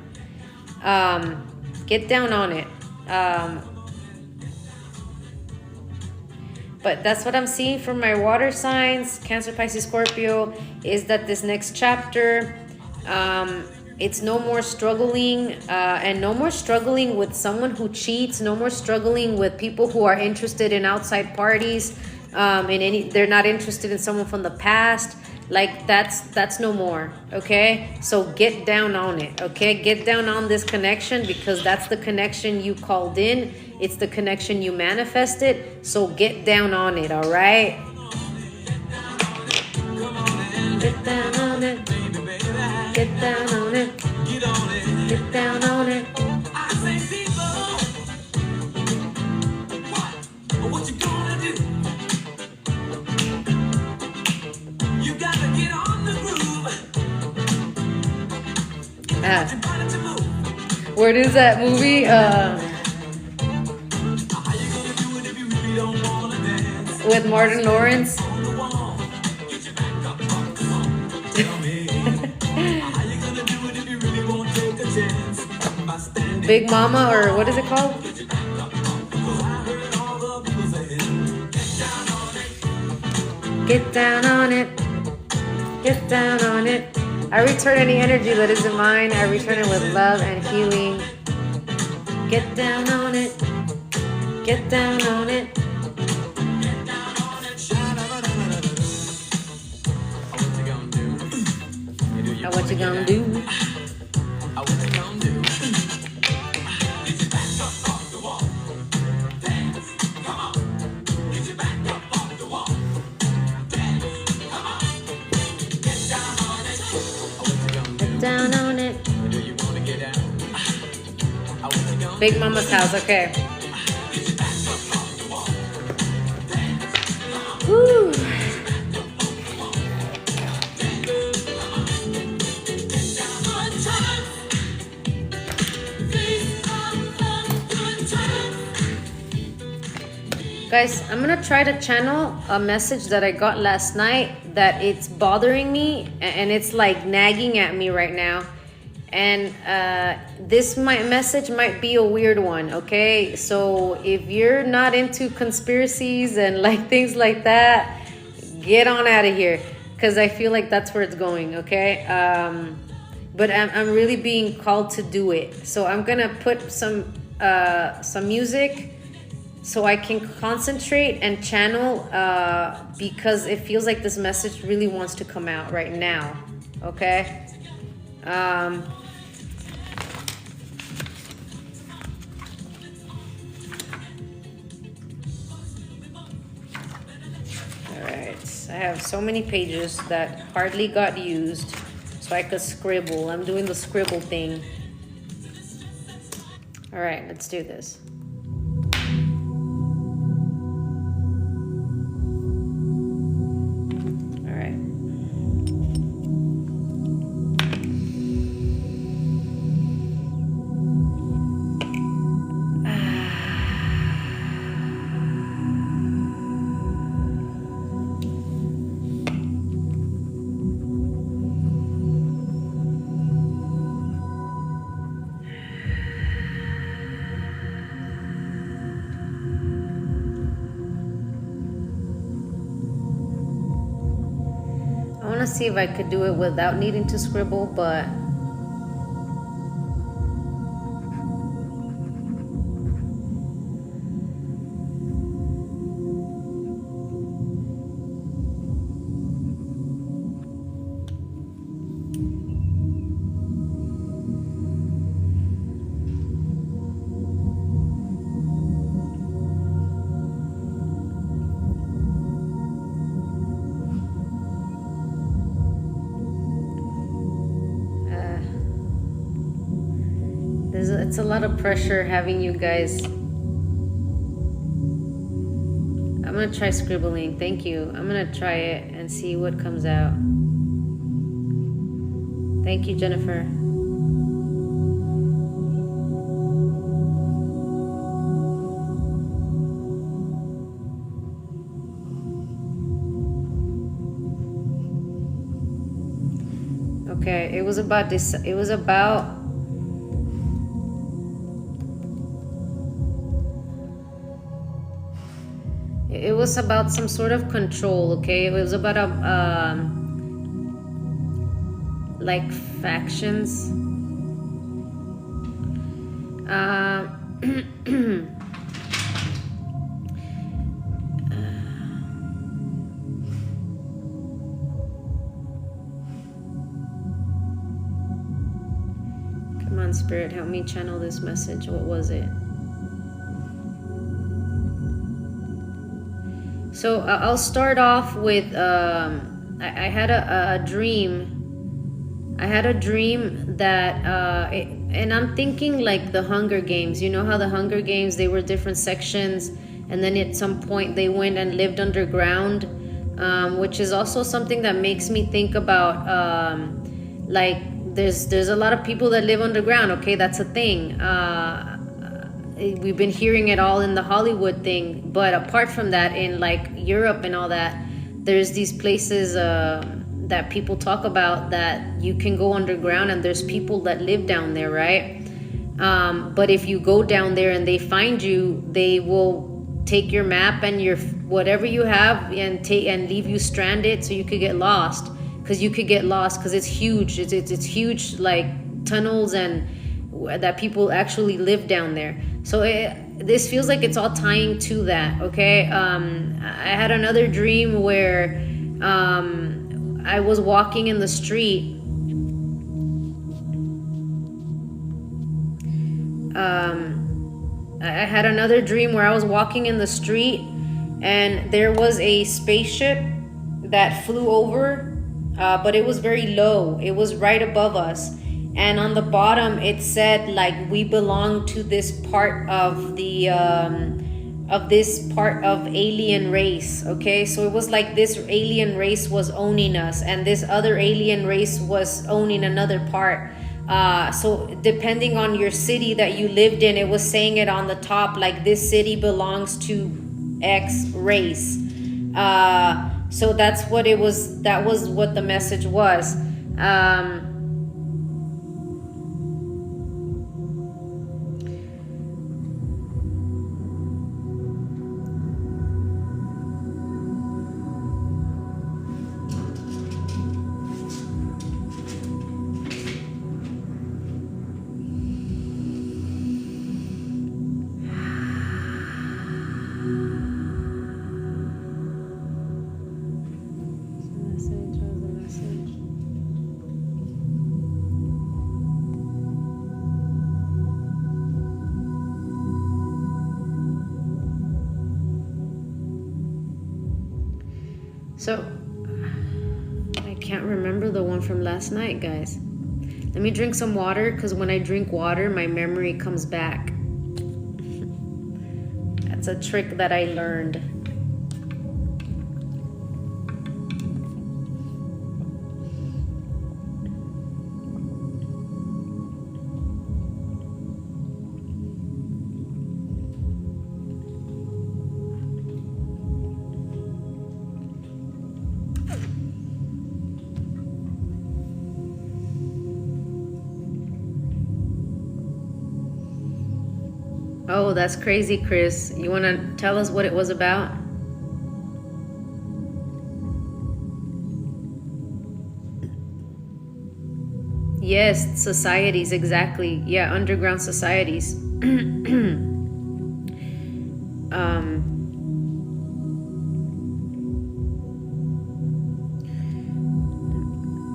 Get down on it. But that's what I'm seeing from my water signs, Cancer, Pisces, Scorpio, is that this next chapter, it's no more struggling, and no more struggling with someone who cheats, no more struggling with people who are interested in outside parties, they're not interested in someone from the past. Like that's no more, okay? So get down on it, okay? Get down on this connection, because that's the connection you called in. It's the connection you manifested. So get down on it, all right? Get down on it. Get down on it. Get down on it. I say people, what you gonna do? You gotta get on the groove. Where is that movie? With Martin Lawrence. Big Mama, or what is it called? Get down on it. Get down on it. I return any energy that isn't mine. I return it with love and healing. Get down on it. Get down on it. What you gonna do? Get down on it. Big Mama's house, okay. Woo. Guys, I'm gonna try to channel a message that I got last night that it's bothering me and it's like nagging at me right now. And this message might be a weird one, okay? So if you're not into conspiracies and like things like that, get on out of here, because I feel like that's where it's going, okay? But I'm really being called to do it. So I'm gonna put some music so I can concentrate and channel, because it feels like this message really wants to come out right now, okay? Alright, I have so many pages that hardly got used, so I could scribble. I'm doing the scribble thing. Alright, let's do this. I want to see if I could do it without needing to scribble, but That's a lot of pressure having you guys. I'm gonna try scribbling. Thank you. I'm gonna try it and see what comes out. Thank you, Jennifer. Okay, it was about this. It was about. It was about some sort of control. Okay, it was about a like factions. Come on, Spirit, help me channel this message. What was it? So I'll start off with I had a dream. I had a dream that and I'm thinking like the Hunger Games. You know how the Hunger Games, they were different sections, and then at some point they went and lived underground, which is also something that makes me think about like there's a lot of people that live underground. Okay, that's a thing. We've been hearing it all in the Hollywood thing, but apart from that, in like Europe and all that, there's these places that people talk about that you can go underground, and there's people that live down there, right? But if you go down there and they find you, they will take your map and your whatever you have and leave you stranded, so you could get lost. Because you could get lost because it's huge. It's huge, like tunnels, and that people actually live down there. So this feels like it's all tying to that. Okay, I had another dream where I was walking in the street. I had another dream where I was walking in the street, and there was a spaceship that flew over, but it was very low. It was right above us. And on the bottom, it said like, we belong to this part of the alien race. Okay, so it was like this alien race was owning us, and this other alien race was owning another part. So depending on your city that you lived in, it was saying it on the top, like this city belongs to X race. So that's what it was. That was what the message was. So, I can't remember the one from last night, guys. Let me drink some water, because when I drink water, my memory comes back. That's a trick that I learned. Oh, that's crazy, Chris. You want to tell us what it was about? Yes, societies, exactly. Yeah, underground societies.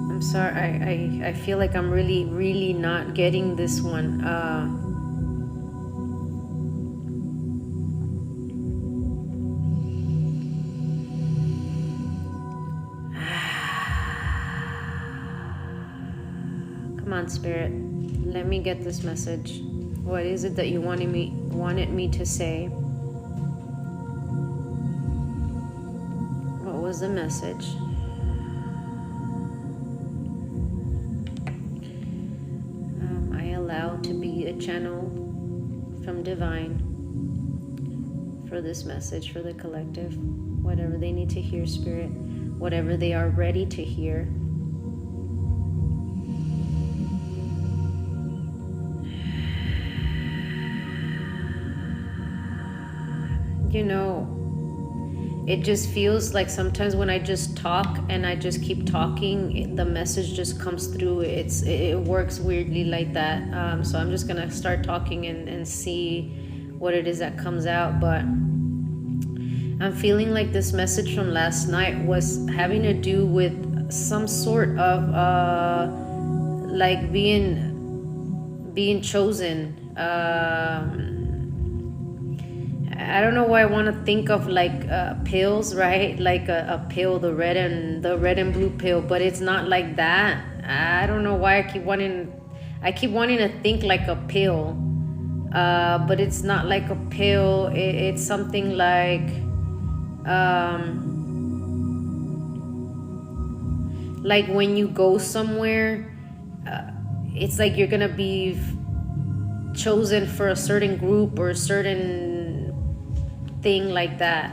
I'm sorry. I feel like I'm really not getting this one. Come on, Spirit. Let me get this message. What is it that you wanted me to say? What was the message? I allow to be a channel from divine for this message for the collective. Whatever they need to hear, Spirit. Whatever they are ready to hear. You know, it just feels like sometimes when I just talk and I just keep talking, the message just comes through. It works weirdly like that. So I'm just gonna start talking and see what it is that comes out. But I'm feeling like this message from last night was having to do with some sort of like being chosen. I don't know why I want to think of like pills, right? Like a pill, the red and blue pill, but it's not like that. I don't know why I keep wanting to think like a pill, but it's not like a pill. It's something like when you go somewhere, it's like you're gonna be chosen for a certain group or a certain thing like that.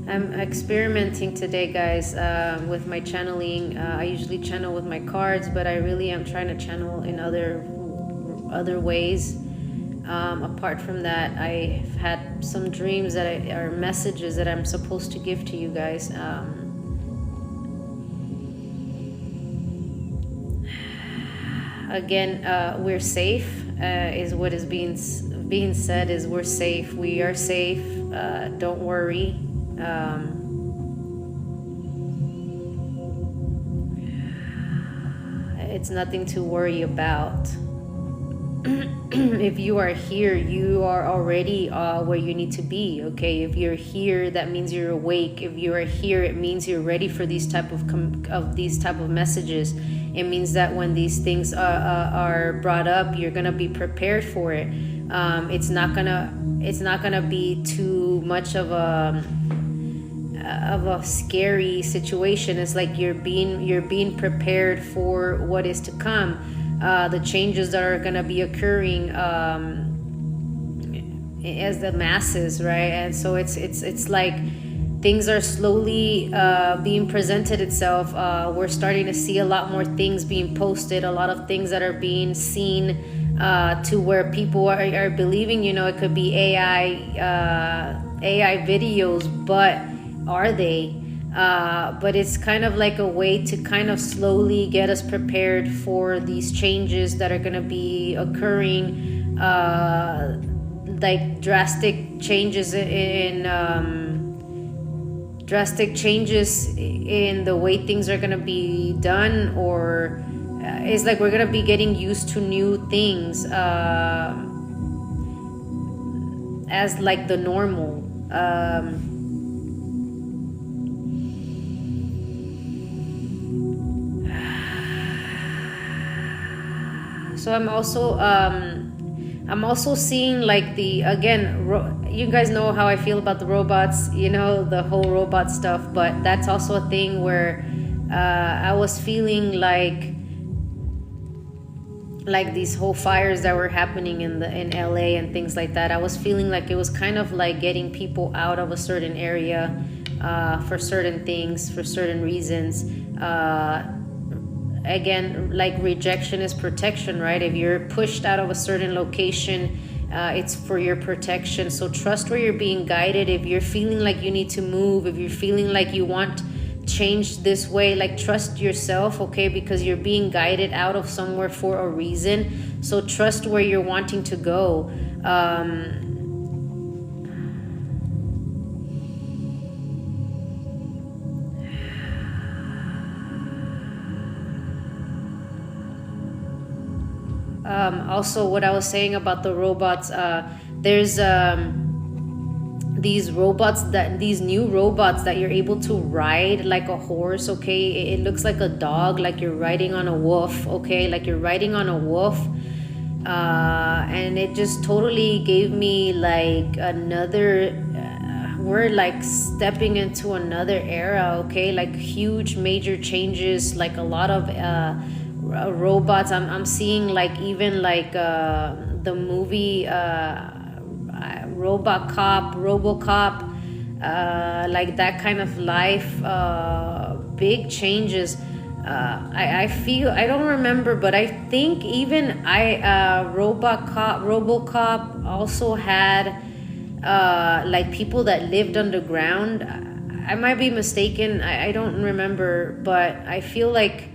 I'm experimenting today, guys, with my channeling. I usually channel with my cards, but I really am trying to channel in other ways. Apart from that, I've had some dreams that are messages that I'm supposed to give to you guys. Again, we're safe, is what is being said. Is we're safe. We are safe. Don't worry. It's nothing to worry about. If you are here, you are already where you need to be. Okay, if you're here, that means you're awake. If you are here, it means you're ready for these type of messages. It means that when these things are brought up, you're gonna be prepared for it. It's not gonna be too much of a scary situation. It's like you're being prepared for what is to come. The changes that are going to be occurring as the masses, right? And so it's like things are slowly being presented itself. We're starting to see a lot more things being posted, a lot of things that are being seen to where people are believing, it could be AI videos, but are they? But it's kind of like a way to kind of slowly get us prepared for these changes that are going to be occurring, like drastic changes in the way things are going to be done, or it's like we're going to be getting used to new things as like the normal. So I'm also seeing like you guys know how I feel about the robots, the whole robot stuff, but that's also a thing where I was feeling like these whole fires that were happening in LA and things like that. I was feeling like it was kind of like getting people out of a certain area for certain things, for certain reasons. Again, like rejection is protection, right? If you're pushed out of a certain location, it's for your protection. So trust where you're being guided. If you're feeling like you need to move, if you're feeling like you want change this way, like trust yourself, okay? Because you're being guided out of somewhere for a reason. So trust where you're wanting to go. Also, what I was saying about the robots, there's these new robots that you're able to ride like a horse. Okay, it looks like a dog, like you're riding on a wolf. Okay, like you're riding on a wolf. And it just totally gave me like another we're like stepping into another era. Okay, like huge major changes, like a lot of robots. I'm seeing like even like the movie Robocop, like that kind of life, big changes. I feel, I don't remember, but I think even Robocop also had like people that lived underground. I might be mistaken. I don't remember, but I feel like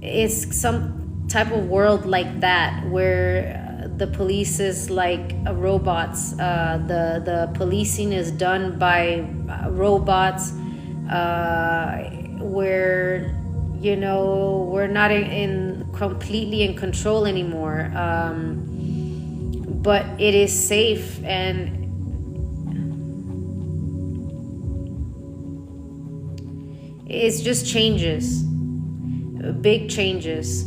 it's some type of world like that where the police is like robots. The policing is done by robots, where we're not in completely in control anymore, but it is safe, and it's just changes, big changes,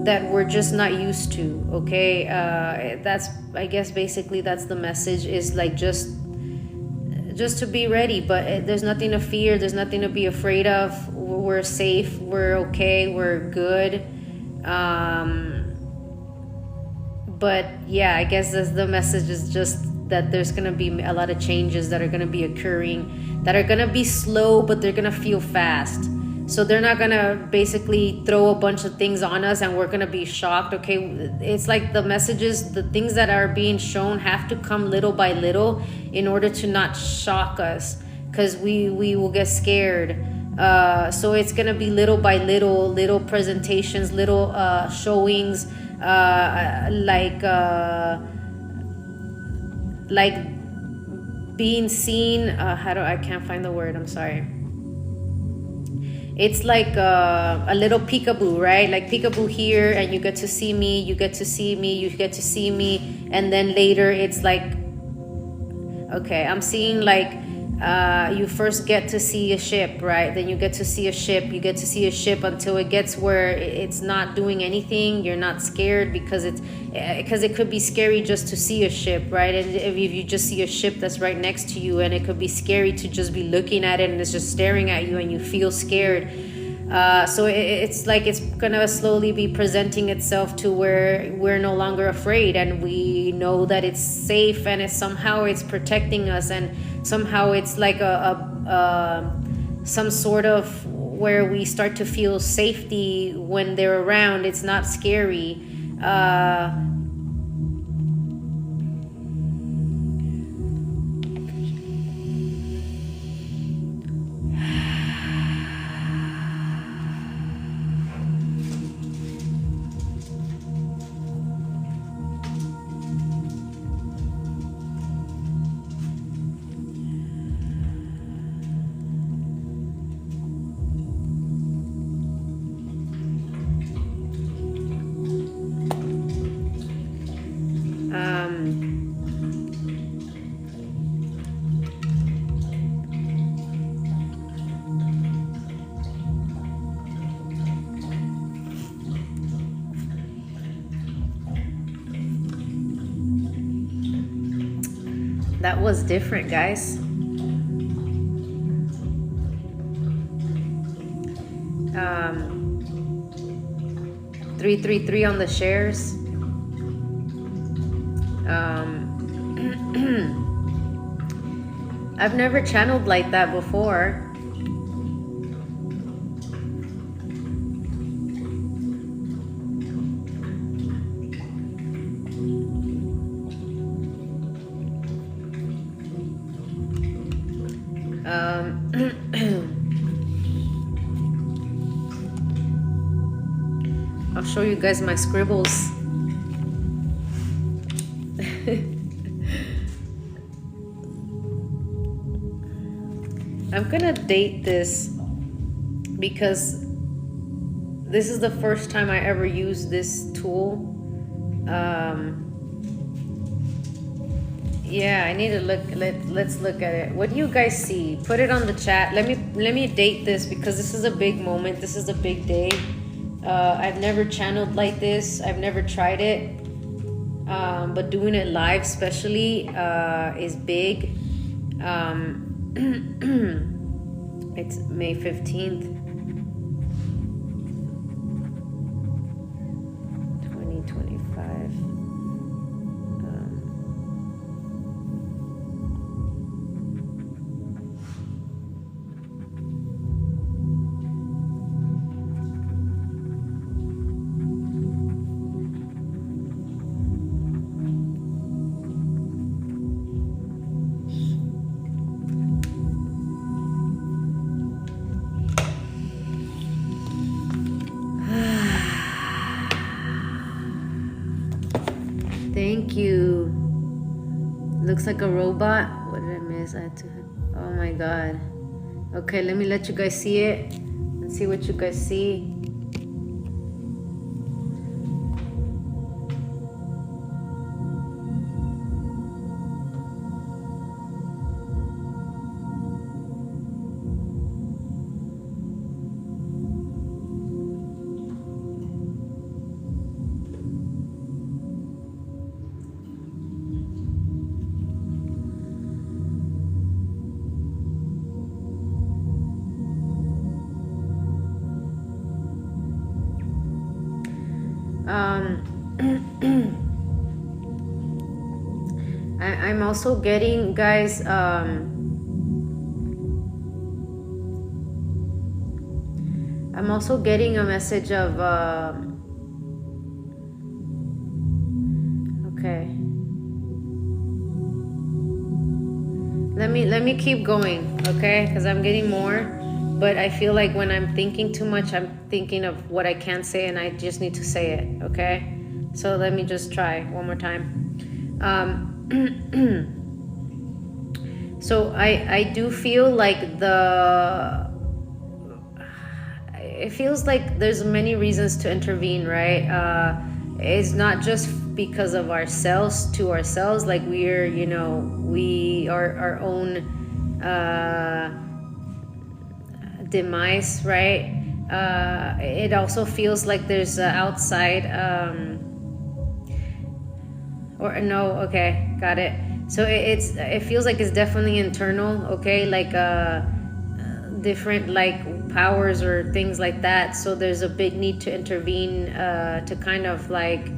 that we're just not used to. Okay, that's, I guess basically that's the message, is like just to be ready. But there's nothing to fear, there's nothing to be afraid of. We're safe, we're okay, we're good. But yeah, I guess the message is just that there's gonna be a lot of changes that are gonna be occurring, that are gonna be slow, but they're gonna feel fast. So they're not gonna basically throw a bunch of things on us and we're gonna be shocked. Okay, it's like the messages, the things that are being shown have to come little by little in order to not shock us, because we will get scared. So it's gonna be little by little presentations, little showings, like being seen. I can't find the word, I'm sorry. It's like a little peekaboo, right? Like peekaboo here, and you get to see me, you get to see me, you get to see me, and then later it's like, okay, I'm seeing like, you first get to see a ship, right? Then you get to see a ship, you get to see a ship until it gets where it's not doing anything. You're not scared because it could be scary just to see a ship, right? And if you just see a ship that's right next to you, and it could be scary to just be looking at it and it's just staring at you and you feel scared. So it's like it's gonna slowly be presenting itself to where we're no longer afraid, and we know that it's safe, and somehow it's protecting us, and somehow it's like some sort of where we start to feel safety when they're around. It's not scary. That was different, guys. 333 on the shares. I've never channeled like that before. I'll show you guys my scribbles. I'm gonna date this because this is the first time I ever used this tool. Yeah, I need to look. Let's look at it. What do you guys see? Put it on the chat. Let me date this because this is a big moment. This is a big day. I've never channeled like this. I've never tried it. But doing it live especially is big. It's May 15th, 2025. Thank you. Looks like a robot. What did I miss? I had to. Oh my god. Okay, let me let you guys see it and see what you guys see. I'm also getting, guys, I'm also getting a message of okay. Let me keep going, okay? Because I'm getting more, but I feel like when I'm thinking too much, I'm thinking of what I can't say, and I just need to say it, okay? So let me just try one more time. So I do feel like it feels like there's many reasons to intervene, right? It's not just because of ourselves, like we are our own demise, right? It also feels like there's outside or no, okay, got it. So it feels like it's definitely internal, okay, like different like powers or things like that. So there's a big need to intervene to kind of like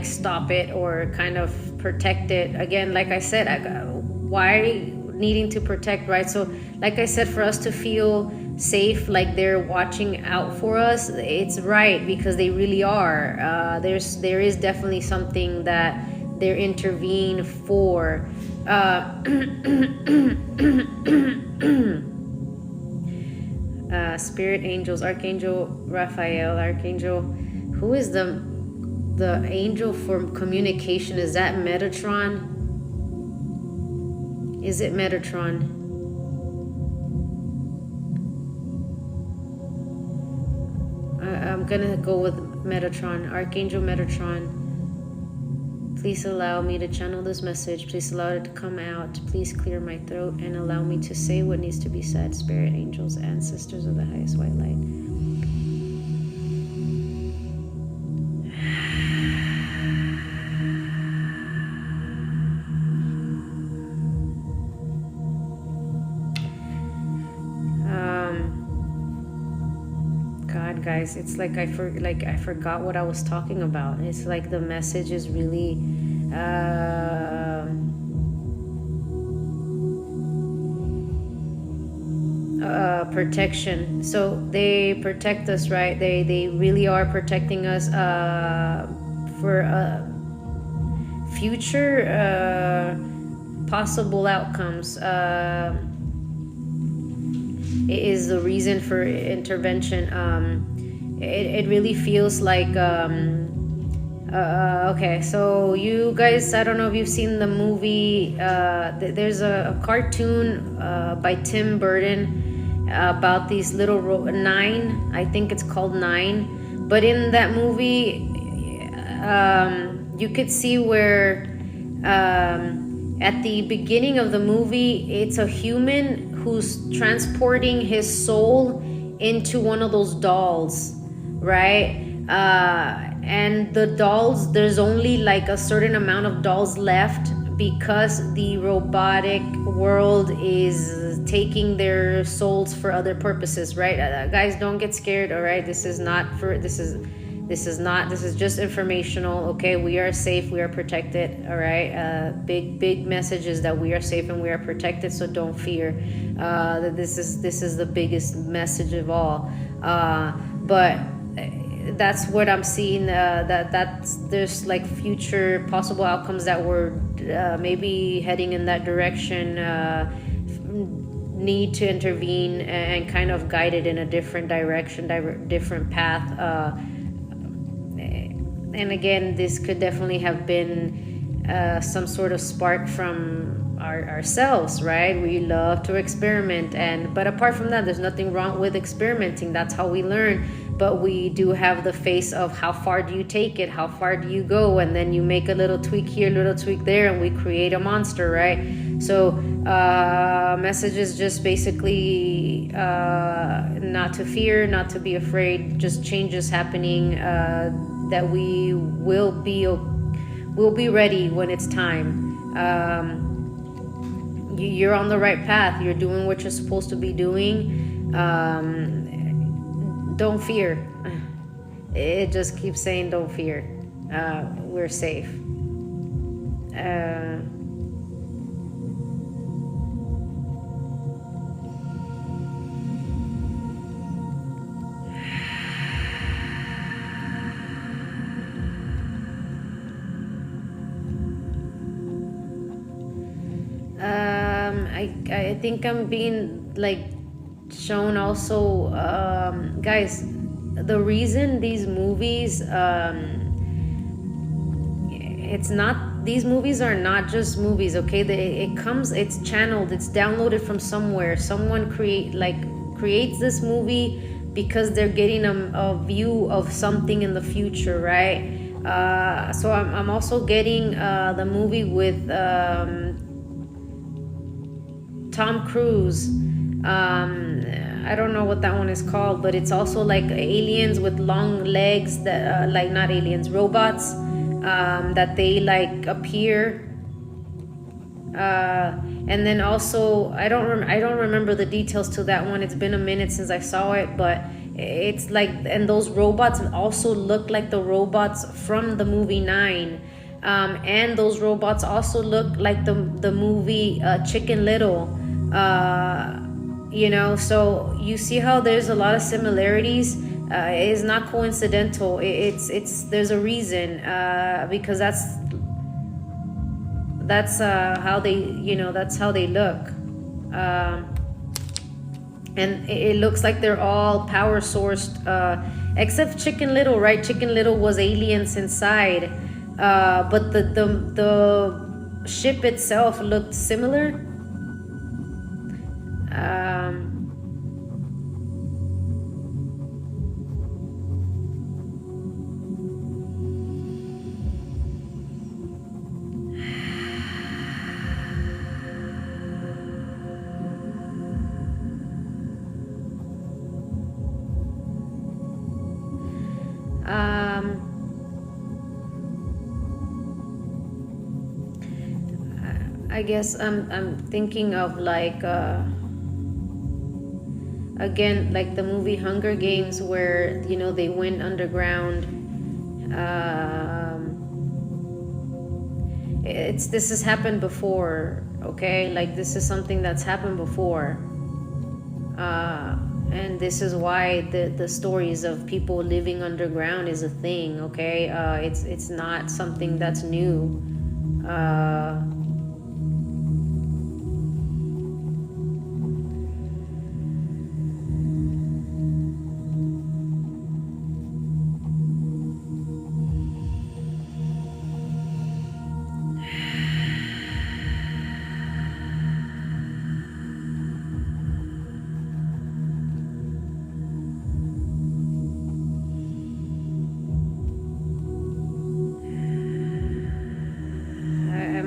stop it or kind of protect it. Again, like I said, why needing to protect, right? So like I said, for us to feel safe, like they're watching out for us, it's right, because they really are. There is definitely something that they're intervening for. Spirit angels, Archangel Raphael, Archangel, who is the angel for communication? Is that Metatron? Is it Metatron? I'm gonna go with Metatron, Archangel Metatron. Please allow me to channel this message. Please allow it to come out. Please clear my throat and allow me to say what needs to be said. Spirit angels, ancestors of the highest white light. God, guys, it's like I forgot what I was talking about. It's like the message is really protection. So they protect us, right? They really are protecting us for future possible outcomes. It is the reason for intervention. It really feels like okay, so you guys, I don't know if you've seen the movie, there's a cartoon by Tim Burton. about these little Nine. I think it's called Nine. But in that movie, you could see where at the beginning of the movie, it's a human who's transporting his soul into one of those dolls, right? And the dolls, there's only like a certain amount of dolls left because the robotic world is taking their souls for other purposes, right? Guys, don't get scared, all right? This is just informational, okay? We are safe, we are protected, all right? Big message is that we are safe and we are protected, so don't fear. This is the biggest message of all. But that's what I'm seeing. That's there's like future possible outcomes that we're maybe heading in that direction. Need to intervene and kind of guide it in a different direction, different path. And again, this could definitely have been some sort of spark from ourselves, right? We love to experiment, but apart from that, there's nothing wrong with experimenting. That's how we learn. But we do have the face of how far do you take it, how far do you go, and then you make a little tweak here, little tweak there, and we create a monster, right? So message is just basically not to fear, not to be afraid, just changes happening, that we'll be ready when it's time. You're on the right path. You're doing what you're supposed to be doing. Don't fear. It just keeps saying don't fear. We're safe. I think I'm being like shown also, guys, the reason these movies, these movies are not just movies, okay? It's channeled, it's downloaded from somewhere. Someone creates this movie because they're getting a view of something in the future, right? So I'm also getting the movie with Tom Cruise. I don't know what that one is called, but it's also like aliens with long legs that like not aliens, robots, that they like appear. And then also I don't remember the details to that one. It's been a minute since I saw it, but it's like, and those robots also look like the robots from the movie Nine. And those robots also look like the movie Chicken Little. So you see how there's a lot of similarities. It is not coincidental. There's a reason, because that's how they look. And it looks like they're all power sourced, except Chicken Little, right? Chicken Little was aliens inside, but the ship itself looked similar. I guess I'm thinking of like again, like the movie Hunger Games, where they went underground. This has happened before, okay? Like this is something that's happened before, and this is why the stories of people living underground is a thing, okay? It's not something that's new.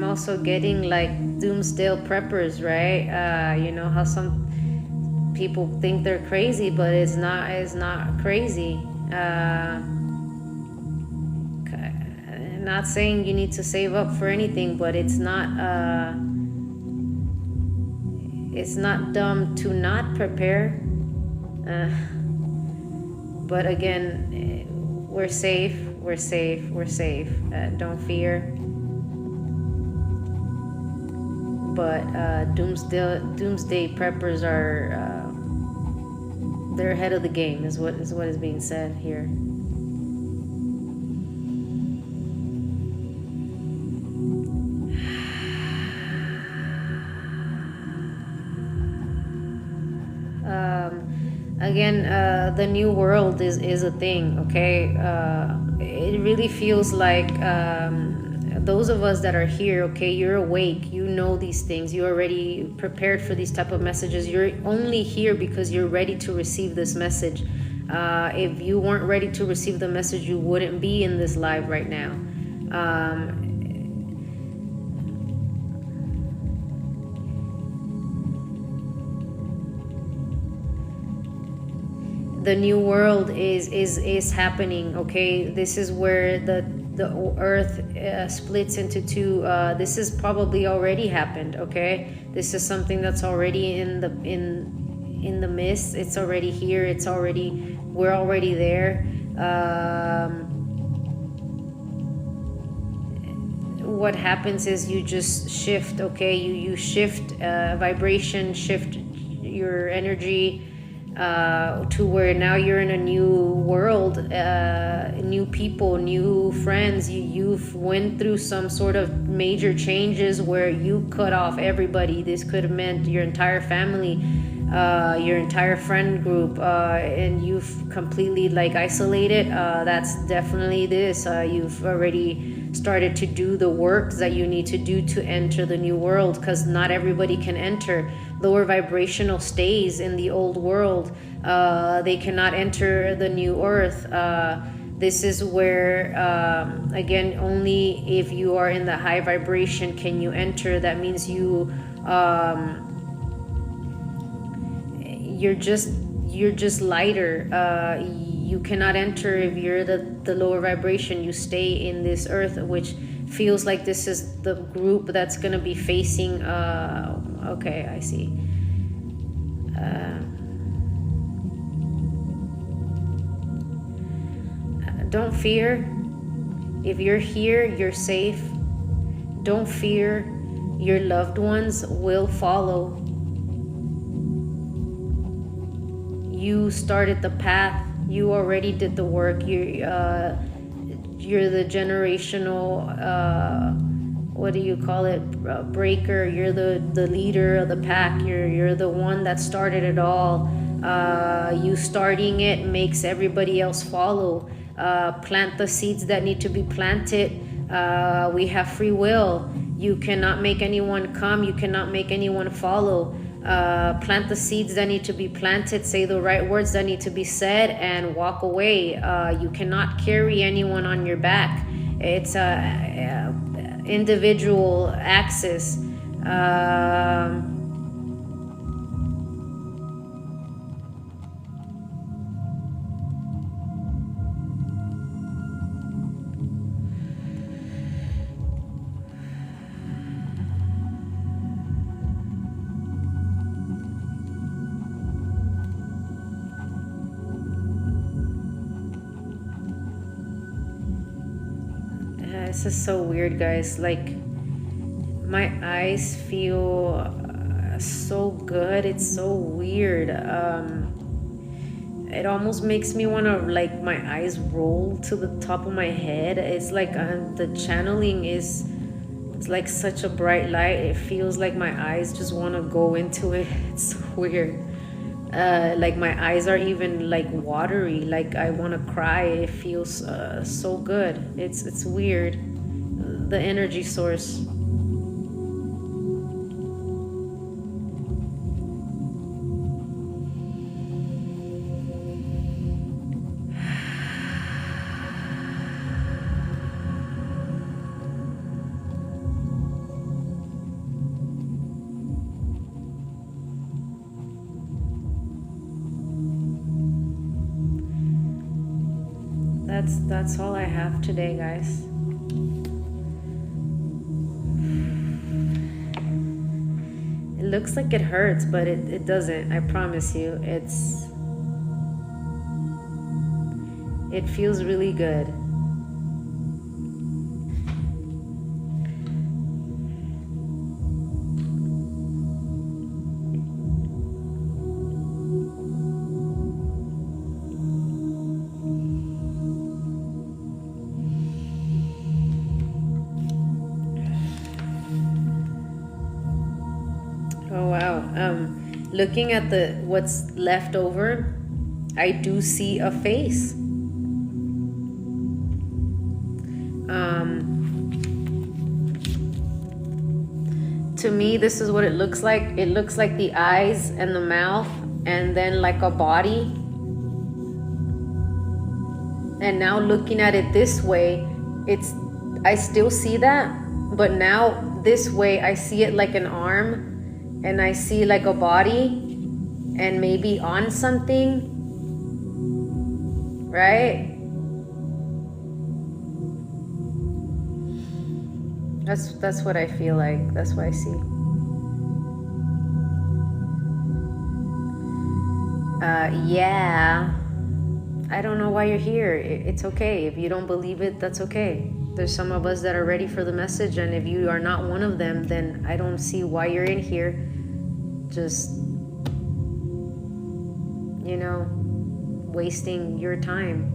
also getting like doomsday preppers, right? You know how some people think they're crazy, but it's not crazy. Not saying you need to save up for anything, but it's not dumb to not prepare. But again, we're safe. Don't fear. But doomsday preppers are they're ahead of the game, is what is being said here. Again, the new world is a thing, okay? It really feels like those of us that are here, okay, you're awake, you know these things, you're already prepared for these type of messages. You're only here because you're ready to receive this message. If you weren't ready to receive the message, you wouldn't be in this live right now. The new world is happening, okay? This is where the earth splits into two. This is probably already happened, okay? This is something that's already in the mist. It's already here. We're already there. What happens is you just shift, okay? You shift vibration, shift your energy to where now you're in a new world, new people, new friends. You've went through some sort of major changes where you cut off everybody. This could have meant your entire family, your entire friend group, and you've completely like isolated. That's definitely this. You've already started to do the work that you need to do to enter the new world, because not everybody can enter. Lower vibrational stays in the old world. They cannot enter the new earth. This is where, again, only if you are in the high vibration can you enter. That means you're just lighter. You cannot enter if you're the lower vibration. You stay in this earth, which feels like this is the group that's going to be facing. Okay, I see. Don't fear. If you're here, you're safe. Don't fear. Your loved ones will follow. You started the path. You already did the work. You're the generational, what do you call it, breaker. You're the leader of the pack. You're the one that started it all. You starting it makes everybody else follow. Plant the seeds that need to be planted. We have free will. You cannot make anyone come. You cannot make anyone follow. Plant the seeds that need to be planted, say the right words that need to be said, and walk away. You cannot carry anyone on your back. It's a individual access. This is so weird, guys. Like, my eyes feel so good. It's so weird. It almost makes me want to, like, my eyes roll to the top of my head. It's like the channeling it's like such a bright light. It feels like my eyes just want to go into it. It's so weird. Like my eyes are even like watery, like I want to cry. It feels so good. It's weird, the energy source. that's all I have today, guys. It looks like it hurts, but it doesn't. I promise you. It feels really good. Oh wow. Looking at what's left over, I do see a face. To me, this is what it looks like. It looks like the eyes and the mouth, and then like a body. And now looking at it this way, I still see that, but now this way I see it like an arm, and I see like a body, and maybe on something, right? That's what I feel like. That's what I see. Yeah. I don't know why you're here. It's okay. If you don't believe it, that's okay. There's some of us that are ready for the message, and if you are not one of them, then I don't see why you're in here. Just, wasting your time.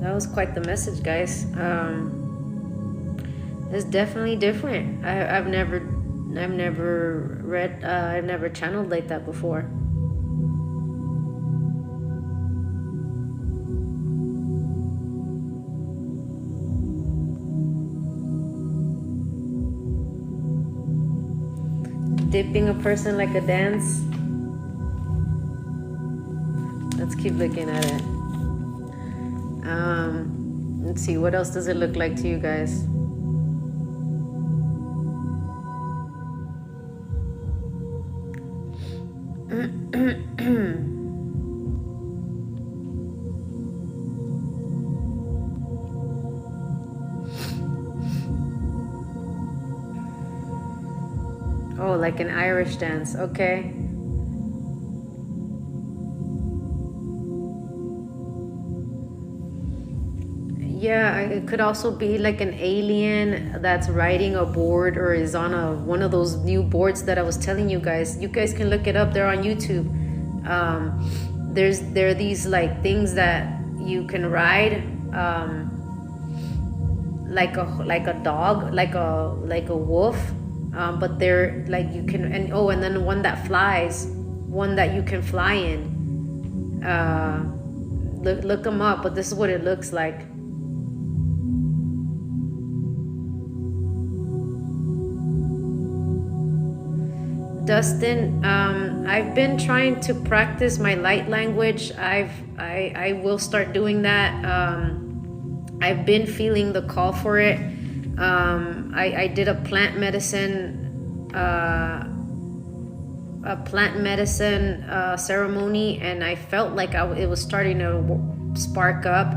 That was quite the message, guys. It's definitely different. I've never read, I've never channeled like that before. Dipping a person like a dance. Let's keep looking at it. Let's see, what else does it look like to you guys? Oh, like an Irish dance. Okay. Yeah, it could also be like an alien that's riding a board or is on one of those new boards that I was telling you guys. You guys can look it up. They're on YouTube. There are these like things that you can ride, like a dog, like a wolf, but they're like you can and then one that flies, one that you can fly in. Look them up, but this is what it looks like. Dustin, I've been trying to practice my light language. I will start doing that. I've been feeling the call for it. I did a plant medicine ceremony, and I felt like it was starting to spark up.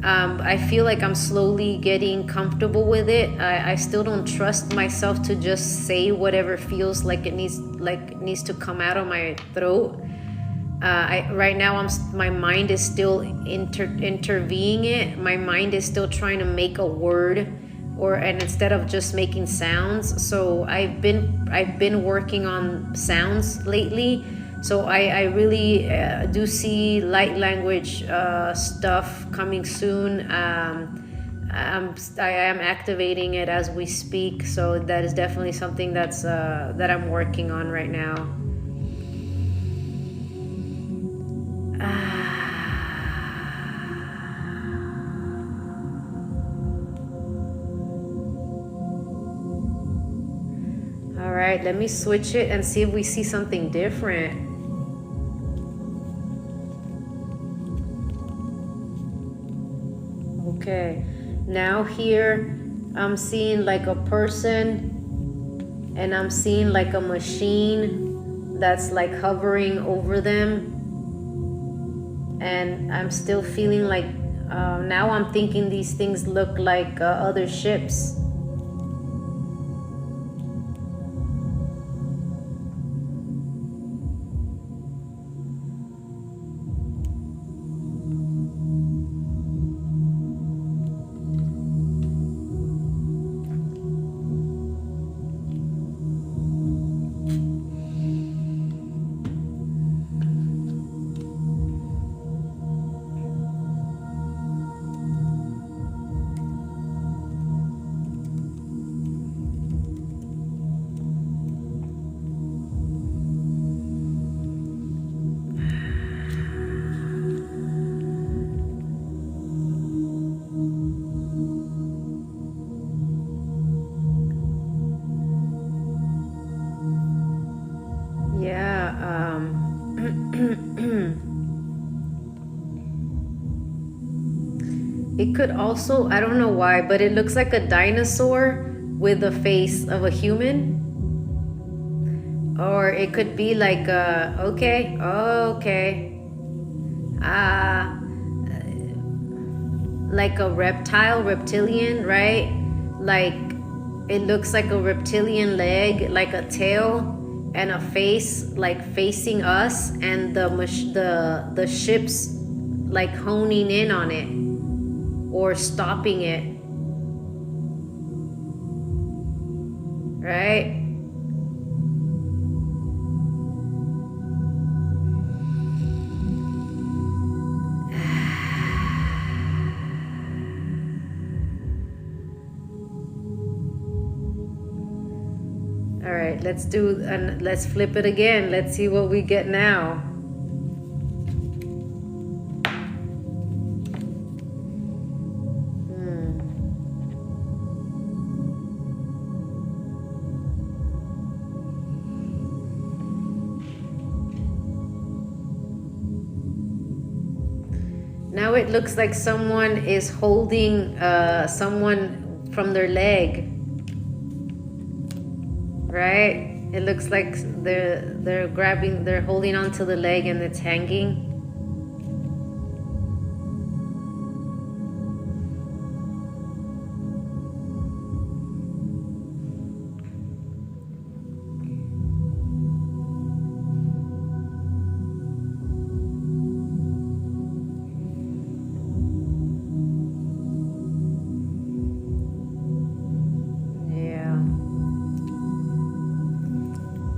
I feel like I'm slowly getting comfortable with it. I still don't trust myself to just say whatever feels like it needs to come out of my throat. Right now my mind is still intervening it. My mind is still trying to make a word, and instead of just making sounds. So I've been working on sounds lately. So I really do see light language stuff coming soon. I am activating it as we speak. So that is definitely something that I'm working on right now. All right, let me switch it and see if we see something different. Okay, now here I'm seeing like a person, and I'm seeing like a machine that's like hovering over them. And I'm still feeling like, now I'm thinking these things look like other ships. It could also, I don't know why, but it looks like a dinosaur with the face of a human. Or it could be like like a reptilian, right? Like it looks like a reptilian leg, like a tail, and a face like facing us, and the ship's like honing in on it or stopping it, right? All right, let's flip it again. Let's see what we get now. Now it looks like someone is holding someone from their leg, right? It looks like they're holding onto the leg and it's hanging.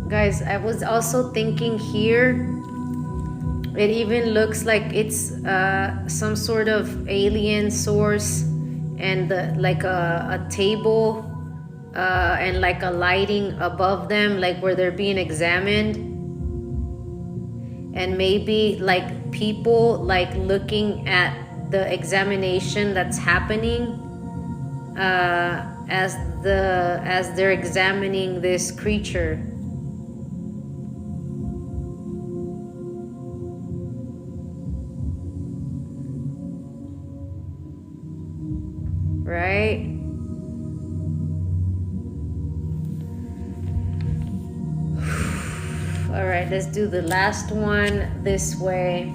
Guys, I was also thinking here, it even looks like it's some sort of alien source, and like a table and like a lighting above them, like where they're being examined, and maybe like people like looking at the examination that's happening as they're examining this creature. Right? All right, let's do the last one this way.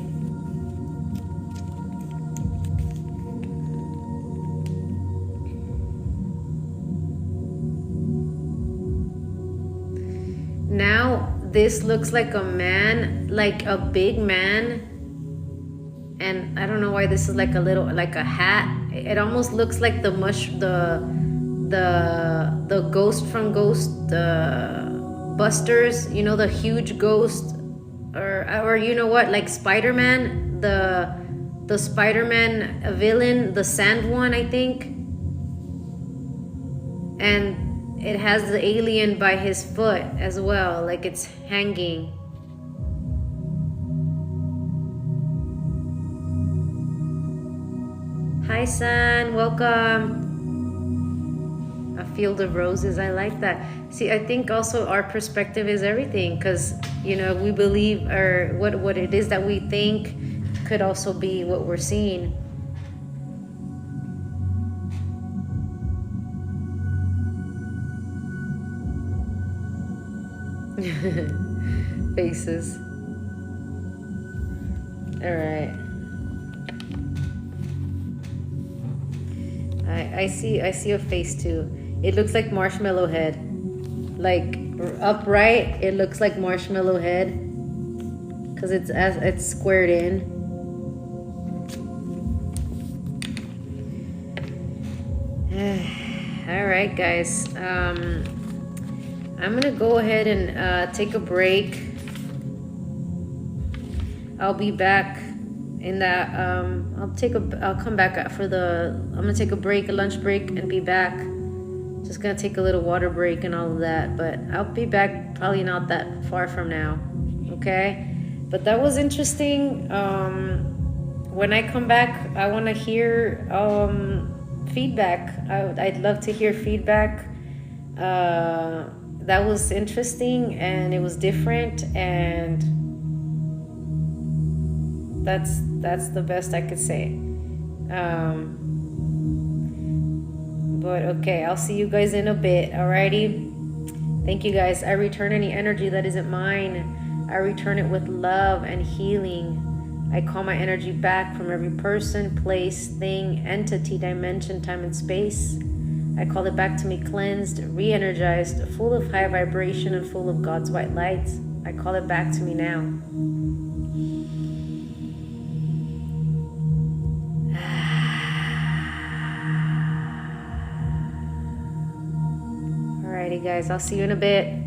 Now this looks like a man, like a big man. And I don't know why this is like a little, like a hat. It almost looks like the ghost from Busters, you know, the huge ghost, or you know what, like Spider-Man, the Spider-Man villain, the sand one, I think. And it has the alien by his foot as well, like it's hanging. Hi, San. Welcome. A field of roses. I like that. See, I think also our perspective is everything, because you know, we believe, or what it is that we think could also be what we're seeing. Faces. All right. I see a face too. It looks like Marshmallow Head. Like upright, it looks like Marshmallow Head, because it's squared in. All right, guys. I'm gonna go ahead and take a break. I'll be back in that. I'll come back for I'm gonna take a break, a lunch break, and be back. Just gonna take a little water break and all of that, but I'll be back probably not that far from now. Okay, but that was interesting. When I come back, I want to hear feedback. I'd love to hear feedback. That was interesting, and it was different, and that's the best I could say. But okay, I'll see you guys in a bit. Alrighty, thank you guys. I return any energy that isn't mine. I return it with love and healing. I call my energy back from every person, place, thing, entity, dimension, time, and space. I call it back to me cleansed, re-energized, full of high vibration and full of God's white light. I call it back to me now. Alrighty guys, I'll see you in a bit.